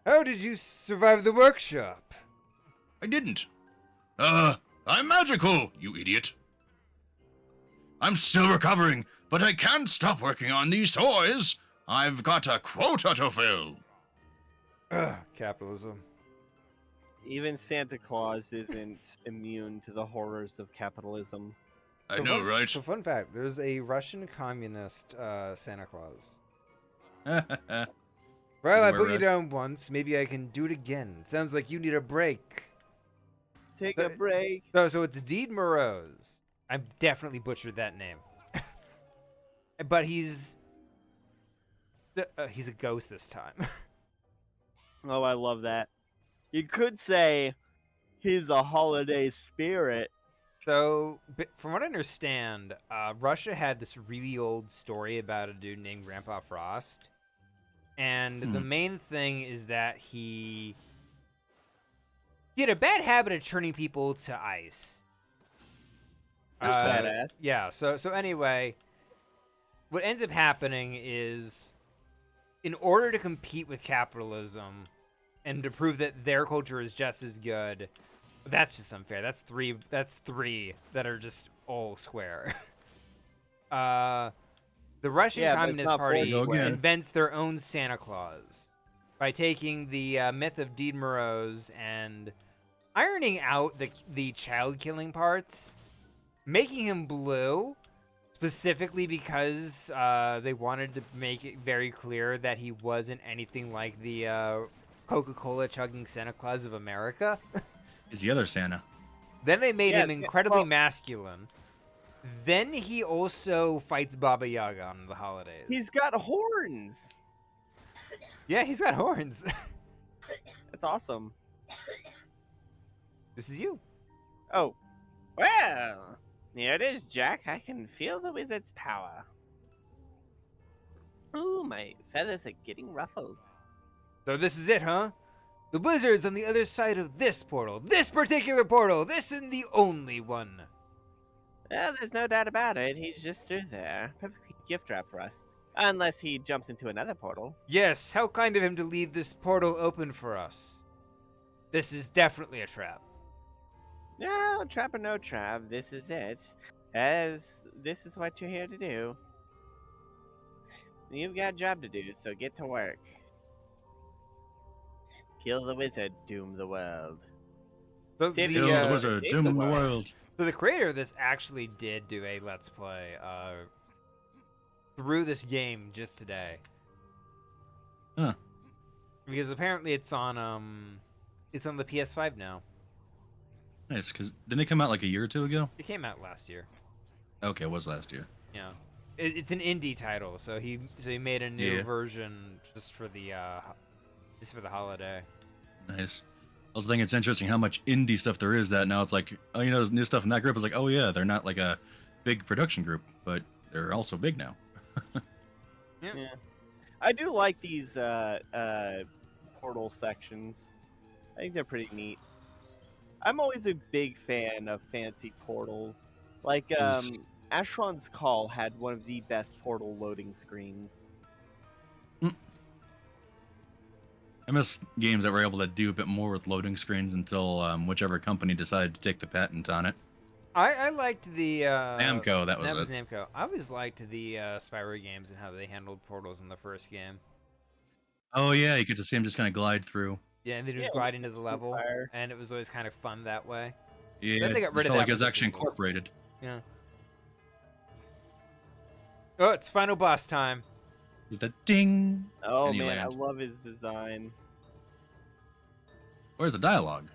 How did you survive the workshop? I didn't. I'm magical, you idiot. I'm still recovering, but I can't stop working on these toys. I've got a quota to fill. Ugh, capitalism. Even Santa Claus isn't immune to the horrors of capitalism. I know, right? So fun fact, there's a Russian communist Santa Claus. Well, I Is it put you red? down once. Maybe I can do it again. Sounds like you need a break. Take a break. So it's Deed Morose. I definitely butchered that name. But he's a ghost this time. Oh, I love that. You could say he's a holiday spirit. So, from what I understand, Russia had this really old story about a dude named Grandpa Frost. And the main thing is that he He had a bad habit of turning people to ice. That's badass. Yeah. So anyway, what ends up happening is, in order to compete with capitalism, and to prove that their culture is just as good, that's just unfair. That's three that are just all square. The Russian Yeah, but it's Communist not Party Go again. invents their own Santa Claus by taking the myth of Deed Moroz and ironing out the child killing parts, making him blue, specifically because they wanted to make it very clear that he wasn't anything like the Coca-Cola chugging Santa Claus of America. He's the other Santa. Then they made him Yes, incredibly well- masculine. Then he also fights Baba Yaga on the holidays. He's got horns. Yeah, he's got horns. That's awesome. This is you. Oh, well, here it is, Jack. I can feel the wizard's power. Ooh, my feathers are getting ruffled. So this is it, huh? The wizard's on the other side of this portal. This particular portal. This and the only one. Well, there's no doubt about it. He's just through there. Perfectly gift wrap for us. Unless he jumps into another portal. Yes, how kind of him to leave this portal open for us. This is definitely a trap. No, trap or no trap, this is it. As this is what you're here to do. You've got a job to do, so get to work. Kill the wizard, doom the world. So Save Kill the, the uh, wizard, save doom the the world. world. So the creator of this actually did do a Let's Play through this game just today. Huh. Because apparently it's on the PS5 now. Nice, because didn't it come out like a year or two ago? It came out last year. Okay, it was last year. Yeah. It's an indie title, so he made a new Yeah. version just for the holiday. Nice. I was thinking it's interesting how much indie stuff there is that now it's like, oh, you know, there's new stuff in that group. It's like, oh yeah, they're not like a big production group, but they're also big now. Yeah. I do like these portal sections. I think they're pretty neat. I'm always a big fan of fancy portals. Like Is- Ashron's Call had one of the best portal loading screens. I miss games that were able to do a bit more with loading screens until whichever company decided to take the patent on it. I liked the Namco, that was that was it. Namco. I always liked the Spyro games and how they handled portals in the first game. Oh yeah, you get to see him just kind of glide through. Yeah, and they would Yeah, glide into the level, fire. and it was always kind of fun that way. Yeah, Then they got it rid of felt that like it with was the actually sequels. incorporated. Yeah. Oh, it's final boss time. With the ding. Oh And you man, I land. love his design. Where's the dialogue?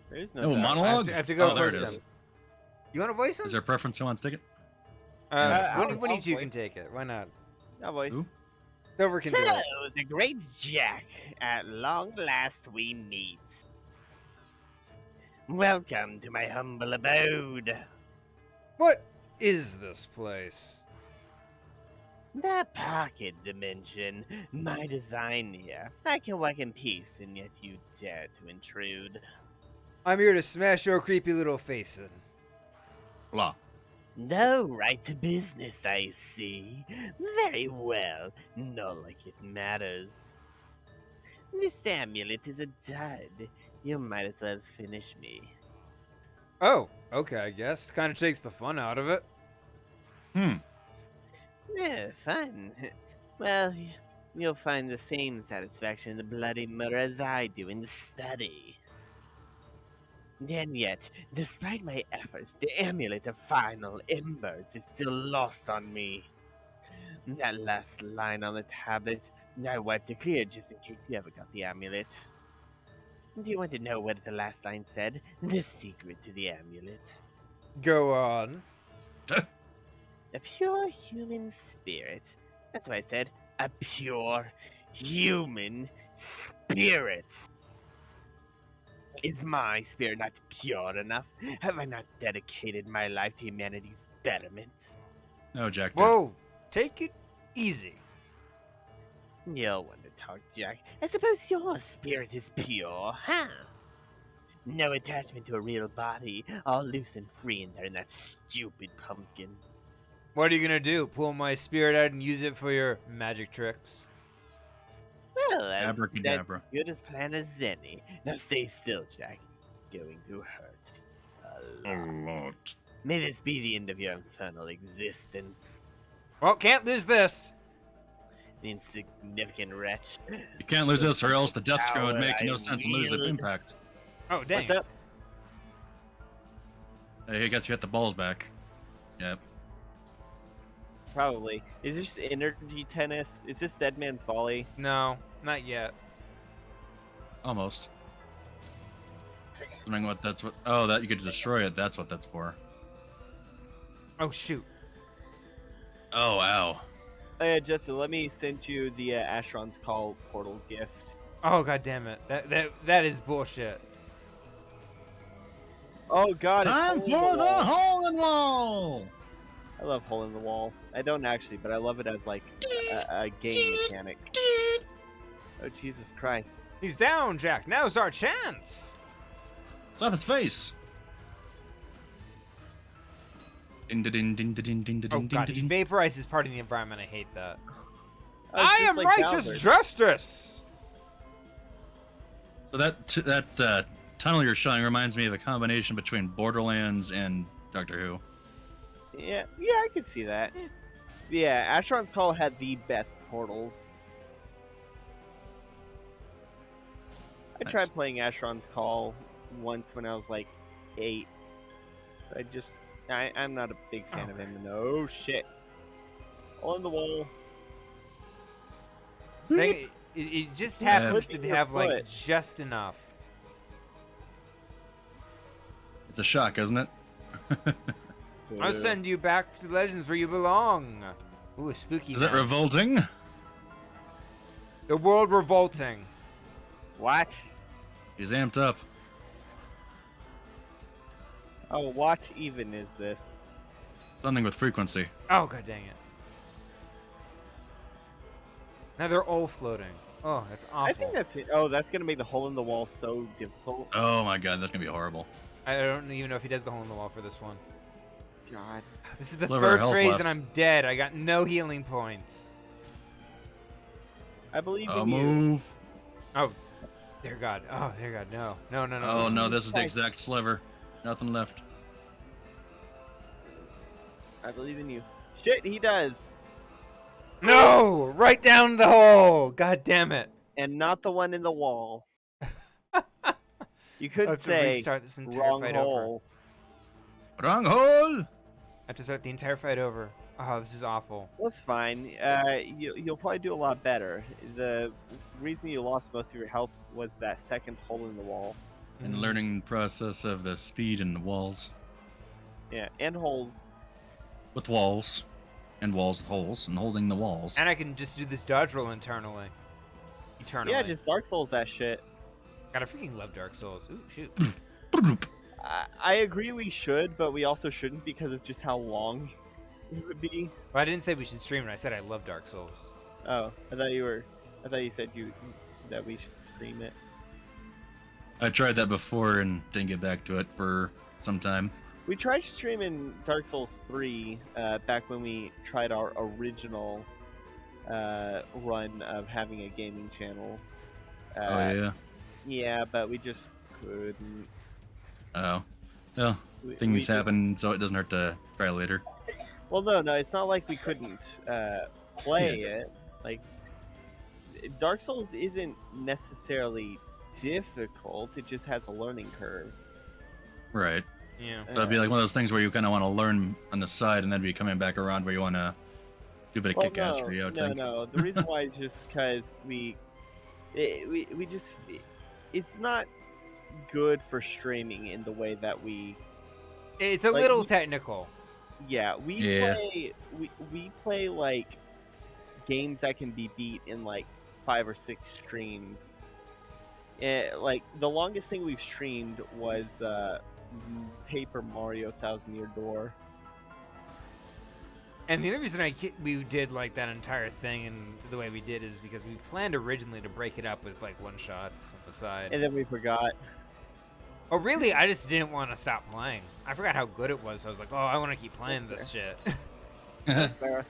There's no No doubt. monologue. I have to go oh, there it first is. then. You want to voice him? Is there a preference who wants to take it? One I'll of you two voice. can take it. Why not? No voice. Who? Silver can So, do it. the great Jack, at long last we meet. Welcome to my humble abode. What is this place? The pocket dimension, my design here. I can walk in peace, and yet you dare to intrude. I'm here to smash your creepy little face in. Blah. No, right to business, I see. Very well, not like it matters. This amulet is a dud. You might as well finish me. Oh, okay, I guess. Kind of takes the fun out of it. Fun. Well, you'll find the same satisfaction in the bloody murder as I do in the study. And yet, despite my efforts, the amulet of final embers is still lost on me. That last line on the tablet, I wiped it clear just in case you ever got the amulet. Do you want to know what the last line said? The secret to the amulet. Go on. A pure human spirit. That's what I said. A pure human spirit. Is my spirit not pure enough? Have I not dedicated my life to humanity's betterment? No, Jack. did. Whoa, take it easy. You'll want to talk, Jack. I suppose your spirit is pure, huh? No attachment to a real body, all loose and free in there in that stupid pumpkin. What are you gonna do? Pull my spirit out and use it for your magic tricks? Well, that's Abracadabra. good as plan as any. Now stay still, Jack. Going to hurt A a lot. lot. May this be the end of your infernal existence. Well, can't lose this. The insignificant wretch. You can't lose this, or else the death scroll would Power make no I sense and lose its wield. impact. Oh, dang. What's up? Hey, I guess you got the balls back. Yep. Probably. Is this energy tennis? Is this Dead Man's Volley? No, not yet. Almost. Wondering what that's what. Oh, that you could destroy it. That's what that's for. Oh, shoot. Oh, wow. Oh yeah, Justin, let me send you the Asheron's Call portal gift. Oh, god damn it. That is bullshit. Oh god, Time it's for Hole in the Wall. hole in wall. I love Hole in the Wall. I don't actually, but I love it as like a game mechanic. Oh Jesus Christ. He's down, Jack. Now's our chance. It's off his face. Din din din din din din Oh din god, din he din. vaporizes part of the environment. I hate that. Oh, it's I just am like righteous Downward. justice. So that tunnel you're showing reminds me of a combination between Borderlands and Doctor Who. Yeah, I could see that. Yeah, Asheron's Call had the best portals. I Nice. tried playing Asheron's Call once when I was like 8. I'm not a big fan of him. No shit. Hole in the wall. It just happens to Flipping your have like foot. just enough. It's a shock, isn't it? I'll send you back to Legends where you belong. Ooh, a spooky. Is it map. revolting? The world revolting. What? He's amped up. Oh, what even is this? Something with frequency. Oh god dang it. Now they're all floating. Oh, that's awful. I think that's it. Oh, that's gonna make the hole in the wall so difficult. Oh my god, that's gonna be horrible. I don't even know if he does the hole in the wall for this one. God. This is the Sliver of third health phase left. and I'm dead. I got no healing points. I believe Oh, in you. move. Oh, dear God. Oh, dear God. No. No, no, no. Oh no, this is the Thanks. exact sliver. Nothing left. I believe in you. Shit, he does. No! Right down the hole! God damn it. And not the one in the wall. You I could have to say restart this entire wrong fight hole. Wrong hole! I have to start the entire fight over. Oh, this is awful. That's fine. You'll probably do a lot better. The reason you lost most of your health was that second hole in the wall. And learning process of the speed in the walls. Yeah, and holes. With walls. And walls with holes. And holding the walls. And I can just do this dodge roll internally. Eternally. Yeah, just Dark Souls that shit. God, I freaking love Dark Souls. Ooh, shoot. I agree we should, but we also shouldn't because of just how long it would be. Well, I didn't say we should stream it. I said I love Dark Souls. Oh, I thought you said that we should stream it. I tried that before and didn't get back to it for some time. We tried streaming Dark Souls 3 back when we tried our original run of having a gaming channel. Oh yeah. Yeah, but we just couldn't. Oh. Well, We things just- happen, so it doesn't hurt to try later. Well, no, it's not like we couldn't play it. Like, Dark Souls isn't necessarily difficult. It just has a learning curve. Right. Yeah. So it'd be like one of those things where you kind of want to learn on the side and then be coming back around where you want to do a bit of Well, kick-ass no, for you, I no, think. no. The reason why is just because it's not good for streaming in the way that we. It's a Like, little technical. Yeah, Yeah. we play like games that can be beat in like 5 or 6 streams. Like the longest thing we've streamed was Paper Mario Thousand Year Door. And the other reason we did like that entire thing and the way we did is because we planned originally to break it up with like one shots on the side. And then we forgot. Oh really? I just didn't want to stop playing. I forgot how good it was. So I was like, oh, I want to keep playing this shit. Fair.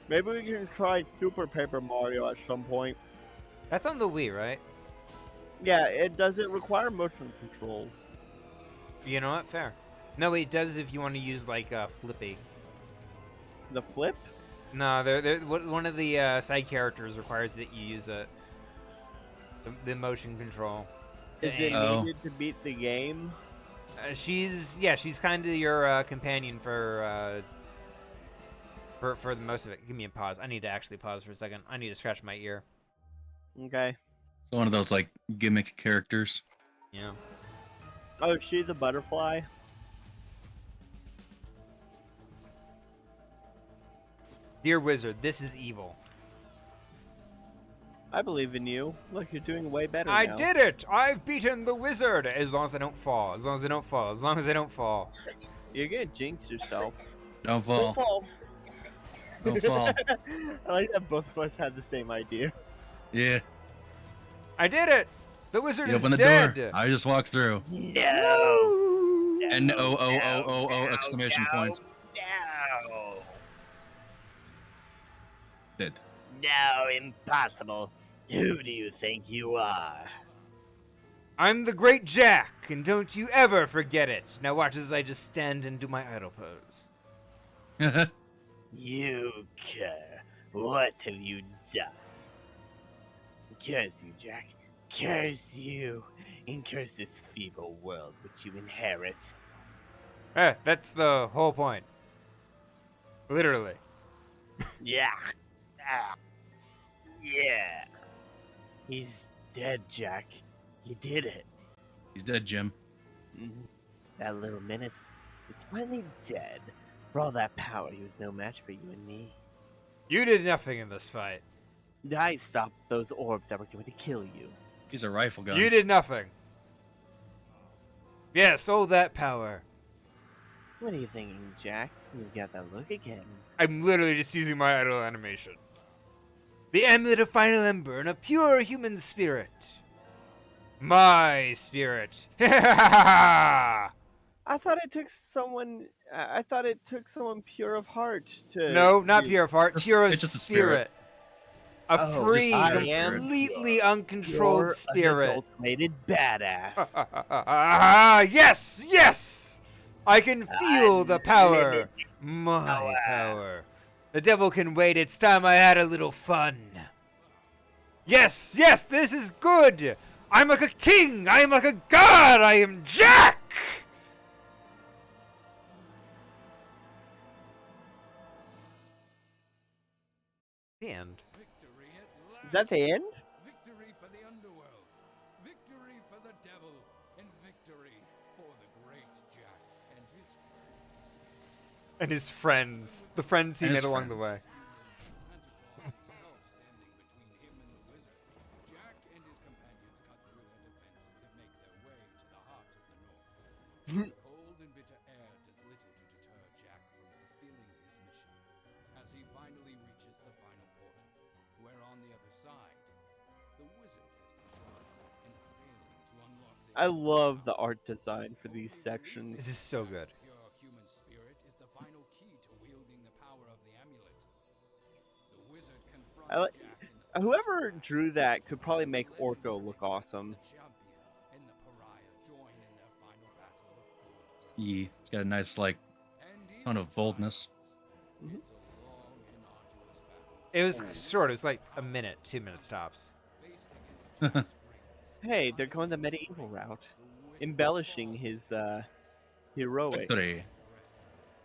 Maybe we can try Super Paper Mario at some point. That's on the Wii, right? Yeah, it doesn't require motion controls. You know what? Fair. No, it does if you want to use like Flippy. The flip? No, one of the side characters requires that you use the motion control. Is it Oh. needed to beat the game? She's kind of your companion for the most of it. Give me a pause. I need to actually pause for a second. I need to scratch my ear. Okay. So one of those like gimmick characters. Yeah. Oh, she's a butterfly? Dear Wizard, this is evil. I believe in you. Look, you're doing way better I now. did it! I've beaten the wizard! As long as I don't fall. As long as I don't fall. As long as I don't fall. You're gonna jinx yourself. Don't fall. fall. Don't fall. I like that both of us had the same idea. Yeah. I did it! The wizard You is open the dead! door. I just walked through. No! And exclamation point. No! Dead. No, impossible. Who do you think you are? I'm the great Jack, and don't you ever forget it. Now watch as I just stand and do my idle pose. You cur. What have you done? Curse you, Jack. Curse you. And curse this feeble world which you inherit. That's the whole point. Literally. Yeah. Ah. Yeah. He's dead, Jack. You did it. He's dead, Jim. That little menace is finally dead. For all that power, he was no match for you and me. You did nothing in this fight. I stopped those orbs that were going to kill you. He's a rifle gun. You did nothing. Yes, all that power. What are you thinking, Jack? You got that look again. I'm literally just using my idle animation. The amulet of final ember and a pure human spirit. My spirit. I thought it took someone. I thought it took someone pure of heart to. No, not do- pure of heart. Pure of it's just a spirit. spirit. A Oh, free, just I am completely pure. uncontrolled You're spirit. An adulterated badass. Yes, yes! I can feel the power. Unlimited My power. power. The devil can wait. It's time I had a little fun. Yes, yes, this is good. I'm like a king. I am like a god. I am Jack. The end. Victory at last. Is that the end? Victory for the underworld. Victory for the devil. And victory for the great Jack and his friends. And his friends. The friends he And made his along the friends. way. Santa Claus himself standing between him and the wizard. Jack and his companions cut through their defenses and make their way to the heart of the north. The cold and bitter air does little to deter Jack from fulfilling his mission, as he finally reaches the final portal, where on the other side, the wizard has been trapped and failing to unlock the I love the art design for these sections. This is so good. pure human spirit is the final key to wielding the power of the amulet. The wizard confronts I like- Jack and Whoever drew that could probably make Orko look awesome. the champion and the pariah join in their final battle of good. Yeah. He's got a nice like And tone of boldness. Mhm. it's a long and arduous battle It was short. It was like a minute, 2 minutes tops. faced against Jack's greatness. Hey, they're going the medieval route, embellishing his heroics. Victory.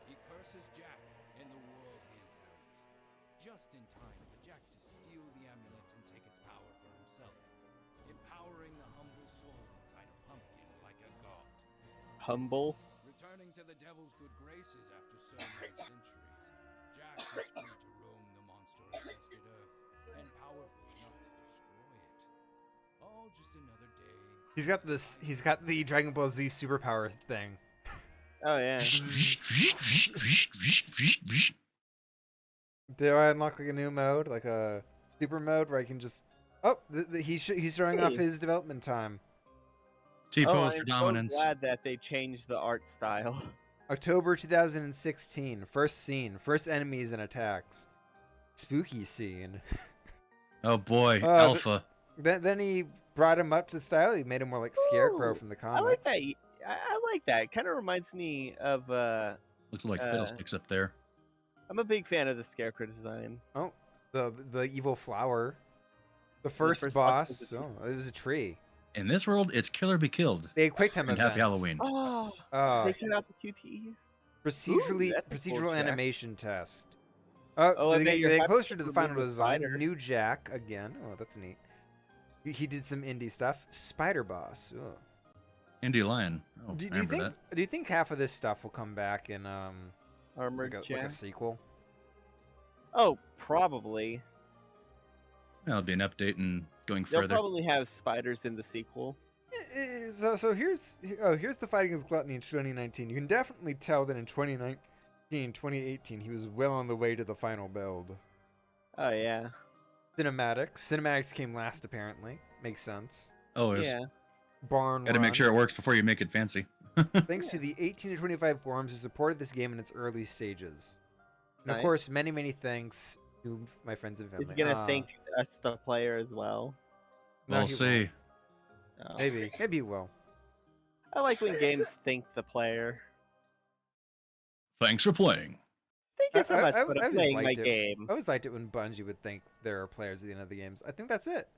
He curses Jack and the world he inherits, just in time for Jack to steal the amulet and take its power for himself, empowering the humble soul inside a pumpkin like a god. Humble. Returning to the devil's good graces after so many centuries, Jack is free to roam the monster-infested earth, and powerful enough to destroy it. All just another day. He's got this. He's got the Dragon Ball Z superpower thing. Oh yeah. Do I unlock like a new mode, like a super mode, where I can just? Oh, he's showing off Hey. his development time. T Oh, pose for I'm so dominance. glad that they changed the art style. October 2016. First scene. First enemies and attacks. Spooky scene. Oh boy, Uh, alpha. Then he brought him up to style. He made him more like Scarecrow Ooh, from the I comics. like that. I like that. It kind of reminds me of. Looks like fiddlesticks up there. I'm a big fan of the Scarecrow design. Oh, the evil flower. The first first boss. boss was a Oh, it was a tree. In this world, it's kill or be killed. They had QuickTime And events. happy Halloween. Oh, Uh, they cut out the QTEs. procedurally that's a cool procedural track. animation test. Oh, I bet you're they happy closer to to the remove final the design. spider. New Jack again. Oh, that's neat. He did some indie stuff. Spider Boss. Ugh. Indie Lion. Oh, Do you remember think? that. Do you think half of this stuff will come back in Armored like Jack. a sequel? Oh, probably. That'll be an update and going They'll further. probably have spiders in the sequel. So here's the fight against Gluttony in 2019. You can definitely tell that in 2019, 2018, he was well on the way to the final build. Oh yeah. Cinematics came last apparently. Makes sense. Always. Yeah. Barn Got to make Run. sure it works before you make it fancy. Thanks to the 18 to 25 forums who supported this game in its early stages. And of Nice. course, many thanks to my friends and family. He's gonna thank us, the player, as well. No, We'll he see. Oh. Maybe he will. I like when games thank the player. Thanks for playing. Thank you so much I for just playing my liked it. game. I always liked it when Bungie would thank their players at the end of the games. I think that's it.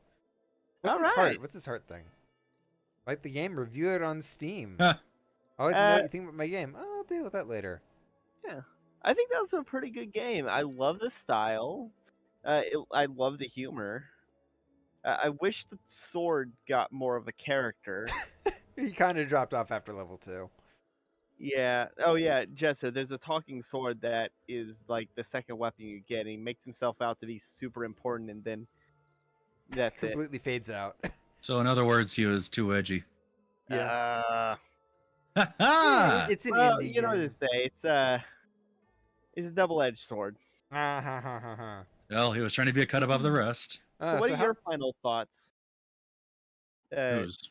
All What's right. this heart thing? Like the game, review it on Steam. Huh. I'd like to know what you think about my game. I'll deal with that later. Yeah, I think that was a pretty good game. I love the style. I love the humor. I wish the sword got more of a character. He kind of dropped off after level 2. Yeah. Oh yeah, Jester. There's a talking sword that is like the second weapon you get. And he makes himself out to be super important, and then that's it. Completely fades out. So in other words, he was too edgy. Yeah. Ha ha! It's an Well, indie you know what game. to say. It's a double-edged sword. Ah, ha, ha, ha, ha. Well, he was trying to be a cut above the rest. So what so are how- your final thoughts? It was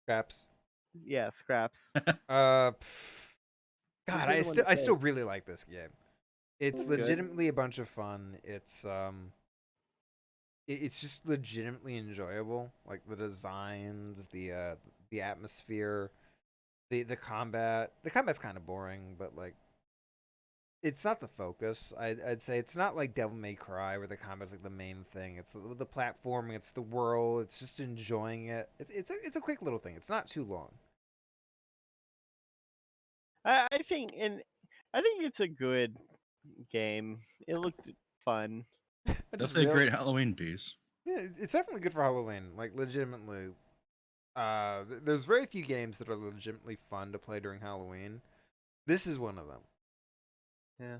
Scraps? Yeah, scraps. God, Who's I the one to still say? really like this game. It's Good. legitimately a bunch of fun. It's just legitimately enjoyable. Like the designs, the atmosphere, the combat. The combat's kind of boring, but like it's not the focus. I'd say it's not like Devil May Cry where the combat's like the main thing. It's the platforming. It's the world. It's just enjoying it. It's a quick little thing. It's not too long. I think it's a good game. It looked fun. I just definitely a real- great Halloween piece. Yeah, it's definitely good for Halloween. Like legitimately, there's very few games that are legitimately fun to play during Halloween. This is one of them. Yeah.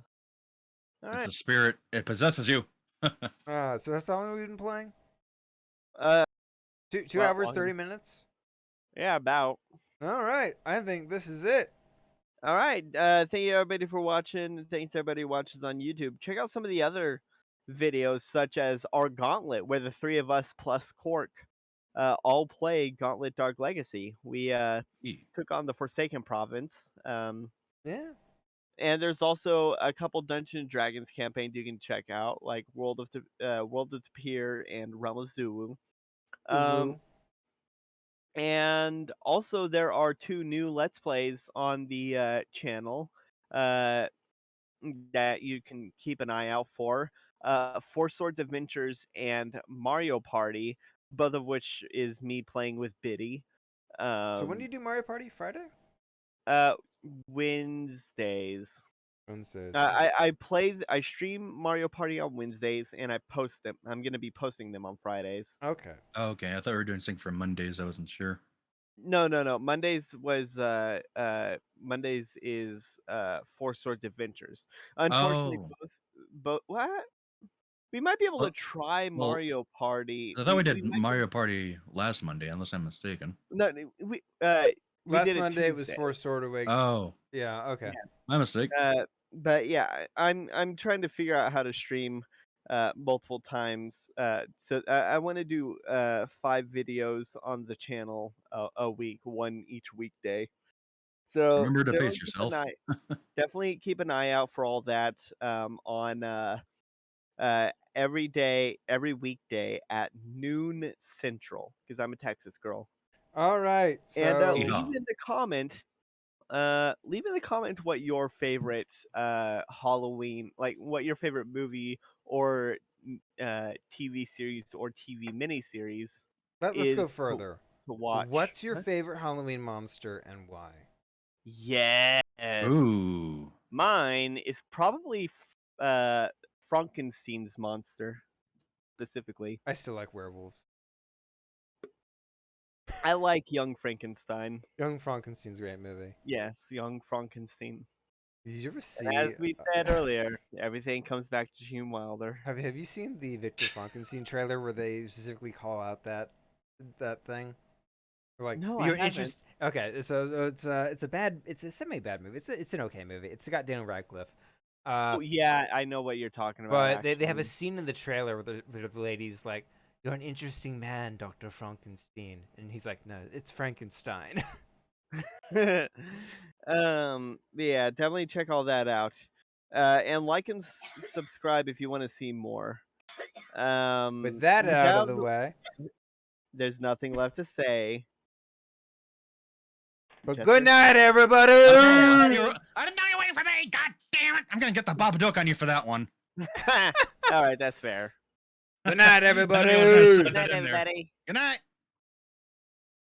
All It's right. a spirit. It possesses you. So that's how long we've been playing? Uh, 2 well, hours, long- 30 minutes. yeah, about. All right, I think this is it. All right. Thank you everybody for watching. Thanks everybody who watches on YouTube. Check out some of the other videos, such as our Gauntlet, where the three of us plus Cork all play Gauntlet Dark Legacy. We took on the Forsaken Province. Yeah. And there's also a couple Dungeons and Dragons campaigns you can check out, like World of Tapir and Realm of Zulu. Uwu. And also there are 2 new Let's Plays on the channel that you can keep an eye out for. Four Swords Adventures and Mario Party, both of which is me playing with Biddy. So when do you do Mario Party? Friday? Wednesdays. Wednesdays. I stream Mario Party on Wednesdays and I post them. I'm gonna be posting them on Fridays. Okay. Okay, I thought we were doing something for Mondays. I wasn't sure. No. Mondays is Four Swords Adventures. Unfortunately, Oh. both what? We might be able Well- to try well, Mario Party. I thought we did might be- Mario Party last Monday, unless I'm mistaken. No, we Last did it Monday it was Tuesday. for Sword Awake. Oh, Yeah. Okay. my mistake. but yeah, I'm trying to figure out how to stream multiple times. So I want to do 5 videos on the channel a week, one each weekday. So Remember to definitely pace yourself. definitely keep an eye out for all that on every day, every weekday at noon Central, because I'm a Texas girl. All right. And So leave in the comment what your favorite Halloween, like what your favorite movie or TV series or TV miniseries let's go is further. to watch. What's your Huh? favorite Halloween monster and why? Yes. Ooh. Mine is probably Frankenstein's monster specifically. I still like werewolves. I like Young Frankenstein. Young Frankenstein's a great movie. Yes, Young Frankenstein. Did you ever And see? as we said earlier, everything comes back to Gene Wilder. Have you seen the Victor Frankenstein trailer where they specifically call out that thing? Or like No, I you're haven't. interested. Okay, so it's a semi bad movie. It's an okay movie. It's got Daniel Radcliffe. Oh yeah, I know what you're talking about. But they have a actually. scene in the trailer where the lady's like, "You're an interesting man, Dr. Frankenstein," and he's like, "No, it's Frankenstein." Yeah, definitely check all that out. And like and subscribe if you want to see more. With that out of without the way, there's nothing left to say. but Chester? good night, everybody. Okay, I didn't know you waiting for me. God damn it! I'm gonna get the Babadook on you for that one. All right, that's fair. Good night, everybody. I didn't know I was gonna slip Good night, that in there. everybody. Good night.